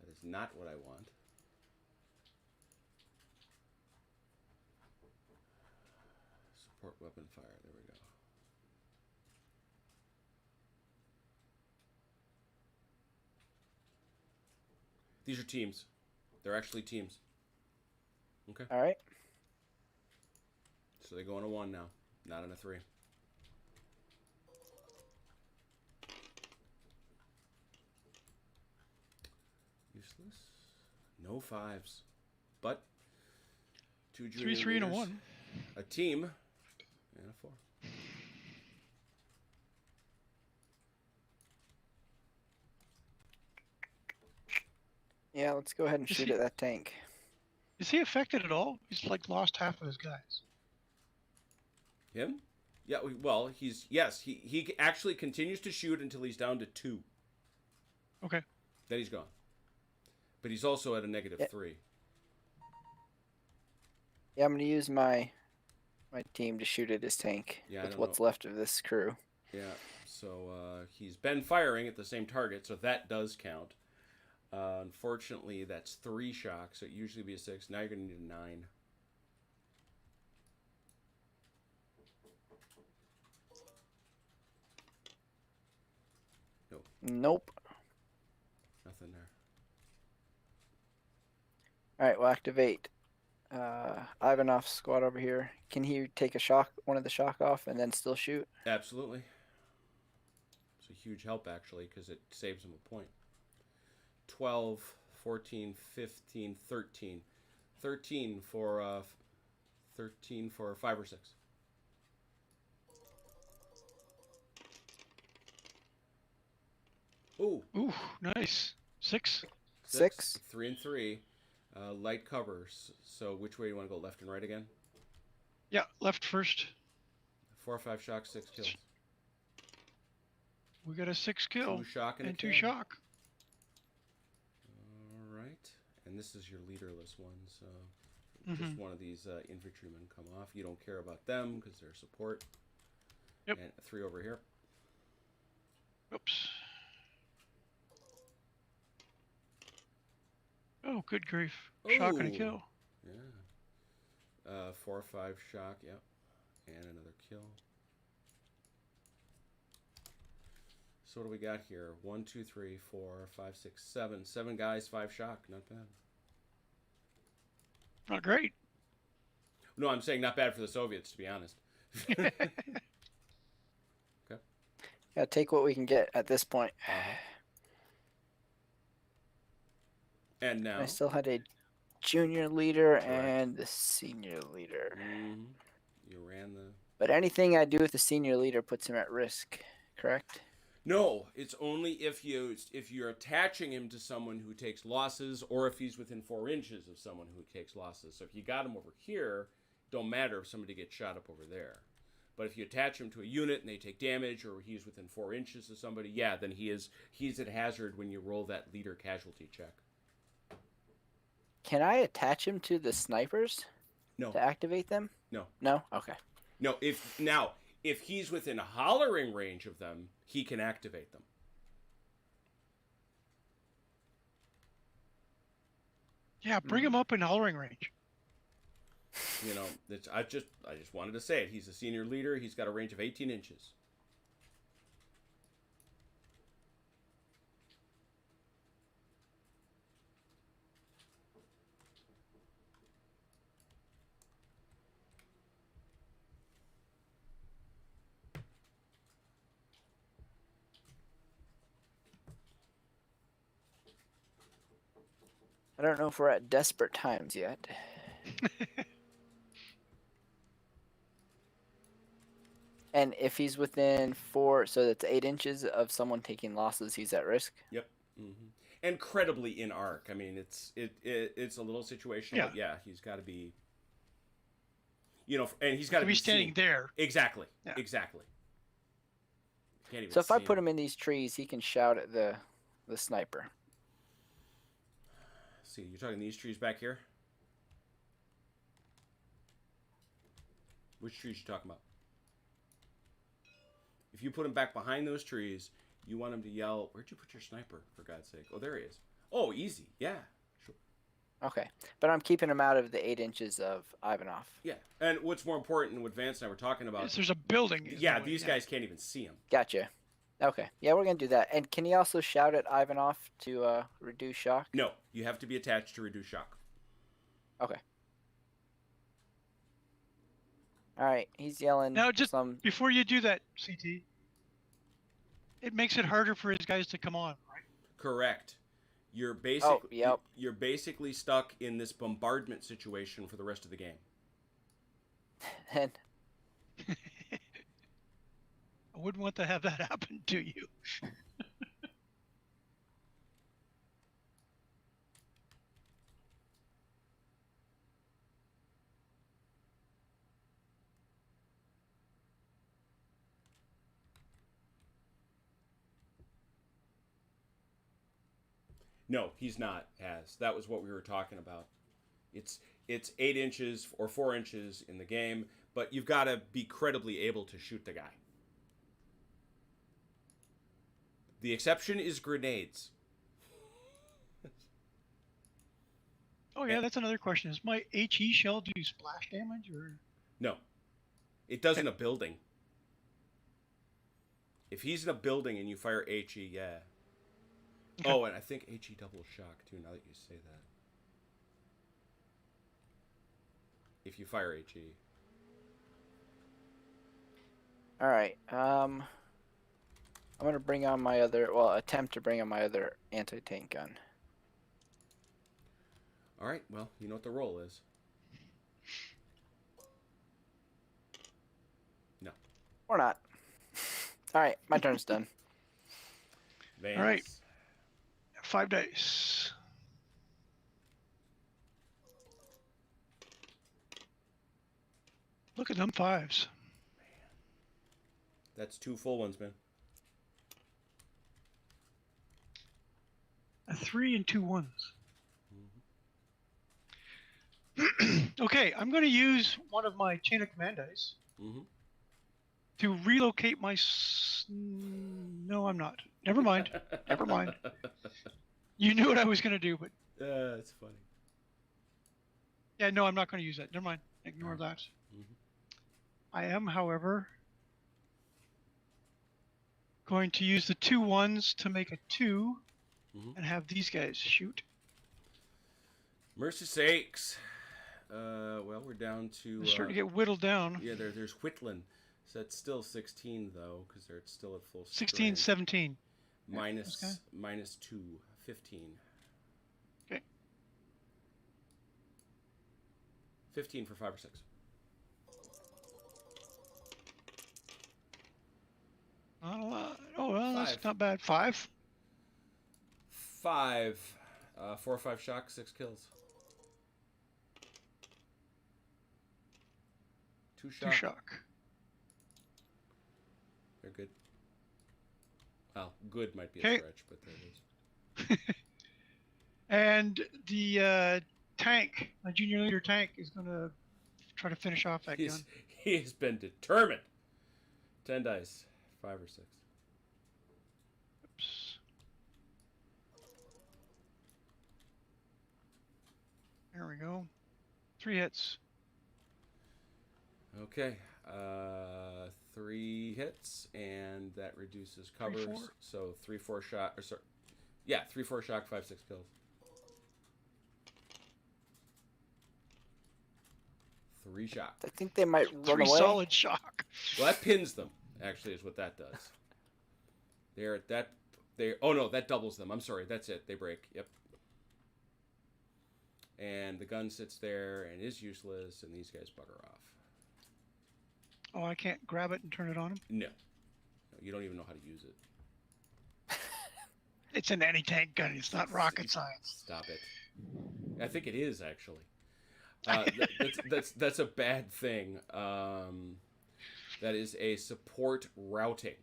Speaker 1: That is not what I want. Support weapon fire. There we go. These are teams. They're actually teams. Okay.
Speaker 3: All right.
Speaker 1: So they go on a 1 now, not on a 3. Useless. No 5s. But 2 junior
Speaker 2: 3, 3, and a
Speaker 1: leaders,
Speaker 2: 1.
Speaker 1: a team, and a 4.
Speaker 3: Yeah, let's go ahead and
Speaker 2: Is
Speaker 3: shoot
Speaker 2: he-
Speaker 3: at that tank.
Speaker 2: Is he affected at all? He's like lost half of his guys.
Speaker 1: Him? Yeah, well, he actually continues to shoot until he's down to 2.
Speaker 2: Okay.
Speaker 1: Then he's gone. But he's also at a negative
Speaker 3: Yeah.
Speaker 1: 3.
Speaker 3: Yeah, I'm gonna use my team to shoot at his tank
Speaker 1: Yeah, I
Speaker 3: with
Speaker 1: don't
Speaker 3: what's
Speaker 1: know.
Speaker 3: left of this crew.
Speaker 1: Yeah. So he's been firing at the same target, so that does count. Unfortunately, that's 3 shock, so it usually be a 6. Now you're going to need a 9.
Speaker 3: Nope.
Speaker 1: Nothing there.
Speaker 3: All right, we'll activate Ivanov's squad over here. Can he take one of the shock off and then still shoot?
Speaker 1: Absolutely. It's a huge help, actually, because it saves him a point. 12, 14, 15, 13. 13 for 5 or 6. Ooh.
Speaker 2: Ooh, nice. 6.
Speaker 3: 6.
Speaker 1: 3 and 3. Light covers. So which way do you want to go? Left and right again?
Speaker 2: Yeah, left first.
Speaker 1: 4 or 5 shock, 6 kills.
Speaker 2: We got a 6 kill.
Speaker 1: 2 shock and a
Speaker 2: 2
Speaker 1: kill.
Speaker 2: shock.
Speaker 1: All right. And this is your leaderless one, so just one of these infantrymen come off. You don't care about them because they're support.
Speaker 2: Yep.
Speaker 1: And 3 over here.
Speaker 2: Oops. Oh, good grief. Shock and a
Speaker 1: Ooh.
Speaker 2: kill.
Speaker 1: Yeah. 4 or 5 shock, yep. And another kill. So what do we got here? 1, 2, 3, 4, 5, 6, 7. 7 guys, 5 shock. Not bad.
Speaker 2: Not great.
Speaker 1: No, I'm saying not bad for the Soviets, to be honest. Okay.
Speaker 3: Gotta take what we can get at this point.
Speaker 1: And now
Speaker 3: I still had a junior leader and the senior leader.
Speaker 1: you ran the...
Speaker 3: But anything I do with the senior leader puts him at risk, correct?
Speaker 1: No, it's only if you're attaching him to someone who takes losses, or if he's within 4 inches of someone who takes losses. So if you got him over here, don't matter if somebody gets shot up over there. But if you attach him to a unit and they take damage, or he's within 4 inches of somebody, yeah, then he's at hazard when you roll that leader casualty check.
Speaker 3: Can I attach him to the snipers
Speaker 1: No,
Speaker 3: to activate them?
Speaker 1: no,
Speaker 3: No? Okay.
Speaker 1: no. If he's within hollering range of them, he can activate them.
Speaker 2: Yeah, bring him up in hollering range.
Speaker 1: You know, I just wanted to say it. He's a senior leader. He's got a range of 18 inches.
Speaker 3: I don't know if we're at desperate times yet. And if he's within 4, so that's 8 inches of someone taking losses, he's at risk.
Speaker 1: Yep. Incredibly in arc. I mean, it's a little situational.
Speaker 2: Yeah.
Speaker 1: But yeah, he's got to be. You know, and he's got to
Speaker 2: be standing
Speaker 1: seen.
Speaker 2: there.
Speaker 1: Exactly.
Speaker 2: Yeah.
Speaker 1: Exactly. Can't even
Speaker 3: So if I
Speaker 1: see
Speaker 3: put him in these trees, he can shout at the sniper.
Speaker 1: See, you're talking these trees back here. Which trees you talking about? If you put him back behind those trees, you want him to yell, "Where'd you put your sniper, for God's sake?" Oh, there he is. Oh, easy. Yeah, sure.
Speaker 3: Okay. But I'm keeping him out of the 8 inches of Ivanov.
Speaker 1: Yeah. And what's more important, and what Vance and I were talking about,
Speaker 2: Yes, there's a building.
Speaker 1: yeah, these guys can't even see him.
Speaker 3: Gotcha. Okay. Yeah, we're going to do that. And can he also shout at Ivanov to reduce shock?
Speaker 1: No, you have to be attached to reduce shock.
Speaker 3: Okay. All right. He's yelling
Speaker 2: Now, just
Speaker 3: some...
Speaker 2: before you do that, CT, it makes it harder for his guys to come on, right?
Speaker 1: Correct. You're you're basically stuck in this bombardment situation for the rest of the game.
Speaker 3: And
Speaker 2: I wouldn't want to have that happen to you.
Speaker 1: No, he's not. That was what we were talking about. It's 8 inches or 4 inches in the game, but you've got to be credibly able to shoot the guy. The exception is grenades.
Speaker 2: Oh yeah, that's another question. Does my HE shell do splash damage or?
Speaker 1: No. It does in a building. If he's in a building and you fire HE, yeah.
Speaker 2: Okay.
Speaker 1: Oh, and I think HE double shock, too, now that you say that. If you fire HE.
Speaker 3: All right. I'm gonna bring on my other. Well, attempt to bring on my other anti-tank gun.
Speaker 1: All right, well, you know what the roll is. No.
Speaker 3: Or not. All right, my turn's done.
Speaker 1: Vance.
Speaker 2: All right. 5 dice. Look at them 5s.
Speaker 1: That's 2 full ones, man.
Speaker 2: A 3 and 2 1s. Okay, I'm going to use one of my chain of command dice to relocate my. No, I'm not. Never mind. Never mind. You knew what I was going to do, but.
Speaker 1: That's funny.
Speaker 2: Yeah, no, I'm not going to use that. Never mind. Ignore that. I am, however, going to use the 2 1s to make a 2 and have these guys shoot.
Speaker 1: Mercy sakes. Well, we're down to...
Speaker 2: They're starting to get whittled down.
Speaker 1: Yeah, there's whittling. So that's still 16, though, because they're still at full
Speaker 2: 16,
Speaker 1: strength.
Speaker 2: 17.
Speaker 1: Minus 2, 15.
Speaker 2: Okay.
Speaker 1: 15 for 5 or 6.
Speaker 2: Not a lot. Oh, well,
Speaker 1: 5.
Speaker 2: that's not bad. 5?
Speaker 1: 5. 4 or 5 shock, 6 kills. 2 shock.
Speaker 2: 2 shock.
Speaker 1: They're good. Well, good might be a stretch, but there it is.
Speaker 2: And the tank, my junior leader tank, is going to try to finish off that gun.
Speaker 1: He has been determined. 10 dice. 5 or 6.
Speaker 2: Oops. There we go. 3 hits.
Speaker 1: Okay. 3 hits, and that reduces covers.
Speaker 2: 3, 4.
Speaker 1: So 3, 4 shot. Or sorry. Yeah, 3, 4 shock, 5, 6 kills. 3 shock.
Speaker 3: I think they might run
Speaker 2: 3
Speaker 3: away.
Speaker 2: solid shock.
Speaker 1: Well, that pins them. Actually, is what that does. They're at that. Oh no, that doubles them. I'm sorry. That's it. They break. Yep. And the gun sits there and is useless, and these guys bugger off.
Speaker 2: Oh, I can't grab it and turn it on him?
Speaker 1: No, you don't even know how to use it.
Speaker 2: It's an anti-tank gun. It's not rocket science.
Speaker 1: Stop it. I think it is, actually. That's a bad thing. That is a support routing.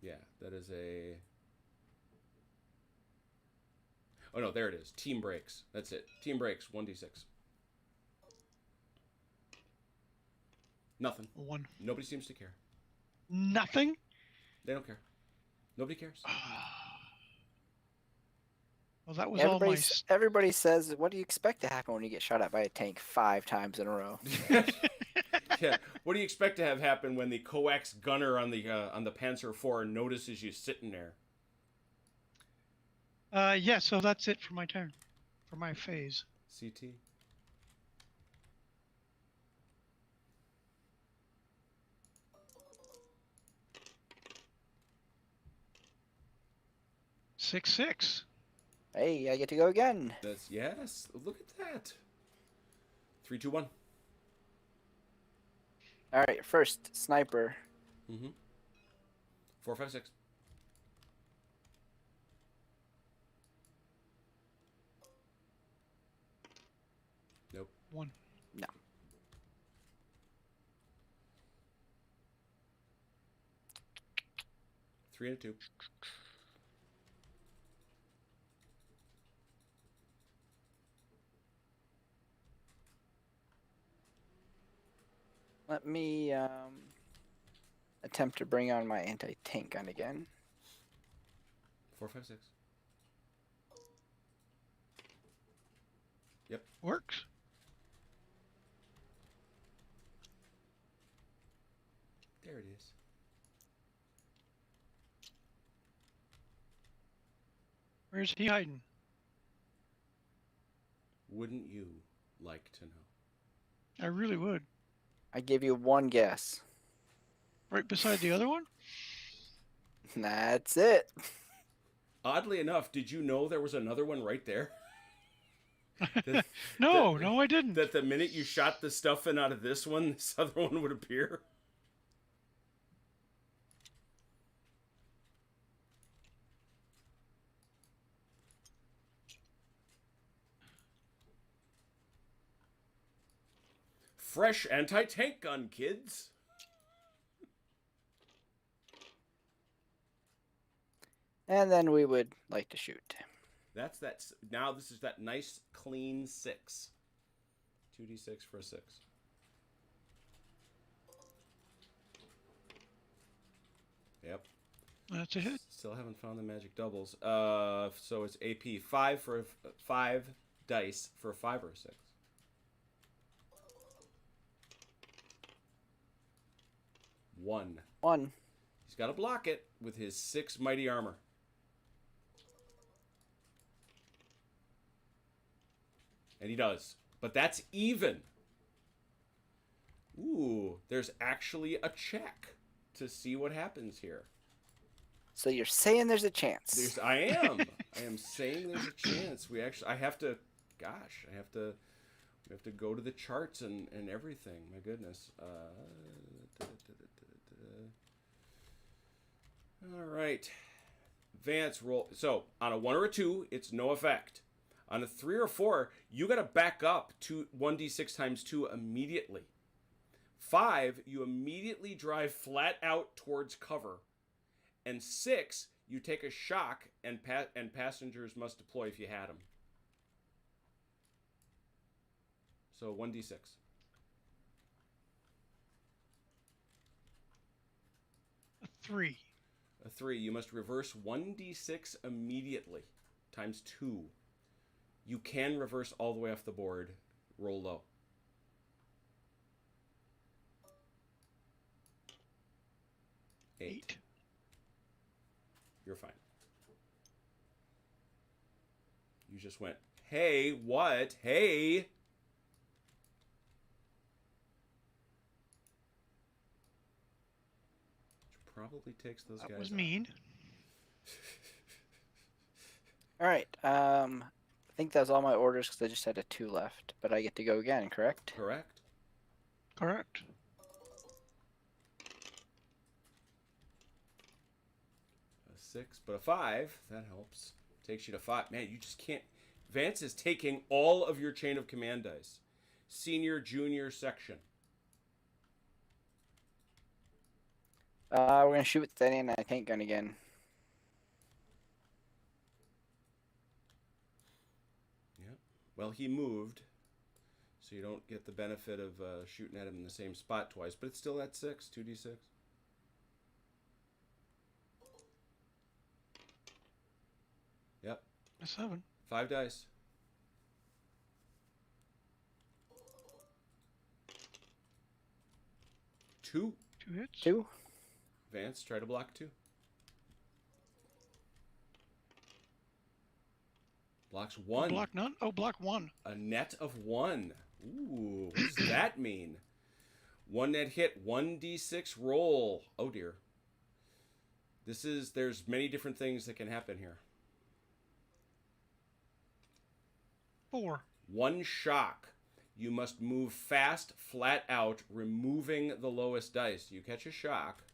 Speaker 1: Yeah, that is a... Oh, no, there it is. Team breaks. That's it. Team breaks. 1d6. Nothing.
Speaker 2: 1.
Speaker 1: Nobody seems to care.
Speaker 2: Nothing?
Speaker 1: They don't care. Nobody cares.
Speaker 2: Well, that was all my...
Speaker 3: Everybody says, what do you expect to happen when you get shot at by a tank 5 times in a row?
Speaker 1: Yeah. What do you expect to have happen when the coax gunner on the Panzer IV notices you sitting there?
Speaker 2: Yeah, so that's it for my turn. For my phase.
Speaker 1: CT.
Speaker 2: Six, 6.
Speaker 3: Hey, I get to go again.
Speaker 1: That's yes. Look at that. 3, 2, 1.
Speaker 3: All right, first sniper.
Speaker 1: 4, 5, 6. Nope.
Speaker 2: 1.
Speaker 3: No.
Speaker 1: Three and a 2.
Speaker 3: Let me attempt to bring on my anti-tank gun again.
Speaker 1: 4, 5, 6. Yep.
Speaker 2: Works.
Speaker 1: There it is.
Speaker 2: Where's he hiding?
Speaker 1: Wouldn't you like to know?
Speaker 2: I really would.
Speaker 3: I give you one guess.
Speaker 2: Right beside the other one?
Speaker 3: That's it.
Speaker 1: Oddly enough, did you know there was another one right there?
Speaker 2: No, I didn't.
Speaker 1: That the minute you shot the stuff in out of this one, this other one would appear? Fresh anti-tank gun, kids.
Speaker 3: And then we would like to shoot.
Speaker 1: That's now this is that nice clean 6. 2d6 for a 6. Yep.
Speaker 2: That's a hit.
Speaker 1: Still haven't found the magic doubles. So it's AP 5 for 5 dice for a 5 or a 6. 1.
Speaker 3: 1.
Speaker 1: He's got to block it with his 6 mighty armor. And he does. But that's even. Ooh, there's actually a check to see what happens here.
Speaker 3: So you're saying there's a chance?
Speaker 1: I am. I am saying there's a chance. We have to go to the charts and everything. My goodness. All right. Vance roll. So on a 1 or a 2, it's no effect. On a 3 or 4, you got to back up to 1d6 times 2 immediately. 5, you immediately drive flat out towards cover. And 6, you take a shock and passengers must deploy if you had them. So 1d6.
Speaker 2: A 3.
Speaker 1: A 3, you must reverse 1d6 immediately times 2. You can reverse all the way off the board. Roll low. 8. You're fine. You just went, hey, what? Hey! Which probably takes those guys
Speaker 2: That was
Speaker 1: out.
Speaker 2: mean.
Speaker 3: All right. I think that's all my orders because I just had a 2 left. But I get to go again, correct?
Speaker 1: Correct.
Speaker 2: Correct.
Speaker 1: A 6, but a 5. That helps. Takes you to 5. Man, you just can't... Vance is taking all of your chain of command dice. Senior, junior section.
Speaker 3: We're going to shoot with that anti-tank gun again.
Speaker 1: Yep. Well, he moved, so you don't get the benefit of shooting at him in the same spot twice, but it's still at 6, 2d6. Yep.
Speaker 2: A 7.
Speaker 1: 5 dice. 2.
Speaker 2: 2 hits.
Speaker 3: 2.
Speaker 1: Vance, try to block 2. Blocks 1.
Speaker 2: Block none? Oh, block 1.
Speaker 1: A net of 1. Ooh, what does that mean? 1 net hit, 1d6 roll. Oh dear. There's many different things that can happen here.
Speaker 2: 4.
Speaker 1: 1 shock. You must move fast, flat out, removing the lowest dice. You catch a shock.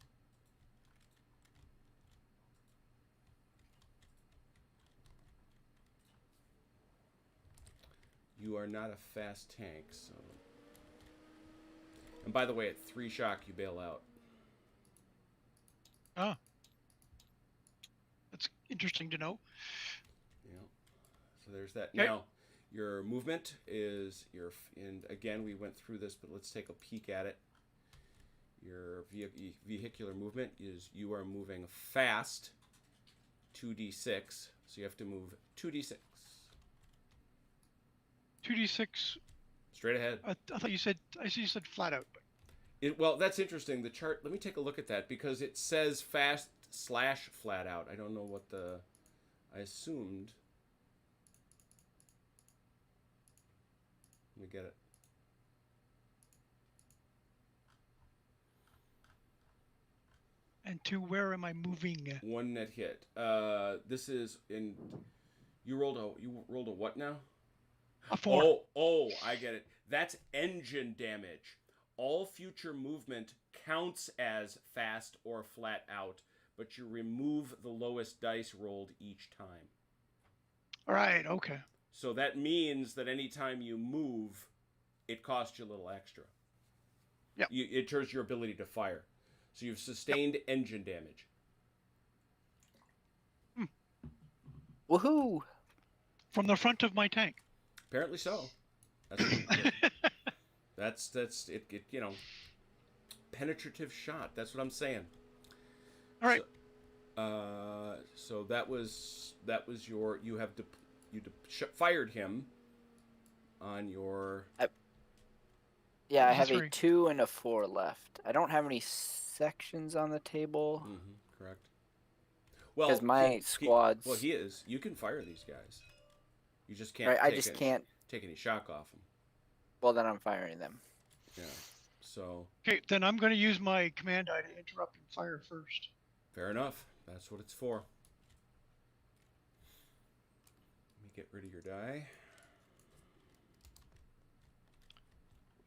Speaker 1: You are not a fast tank, so... And by the way, at 3 shock, you bail out.
Speaker 2: Ah. That's interesting to know.
Speaker 1: Yeah. So there's that.
Speaker 2: Okay.
Speaker 1: Now, your movement is and again, we went through this, but let's take a peek at it. Your vehicular movement is you are moving fast 2d6, so you have to move 2d6.
Speaker 2: 2d6.
Speaker 1: Straight ahead.
Speaker 2: I thought you said flat out.
Speaker 1: Well, that's interesting. The chart. Let me take a look at that because it says fast / flat out. I don't know what the. I assumed. Let me get it.
Speaker 2: And to where am I moving?
Speaker 1: One net hit. This is in. You rolled a what now?
Speaker 2: A 4.
Speaker 1: Oh, I get it. That's engine damage. All future movement counts as fast or flat out, but you remove the lowest dice rolled each time.
Speaker 2: All right, okay.
Speaker 1: So that means that anytime you move, it costs you a little extra.
Speaker 2: Yep.
Speaker 1: It turns your ability to fire. So you've sustained engine damage.
Speaker 3: Woohoo!
Speaker 2: From the front of my tank.
Speaker 1: Apparently so. That's it. You know, penetrative shot. That's what I'm saying.
Speaker 2: All right.
Speaker 1: So that was your. You fired him on your.
Speaker 3: Yeah, I have
Speaker 2: Sorry.
Speaker 3: a 2 and a 4 left. I don't have any sections on the table.
Speaker 1: Mm-hmm, correct. Well,
Speaker 3: because my squads.
Speaker 1: He is. You can fire these guys. You just can't.
Speaker 3: Right, I just can't
Speaker 1: take any shock off them.
Speaker 3: Well, then I'm firing them.
Speaker 1: Yeah. So.
Speaker 2: Okay, then I'm going to use my command die to interrupt and fire first.
Speaker 1: Fair enough. That's what it's for. Let me get rid of your die.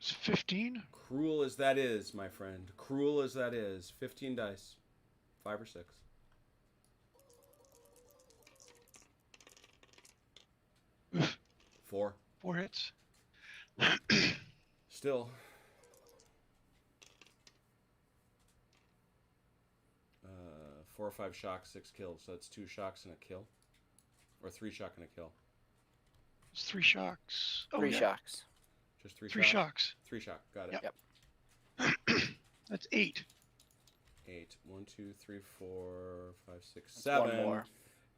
Speaker 2: It's 15.
Speaker 1: Cruel as that is, my friend. Cruel as that is. 15 dice. 5 or 6.
Speaker 2: Oof.
Speaker 1: 4.
Speaker 2: 4 hits.
Speaker 1: Still. 4 or 5 shocks, 6 kills. So that's 2 shocks and a kill. Or 3 shock and a kill.
Speaker 2: It's 3 shocks. Oh,
Speaker 3: 3 shocks.
Speaker 1: Just 3
Speaker 2: 3 shocks.
Speaker 1: 3 shock. Got it.
Speaker 3: Yep.
Speaker 2: That's 8.
Speaker 1: 8. 1, 2, 3, 4, 5, 6, 7.
Speaker 3: One more.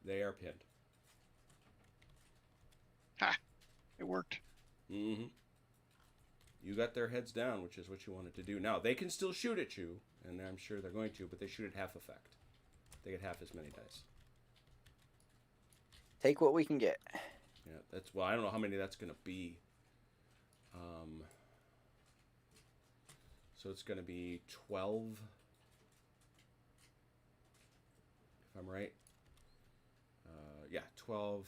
Speaker 1: They are pinned.
Speaker 2: Ha! It worked.
Speaker 1: Mm-hmm. You got their heads down, which is what you wanted to do. Now, they can still shoot at you, and I'm sure they're going to, but they shoot at half effect. They get half as many dice.
Speaker 3: Take what we can get.
Speaker 1: Yeah, that's well. I don't know how many that's going to be. So it's going to be 12, if I'm right. Yeah, 12,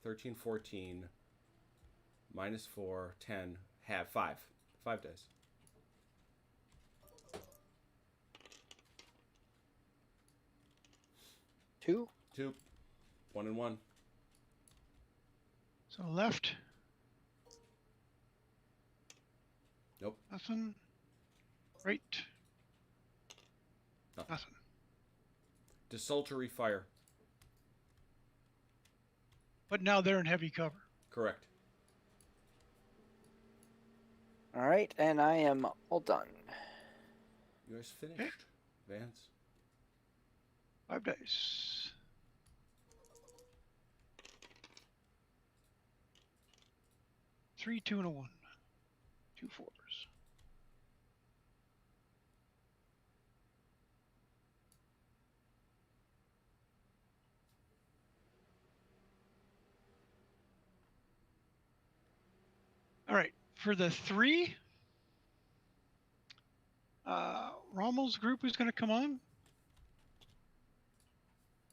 Speaker 1: 13, 14, minus 4, 10, half 5. 5 dice.
Speaker 3: Two.
Speaker 1: 1 and 1.
Speaker 2: So left.
Speaker 1: Nope.
Speaker 2: Nothing. Right. Nothing.
Speaker 1: Desultory fire.
Speaker 2: But now they're in heavy cover.
Speaker 1: Correct.
Speaker 3: All right, and I am all done.
Speaker 1: You guys finished.
Speaker 2: Okay.
Speaker 1: Vance.
Speaker 2: 5 dice. 3, 2, and a 1. 2 4s. All right, for the 3, Rommel's group is going to come on.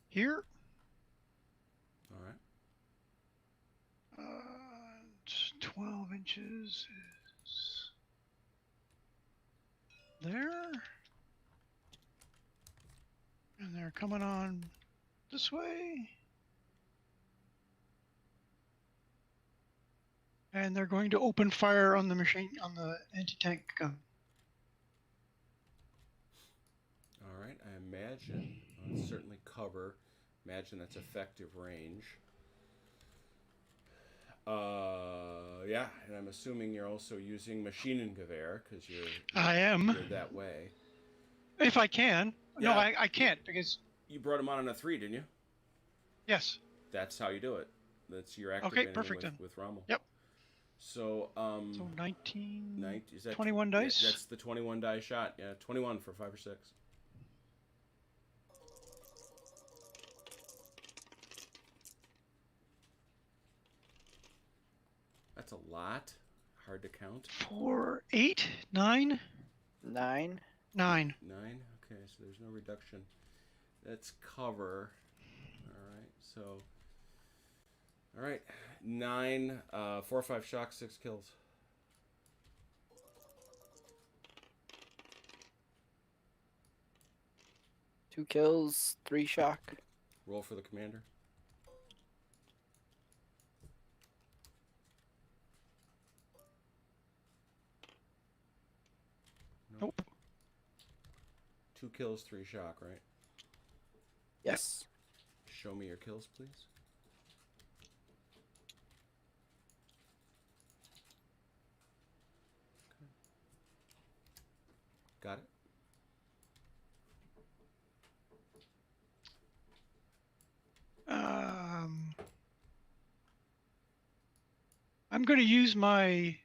Speaker 2: Here.
Speaker 1: All right.
Speaker 2: 12 inches is there. And they're coming on this way. And they're going to open fire on the machine, on the anti-tank gun.
Speaker 1: All right. I imagine, it's certainly cover. Imagine that's effective range. Yeah, and I'm assuming you're also using Maschinengewehr because
Speaker 2: I am.
Speaker 1: you're that way.
Speaker 2: If I can. No,
Speaker 1: Yeah.
Speaker 2: I can't because.
Speaker 1: You brought him on a 3, didn't you?
Speaker 2: Yes.
Speaker 1: That's how you do it. That's your
Speaker 2: Okay,
Speaker 1: activating
Speaker 2: perfect then.
Speaker 1: with Rommel.
Speaker 2: Yep.
Speaker 1: So
Speaker 2: So 19.
Speaker 1: is that
Speaker 2: 21 dice.
Speaker 1: Yeah, that's the 21 die shot. Yeah, 21 for 5 or 6. That's a lot. Hard to count.
Speaker 2: 4, 8, 9,
Speaker 3: 9.
Speaker 2: 9.
Speaker 1: 9. Okay, so there's no reduction. That's cover. All right. So. All right. 9. 4, 5 shocks, 6 kills.
Speaker 3: Two kills, 3 shock.
Speaker 1: Roll for the commander.
Speaker 2: Nope.
Speaker 1: 2 kills, 3 shock, right?
Speaker 3: Yes.
Speaker 1: Show me your kills, please. Okay. Got it.
Speaker 2: I'm going to use my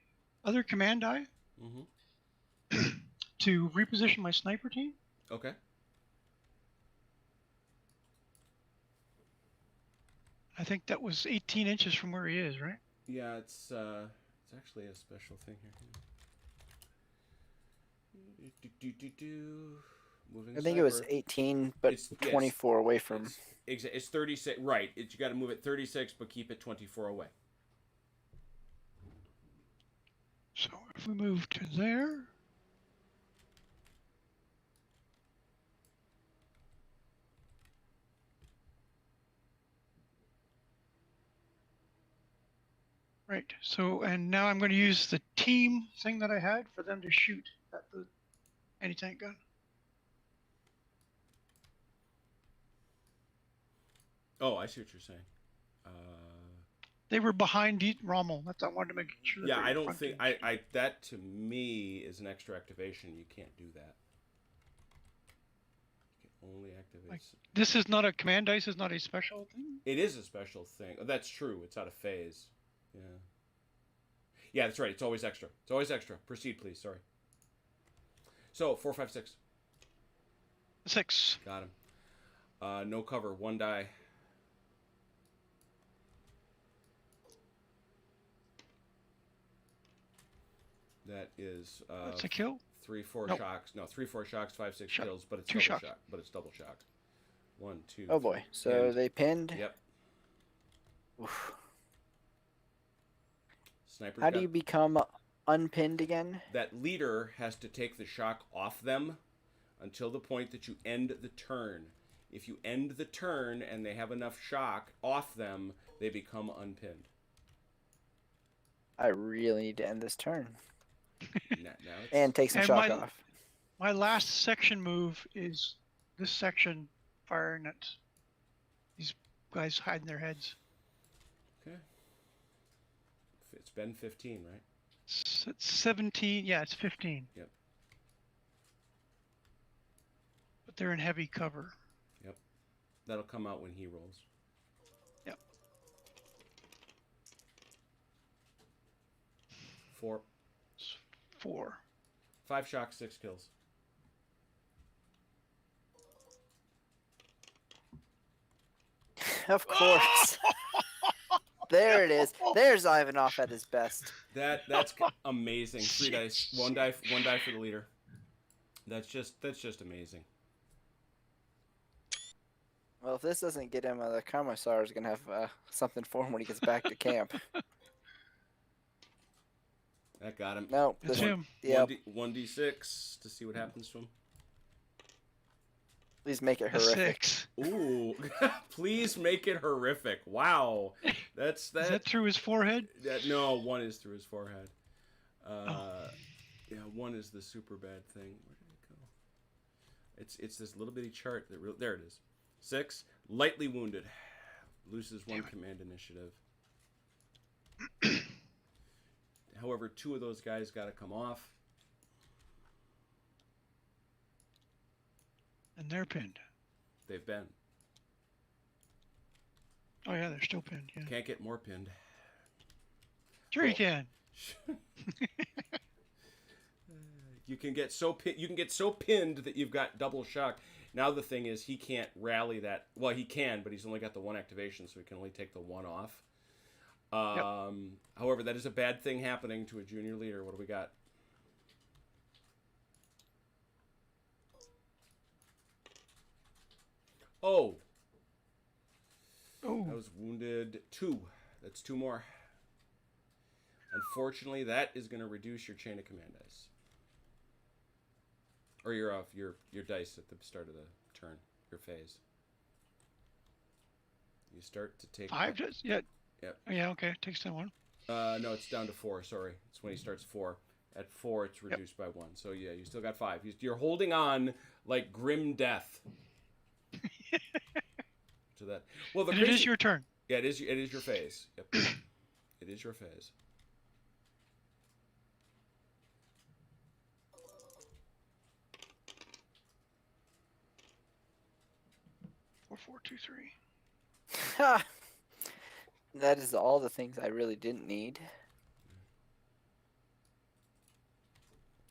Speaker 2: other command die to reposition my sniper team.
Speaker 1: Okay.
Speaker 2: I think that was 18 inches from where he is, right?
Speaker 1: Yeah, it's actually a special thing here. Moving
Speaker 3: I think it was
Speaker 1: sniper.
Speaker 3: 18, but
Speaker 1: It's
Speaker 3: 24 away from.
Speaker 1: It's 36. Right. You got to move it 36, but keep it 24 away.
Speaker 2: So if we move to there. Right. So, and now I'm going to use the team thing that I had for them to shoot at the anti-tank gun.
Speaker 1: Oh, I see what you're saying.
Speaker 2: They were behind Rommel. That's I wanted to make sure.
Speaker 1: Yeah, I don't think I that to me is an extra activation. You can't do that. You can only activate.
Speaker 2: This is not a command dice. Is not a special thing.
Speaker 1: It is a special thing. Oh, that's true. It's out of phase. Yeah. Yeah, that's right. It's always extra. It's always extra. Proceed, please. Sorry. So 4, 5, 6.
Speaker 2: 6.
Speaker 1: Got him. No cover. 1 die. That is.
Speaker 2: That's a kill.
Speaker 1: 3, 4
Speaker 2: Nope.
Speaker 1: shocks. No, 3, 4 shocks, 5, 6
Speaker 2: Shot.
Speaker 1: kills, but it's
Speaker 2: 2
Speaker 1: double
Speaker 2: shocks.
Speaker 1: shock. But it's double shock. 1, 2.
Speaker 3: Oh boy.
Speaker 1: 3,
Speaker 3: So
Speaker 1: pinned.
Speaker 3: they pinned.
Speaker 1: Yep.
Speaker 3: Oof.
Speaker 1: Sniper's
Speaker 3: How do you become unpinned again?
Speaker 1: That leader has to take the shock off them until the point that you end the turn. If you end the turn and they have enough shock off them, they become unpinned.
Speaker 3: I really need to end this turn.
Speaker 1: Now
Speaker 3: And take some
Speaker 2: And
Speaker 3: shock off.
Speaker 2: My last section move is this section firing at these guys hiding their heads.
Speaker 1: Okay. It's been 15, right?
Speaker 2: It's 17. Yeah, it's 15.
Speaker 1: Yep.
Speaker 2: But they're in heavy cover.
Speaker 1: Yep. That'll come out when he rolls.
Speaker 2: Yep.
Speaker 1: 4.
Speaker 2: 4.
Speaker 1: 5 shocks, 6 kills.
Speaker 3: Of course. There it is. There's Ivanov at his best.
Speaker 1: That's amazing. 3 dice. 1 die for the leader. That's just amazing.
Speaker 3: Well, if this doesn't get him, the Commissar is going to have something for him when he gets back to camp.
Speaker 1: That got him.
Speaker 3: No,
Speaker 2: That's
Speaker 3: this
Speaker 2: him.
Speaker 3: Yep.
Speaker 1: 1d6 to see what happens to him.
Speaker 3: Please make it
Speaker 2: A
Speaker 3: horrific.
Speaker 2: 6.
Speaker 1: Ooh, please make it horrific. Wow. That's that.
Speaker 2: Is that through his forehead?
Speaker 1: No, 1 is through his forehead. Yeah, 1 is the super bad thing. Where did it go? It's this little bitty chart that there it is. 6, lightly wounded. Loses 1 command initiative. However, 2 of those guys got to come off.
Speaker 2: And they're pinned.
Speaker 1: They've been.
Speaker 2: Oh yeah, they're still pinned. Yeah.
Speaker 1: Can't get more pinned.
Speaker 2: Sure you can.
Speaker 1: You can get so pinned that you've got double shock. Now the thing is, he can't rally that. Well, he can, but he's only got the 1 activation, so he can only take the 1 off. However, that is a bad thing happening to a junior leader. What do we got? Oh.
Speaker 2: Oh.
Speaker 1: I was wounded 2. That's 2 more. Unfortunately, that is going to reduce your chain of command dice. Or your dice at the start of the turn, your phase. You start to take
Speaker 2: 5 does? Yeah.
Speaker 1: Yep.
Speaker 2: Oh, yeah, okay. Takes that 1.
Speaker 1: No, it's down to 4. Sorry, it's when he starts 4. At 4, it's reduced by 1. So yeah, you still got 5. You're holding on like grim death. To that. Well,
Speaker 2: and it is your turn.
Speaker 1: Yeah, it is your phase. Yep. It is your phase.
Speaker 2: Four, 4, 2, 3.
Speaker 3: Ha! That is all the things I really didn't need.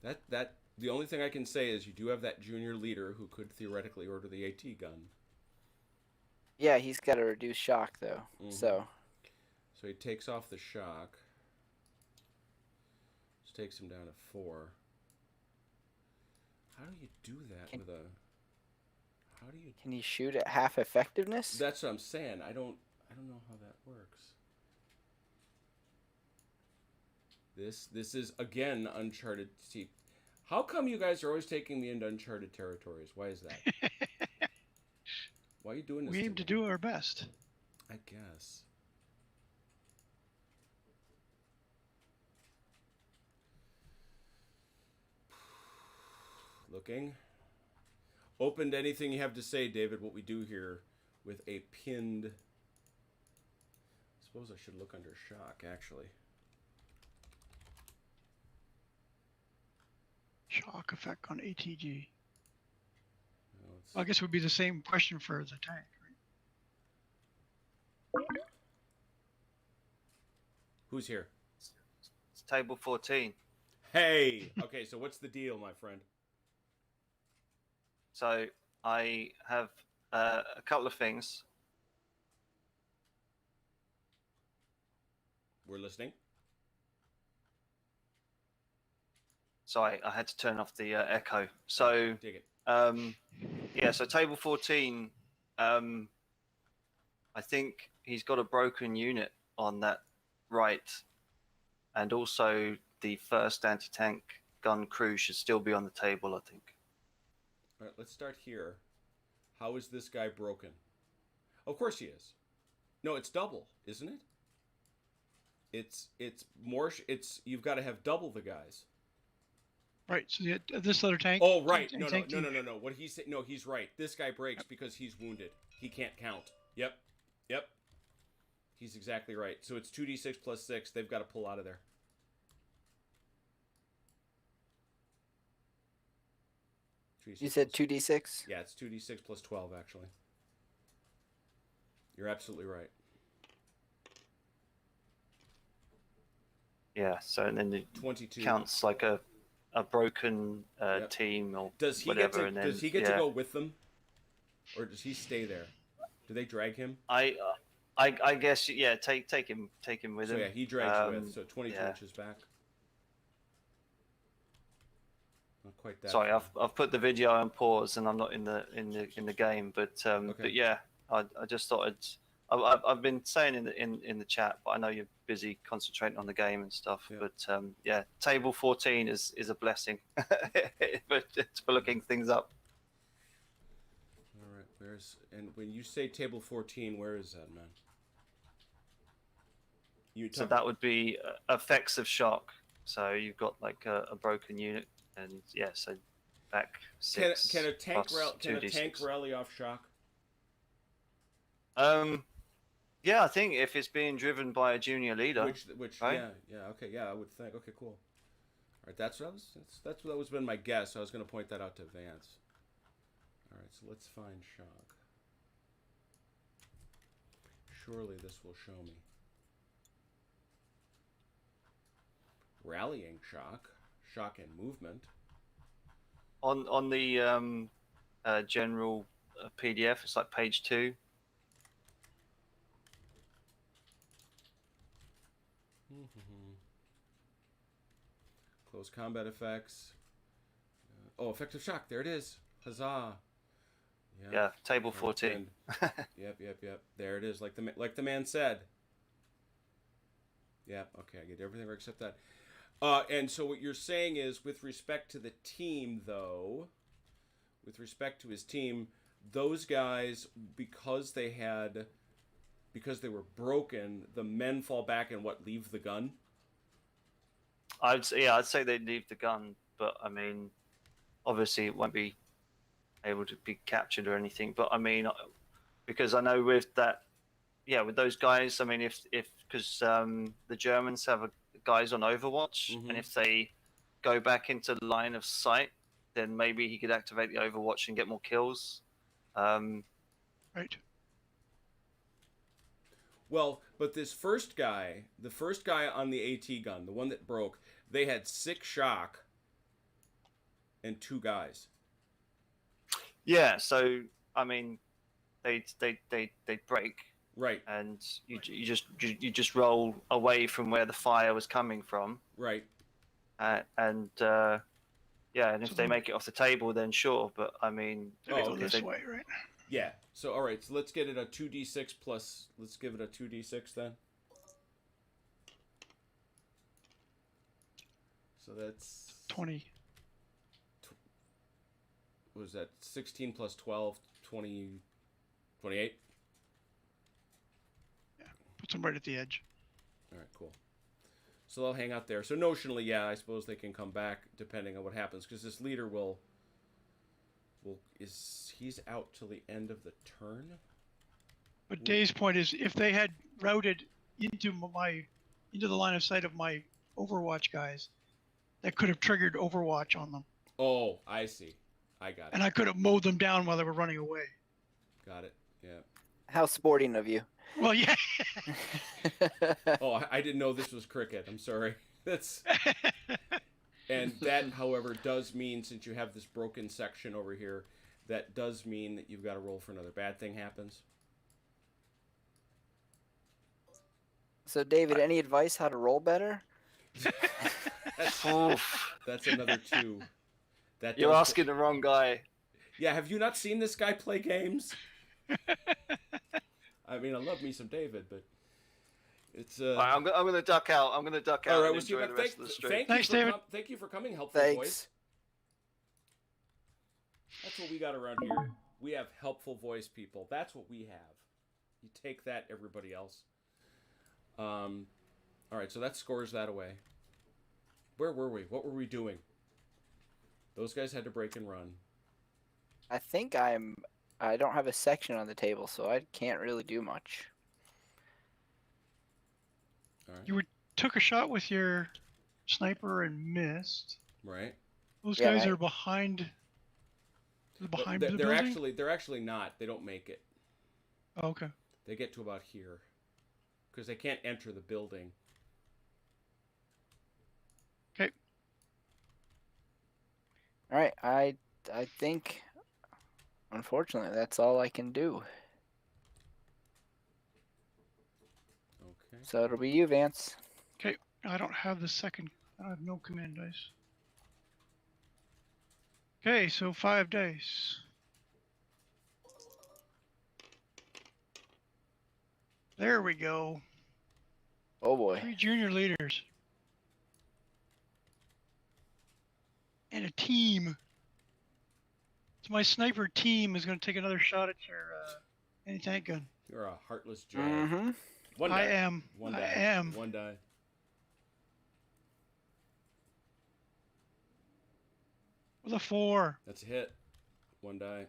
Speaker 1: That the only thing I can say is you do have that junior leader who could theoretically order the AT gun.
Speaker 3: Yeah, he's got a reduced shock though.
Speaker 1: Mm-hmm.
Speaker 3: So
Speaker 1: he takes off the shock. Just takes him down to 4. How do you do that with a? How do you?
Speaker 3: Can he shoot at half effectiveness?
Speaker 1: That's what I'm saying. I don't know how that works. This is again uncharted. See, how come you guys are always taking me into uncharted territories? Why is that? Why are you doing this?
Speaker 2: We aim to do our best.
Speaker 1: I guess. Looking. Open to anything you have to say, David. What we do here with a pinned. I suppose I should look under shock, actually.
Speaker 2: Shock effect on ATG.
Speaker 1: No,
Speaker 2: Well, I guess it would be the same question for the tank, right?
Speaker 1: Who's here?
Speaker 4: It's table 14.
Speaker 1: Hey! Okay, so what's the deal, my friend?
Speaker 4: So I have a couple of things.
Speaker 1: We're listening.
Speaker 4: Sorry, I had to turn off the echo. So,
Speaker 1: Dig it.
Speaker 4: yeah, so table 14, I think he's got a broken unit on that right. And also the first anti-tank gun crew should still be on the table, I think.
Speaker 1: All right, let's start here. How is this guy broken? Of course he is. No, it's double, isn't it? It's more. You've got to have double the guys.
Speaker 2: Right. So this other tank.
Speaker 1: Oh, right. No.
Speaker 2: Tank team.
Speaker 1: What he said? No, he's right. This guy breaks because he's wounded. He can't count. Yep. He's exactly right. So it's 2d6 plus 6. They've got to pull out of there.
Speaker 3: You said 2d6?
Speaker 1: Yeah, it's 2d6 plus 12, actually. You're absolutely right.
Speaker 4: Yeah, so and then it
Speaker 1: 22
Speaker 4: counts like a broken team or
Speaker 1: does he
Speaker 4: whatever.
Speaker 1: Get to, does he get to go with them? Or does he stay there? Do they drag him?
Speaker 4: I guess, yeah, take him with
Speaker 1: So
Speaker 4: him.
Speaker 1: yeah, he drags you with, so 22
Speaker 4: yeah.
Speaker 1: inches back. Not quite that.
Speaker 4: Sorry,
Speaker 1: far.
Speaker 4: I've put the video on pause and I'm not in the game, but yeah, I just thought I've been saying in the chat, but I know you're busy concentrating on the game and stuff.
Speaker 1: Yeah.
Speaker 4: But yeah, table 14 is a blessing, but it's for looking things up.
Speaker 1: All right, and when you say table 14, where is that, man?
Speaker 4: So that would be effects of shock. So you've got like a broken unit, and yeah, so back 6.
Speaker 1: Can a tank
Speaker 4: plus
Speaker 1: can a
Speaker 4: 2d6.
Speaker 1: tank rally off shock?
Speaker 4: Yeah, I think if it's being driven by a junior leader,
Speaker 1: Which
Speaker 4: right?
Speaker 1: yeah, okay, yeah, I would think. Okay, cool. All right, that's what was been my guess. I was going to point that out to Vance. All right, so let's find shock. Surely this will show me. Rallying shock, shock and movement.
Speaker 4: On the general PDF, it's like page 2.
Speaker 1: Close combat effects. Oh, effective shock. There it is. Huzzah!
Speaker 4: Yeah, table
Speaker 1: All right,
Speaker 4: 14.
Speaker 1: Yep. There it is. Like the man said. Yeah. Okay, I get everything except that. And so what you're saying is, with respect to the team, though, with respect to his team, those guys, because they were broken, the men fall back and leave the gun.
Speaker 4: I'd say they'd leave the gun, but I mean, obviously it won't be able to be captured or anything. But I mean, because I know with that, yeah, with those guys, I mean, if because the Germans have guys on Overwatch, and if they go back into the line of sight, then maybe he could activate the Overwatch and get more kills.
Speaker 2: Right.
Speaker 1: Well, but this first guy, the first guy on the AT gun, the one that broke, they had 6 shock and 2 guys.
Speaker 4: Yeah, so I mean, they break,
Speaker 1: Right.
Speaker 4: and you just roll away from where the fire was coming from,
Speaker 1: Right.
Speaker 4: and yeah, and if
Speaker 2: So
Speaker 4: they
Speaker 2: then-
Speaker 4: make it off the table, then sure. But I mean,
Speaker 2: They go
Speaker 1: okay.
Speaker 2: this way, right?
Speaker 1: Yeah. So all right. So let's get it a 2d6 plus. Let's give it a 2d6 then. So that's
Speaker 2: 20.
Speaker 1: What was that? 16 plus 12, 20, 28.
Speaker 2: Puts them right at the edge.
Speaker 1: All right, cool. So they'll hang out there. So notionally, yeah, I suppose they can come back depending on what happens, because this leader he's out till the end of the turn.
Speaker 2: But Dave's point is, if they had routed into the line of sight of my Overwatch guys, that could have triggered Overwatch on them,
Speaker 1: Oh, I see. I got it.
Speaker 2: and I could have mowed them down while they were running away.
Speaker 1: Got it. Yeah.
Speaker 3: How sporting of you.
Speaker 2: Well, yeah.
Speaker 1: Oh, I didn't know this was cricket. I'm sorry. That's and that, however, does mean, since you have this broken section over here, that does mean that you've got to roll for another bad thing happens.
Speaker 3: So, David, any advice how to roll better?
Speaker 1: That's another 2. That
Speaker 4: you're
Speaker 1: does-
Speaker 4: asking the wrong guy.
Speaker 1: Yeah, have you not seen this guy play games? I mean, I love me some David, but it's
Speaker 4: All right, I'm going to duck out. I'm going to duck out
Speaker 1: all right.
Speaker 4: and
Speaker 1: Well,
Speaker 4: enjoy the rest of the stream.
Speaker 2: Thanks, David.
Speaker 1: Thank you for coming, helpful
Speaker 3: Thanks.
Speaker 1: voice. That's what we got around here. We have helpful voice people. That's what we have. You take that, everybody else. All right, so that scores that away. Where were we? What were we doing? Those guys had to break and run.
Speaker 3: I think I don't have a section on the table, so I can't really do much.
Speaker 1: All right.
Speaker 2: You took a shot with your sniper and missed.
Speaker 1: Right.
Speaker 2: Those
Speaker 3: Yeah,
Speaker 2: guys
Speaker 3: right.
Speaker 2: are behind. Behind
Speaker 1: They're
Speaker 2: the building.
Speaker 1: actually not. They don't make it.
Speaker 2: Oh, okay.
Speaker 1: They get to about here because they can't enter the building.
Speaker 2: Okay.
Speaker 3: All right, I think, unfortunately, that's all I can do.
Speaker 1: Okay.
Speaker 3: So it'll be you, Vance.
Speaker 2: Okay. I don't have the second. I have no command dice. Okay, so 5 dice. There we go.
Speaker 3: Oh boy.
Speaker 2: 3 junior leaders. And a team. So my sniper team is going to take another shot at your anti-tank gun.
Speaker 1: You're a heartless Joe.
Speaker 3: Mm-hmm.
Speaker 1: One
Speaker 2: I
Speaker 1: die.
Speaker 2: am.
Speaker 1: One
Speaker 2: I
Speaker 1: die.
Speaker 2: am.
Speaker 1: One die.
Speaker 2: With a 4.
Speaker 1: That's a hit. One die.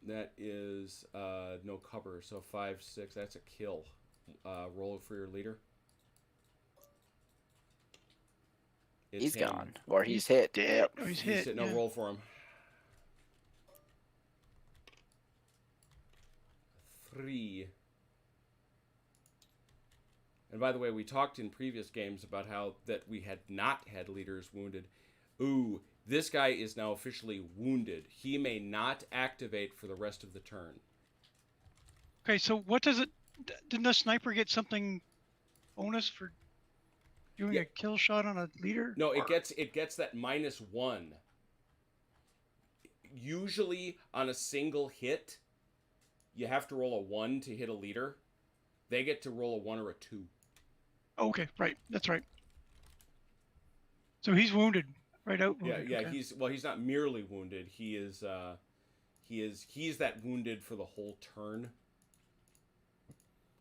Speaker 1: That is no cover, so 5, 6. That's a kill. Roll for your leader. It's
Speaker 3: He's
Speaker 1: him.
Speaker 3: gone, or he's
Speaker 2: He's
Speaker 3: hit.
Speaker 2: dead.
Speaker 3: Yep.
Speaker 2: Or he's hit.
Speaker 1: Hit. No,
Speaker 2: yeah.
Speaker 1: roll for him. 3. And by the way, we talked in previous games about how that we had not had leaders wounded. Ooh, this guy is now officially wounded. He may not activate for the rest of the turn.
Speaker 2: Okay, so what does it? Didn't the sniper get something bonus for doing
Speaker 1: Yeah.
Speaker 2: a kill shot on a leader?
Speaker 1: No,
Speaker 2: Or-
Speaker 1: it gets that -1. Usually on a single hit, you have to roll a 1 to hit a leader. They get to roll a 1 or a 2.
Speaker 2: Oh, okay, right. That's right. So he's wounded, right out.
Speaker 1: Yeah,
Speaker 2: Wounded.
Speaker 1: yeah.
Speaker 2: Okay.
Speaker 1: He's not merely wounded. He's that wounded for the whole turn.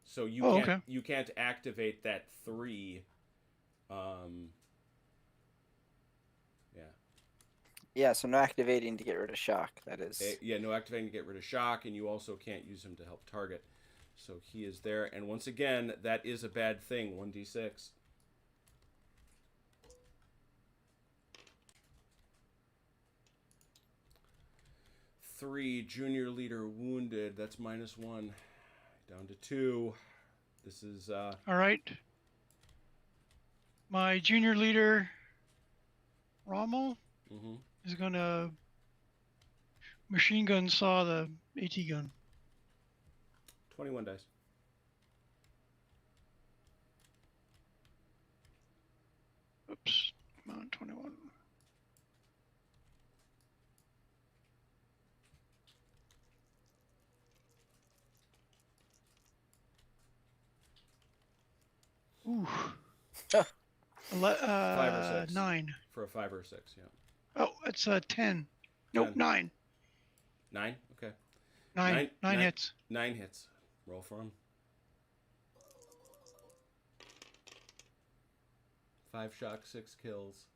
Speaker 1: So you
Speaker 2: Oh,
Speaker 1: can't
Speaker 2: okay.
Speaker 1: you can't activate that 3. Yeah.
Speaker 3: Yeah, so no activating to get rid of shock. That is.
Speaker 1: Yeah, no activating to get rid of shock, and you also can't use him to help target. So he is there, and once again, that is a bad thing. 1d6. Three, junior leader wounded. That's -1. Down to 2. This is
Speaker 2: All right. My junior leader, Rommel, is gonna machine gun saw the AT gun.
Speaker 1: 21 dice.
Speaker 2: Oops. Come on, 21. Ooh.
Speaker 1: 5 or 6.
Speaker 2: 9.
Speaker 1: For a 5 or 6, yeah.
Speaker 2: Oh, it's a 10. Nope,
Speaker 1: 10.
Speaker 2: 9.
Speaker 1: 9? Okay.
Speaker 2: 9 hits.
Speaker 1: 9 hits. Roll for him. 5 shock, 6 kills.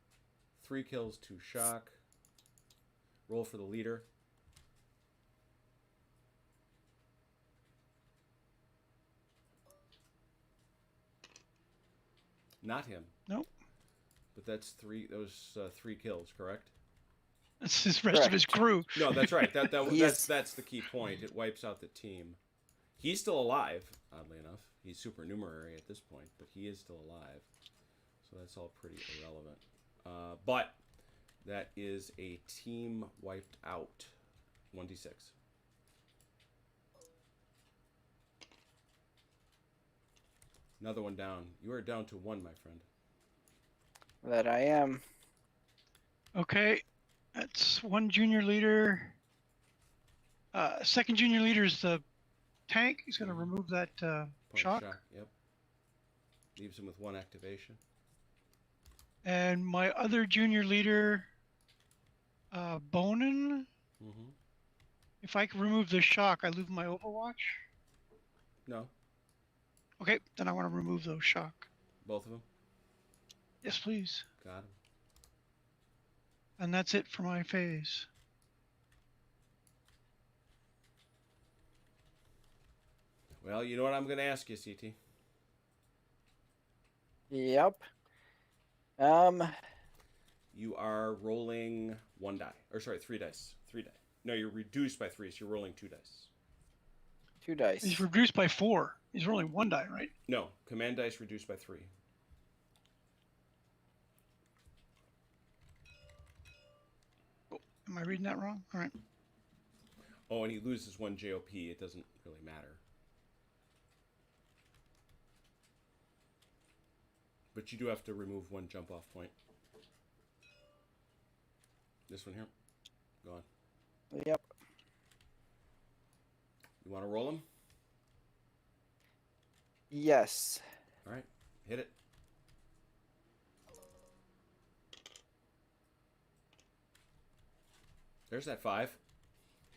Speaker 1: 3 kills, 2 shock. Roll for the leader. Not him.
Speaker 2: Nope.
Speaker 1: But that's 3. Those 3 kills, correct?
Speaker 2: That's his rest of his crew.
Speaker 1: No, that's right.
Speaker 3: He is-
Speaker 1: That's the key point. It wipes out the team. He's still alive, oddly enough. He's supernumerary at this point, but he is still alive. So that's all pretty irrelevant. But that is a team wiped out. 1d6. Another one down. You are down to 1, my friend.
Speaker 3: That I am.
Speaker 2: Okay, that's one junior leader. Second junior leader is the tank. He's going to remove that
Speaker 1: Point
Speaker 2: shock.
Speaker 1: Yep. Leaves him with 1 activation.
Speaker 2: And my other junior leader, Bonin.
Speaker 1: Mm-hmm.
Speaker 2: If I can remove the shock, I lose my Overwatch.
Speaker 1: No,
Speaker 2: Okay, then I want to remove those shock.
Speaker 1: both of them.
Speaker 2: Yes, please.
Speaker 1: Got him.
Speaker 2: And that's it for my phase.
Speaker 1: Well, you know what I'm going to ask you, CT.
Speaker 3: Yep.
Speaker 1: You are rolling 1 die. Or sorry, 3 dice. 3 die. No, you're reduced by 3, so you're rolling 2 dice.
Speaker 3: 2 dice.
Speaker 2: He's reduced by 4. He's rolling 1 die, right?
Speaker 1: No, command dice reduced by 3.
Speaker 2: Oh, am I reading that wrong? All right.
Speaker 1: Oh, and he loses 1 JOP. It doesn't really matter. But you do have to remove 1 jump off point. This one here. Go on.
Speaker 3: Yep.
Speaker 1: You want to roll him?
Speaker 3: Yes.
Speaker 1: All right. Hit it. There's that 5.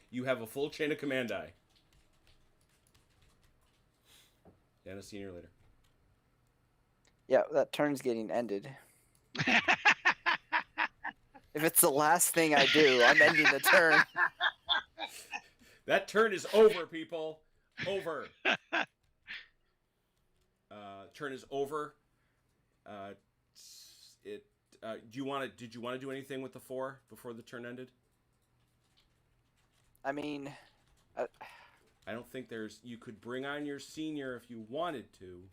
Speaker 1: You have a full chain of command die. And a senior leader.
Speaker 3: Yeah, that turn's getting ended. If it's the last thing I do, I'm ending the turn.
Speaker 1: That turn is over, people. Over. Turn is over. Did you want to do anything with the 4 before the turn ended?
Speaker 3: I mean,
Speaker 1: I don't think you could bring on your senior if you wanted to,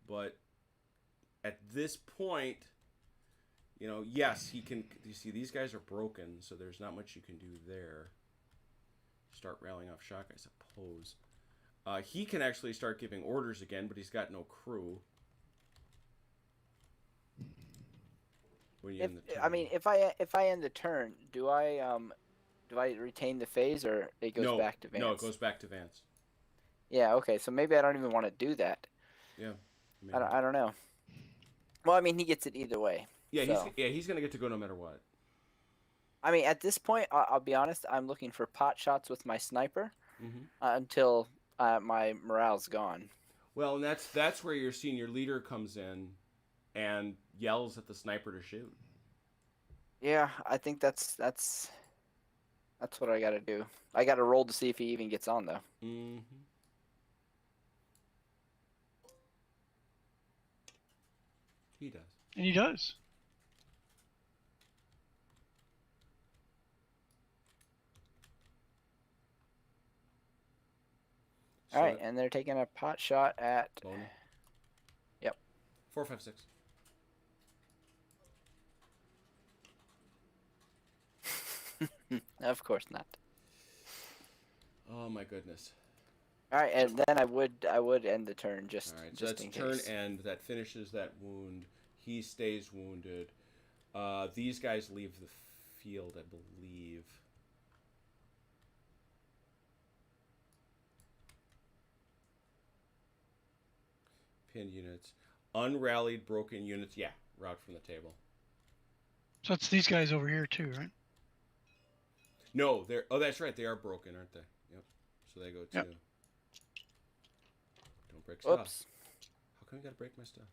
Speaker 1: but at this point, yes, he can. You see, these guys are broken, so there's not much you can do there. Start rallying off shock, I suppose. He can actually start giving orders again, but he's got no crew. When you end the turn.
Speaker 3: I mean, if I end the turn, do I retain the phase, or it goes back to Vance?
Speaker 1: No, it goes back to Vance.
Speaker 3: Yeah. Okay. So maybe I don't even want to do that.
Speaker 1: Yeah.
Speaker 3: I don't know. Well, I mean, he gets it either way.
Speaker 1: Yeah.
Speaker 3: So.
Speaker 1: He's gonna get to go no matter what.
Speaker 3: I mean, at this point, I'll be honest. I'm looking for pot shots with my sniper until my morale's gone.
Speaker 1: Well, and that's where your senior leader comes in and yells at the sniper to shoot.
Speaker 3: Yeah, I think that's what I got to do. I got to roll to see if he even gets on, though.
Speaker 1: Mm-hmm. He does.
Speaker 2: And he does.
Speaker 3: All right, and they're taking a pot shot at.
Speaker 1: Boney.
Speaker 3: Yep.
Speaker 1: 4, 5, 6.
Speaker 3: Of course not.
Speaker 1: Oh my goodness.
Speaker 3: All right, and then I would end the turn just
Speaker 1: All right, so
Speaker 3: just
Speaker 1: that's
Speaker 3: in
Speaker 1: turn
Speaker 3: case.
Speaker 1: end. That finishes that wound. He stays wounded. These guys leave the field, I believe. Pinned units. Unrallied, broken units. Yeah, route from the table.
Speaker 2: So it's these guys over here too, right?
Speaker 1: No, they're... Oh, that's right. They are broken, aren't they? Yep. So they go to...
Speaker 2: Yep.
Speaker 1: Don't break stuff.
Speaker 3: Oops.
Speaker 1: How come you gotta break my stuff?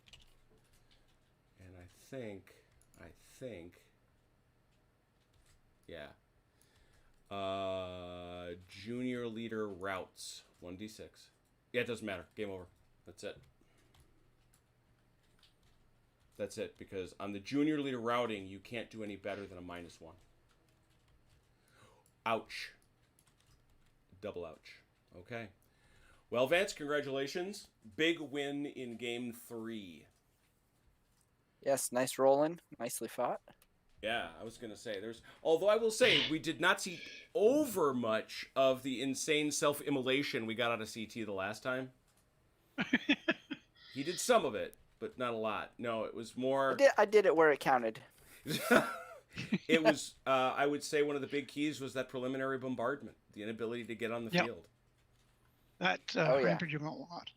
Speaker 1: And I think... Yeah. Junior leader routes. 1d6. Yeah, it doesn't matter. Game over. That's it. That's it, because on the junior leader routing, you can't do any better than a -1. Ouch. Double ouch. Okay. Well, Vance, congratulations. Big win in game 3.
Speaker 3: Yes, nice rolling. Nicely fought.
Speaker 1: Yeah, I was going to say, although I will say, we did not see over much of the insane self-immolation we got out of CT the last time. He did some of it, but not a lot. No, it was more...
Speaker 3: I did it where it counted.
Speaker 1: It was, I would say one of the big keys was that preliminary bombardment, the inability to get on the field.
Speaker 2: That hampered you a lot.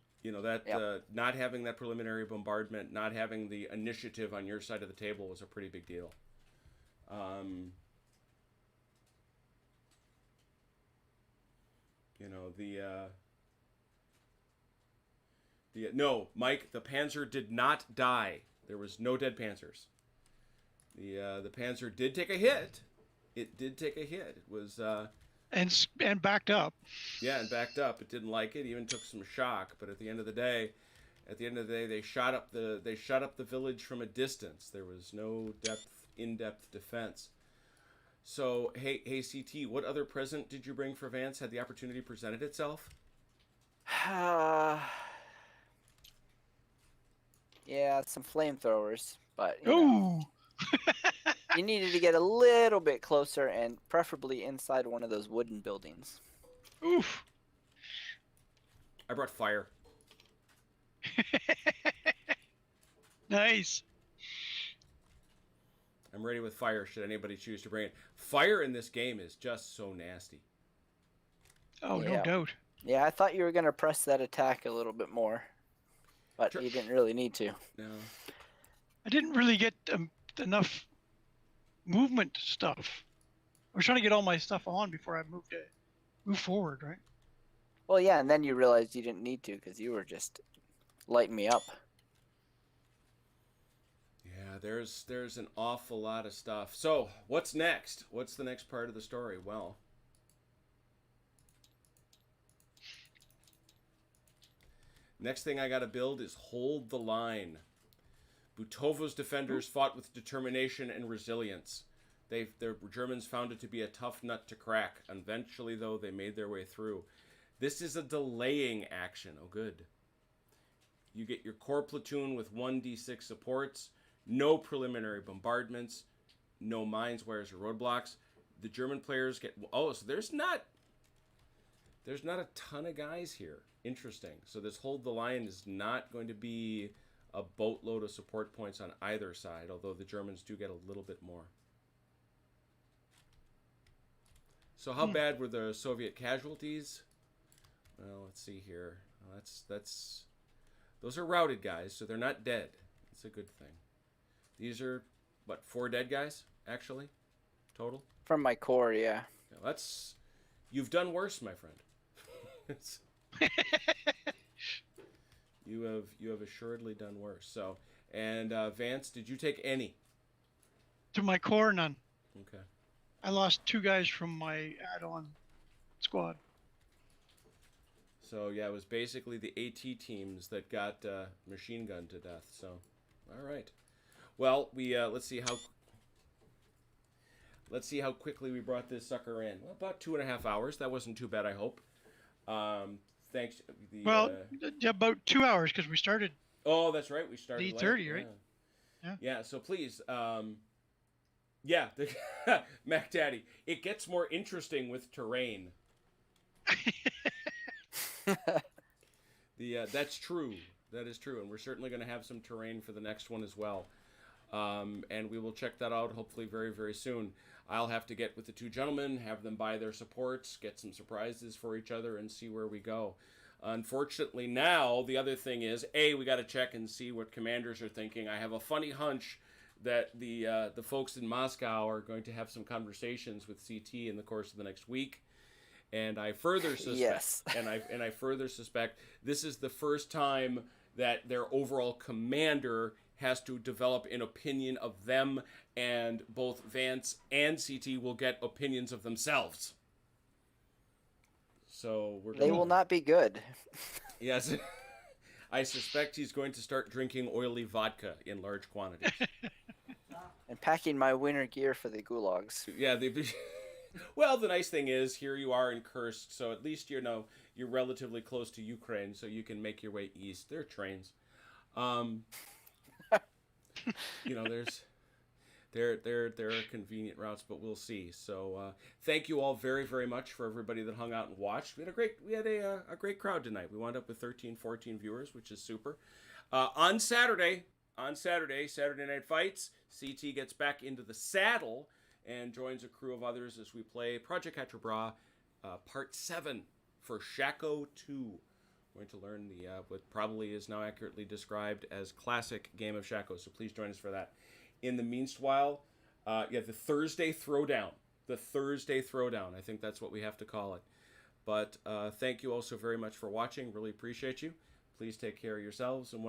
Speaker 1: Not having that preliminary bombardment, not having the initiative on your side of the table was a pretty big deal. No, Mike, the Panzer did not die. There was no dead Panzers. The Panzer did take a hit. It did take a hit. It was
Speaker 2: and backed up.
Speaker 1: Yeah, and backed up. It didn't like it. Even took some shock. But at the end of the day, they shot up the village from a distance. There was no in-depth defense. So hey CT, what other present did you bring for Vance? Had the opportunity presented itself?
Speaker 3: Yeah, some flamethrowers, but
Speaker 2: Ooh.
Speaker 3: You needed to get a little bit closer and preferably inside one of those wooden buildings.
Speaker 2: Oof.
Speaker 1: I brought fire.
Speaker 2: Nice.
Speaker 1: I'm ready with fire should anybody choose to bring it. Fire in this game is just so nasty.
Speaker 2: Oh,
Speaker 3: Yeah.
Speaker 2: no doubt.
Speaker 3: Yeah, I thought you were going to press that attack a little bit more, but you didn't really need to.
Speaker 1: No.
Speaker 2: I didn't really get enough movement stuff. I was trying to get all my stuff on before I move forward, right?
Speaker 3: Well, yeah, and then you realized you didn't need to because you were just lighting me up.
Speaker 1: Yeah, there's an awful lot of stuff. So, what's next? What's the next part of the story? Well, Next thing I got to build is hold the line. Butovo's defenders fought with determination and resilience. The Germans found it to be a tough nut to crack. Eventually, though, they made their way through. This is a delaying action. Oh, good. You get your core platoon with 1d6 supports, no preliminary bombardments, no mines, wires, or roadblocks. The German players get... Oh, so there's not a ton of guys here. Interesting. So this hold the line is not going to be a boatload of support points on either side, although the Germans do get a little bit more. So how bad were the Soviet casualties? Well, let's see here. Well, that's those are routed guys, so they're not dead. It's a good thing. These are, what, 4 dead guys, actually, total?
Speaker 3: From my core, yeah.
Speaker 1: Now you've done worse, my friend. You have assuredly done worse. So, and Vance, did you take any?
Speaker 2: To my core, none.
Speaker 1: Okay.
Speaker 2: I lost 2 guys from my add-on squad.
Speaker 1: So yeah, it was basically the AT teams that got machine gunned to death. So, all right. Well, we let's see how quickly we brought this sucker in. Well, about 2.5 hours. That wasn't too bad, I hope. Thanks.
Speaker 2: About 2 hours because we started.
Speaker 1: Oh, that's right. We started
Speaker 2: 8:30, right?
Speaker 1: Yeah. Yeah. So please, Mac Daddy, it gets more interesting with terrain. That's true. That is true, and we're certainly going to have some terrain for the next one as well. And we will check that out hopefully very, very soon. I'll have to get with the 2 gentlemen, have them buy their supports, get some surprises for each other, and see where we go. Unfortunately, now the other thing is, we got to check and see what commanders are thinking. I have a funny hunch that the folks in Moscow are going to have some conversations with CT in the course of the next week. And I further suspect,
Speaker 3: yes.
Speaker 1: and I further suspect this is the first time that their overall commander has to develop an opinion of them, and both Vance and CT will get opinions of themselves. So
Speaker 3: they will not be good.
Speaker 1: Yes, I suspect he's going to start drinking oily vodka in large quantities.
Speaker 3: And packing my winter gear for the gulags.
Speaker 1: Yeah, well, the nice thing is, here you are in Kursk, so at least you're relatively close to Ukraine, so you can make your way east. There are trains. There are convenient routes, but we'll see. So thank you all very, very much for everybody that hung out and watched. We had a great crowd tonight. We wound up with 13, 14 viewers, which is super. On Saturday Night Fights, CT gets back into the saddle and joins a crew of others as we play Project Quatre Bras, Part 7 for Shaco 2. We're going to learn what probably is now accurately described as classic game of Shaco, so please join us for that. In the meanwhile, the Thursday Throwdown. I think that's what we have to call it. But thank you all so very much for watching. Really appreciate you. Please take care of yourselves and one another.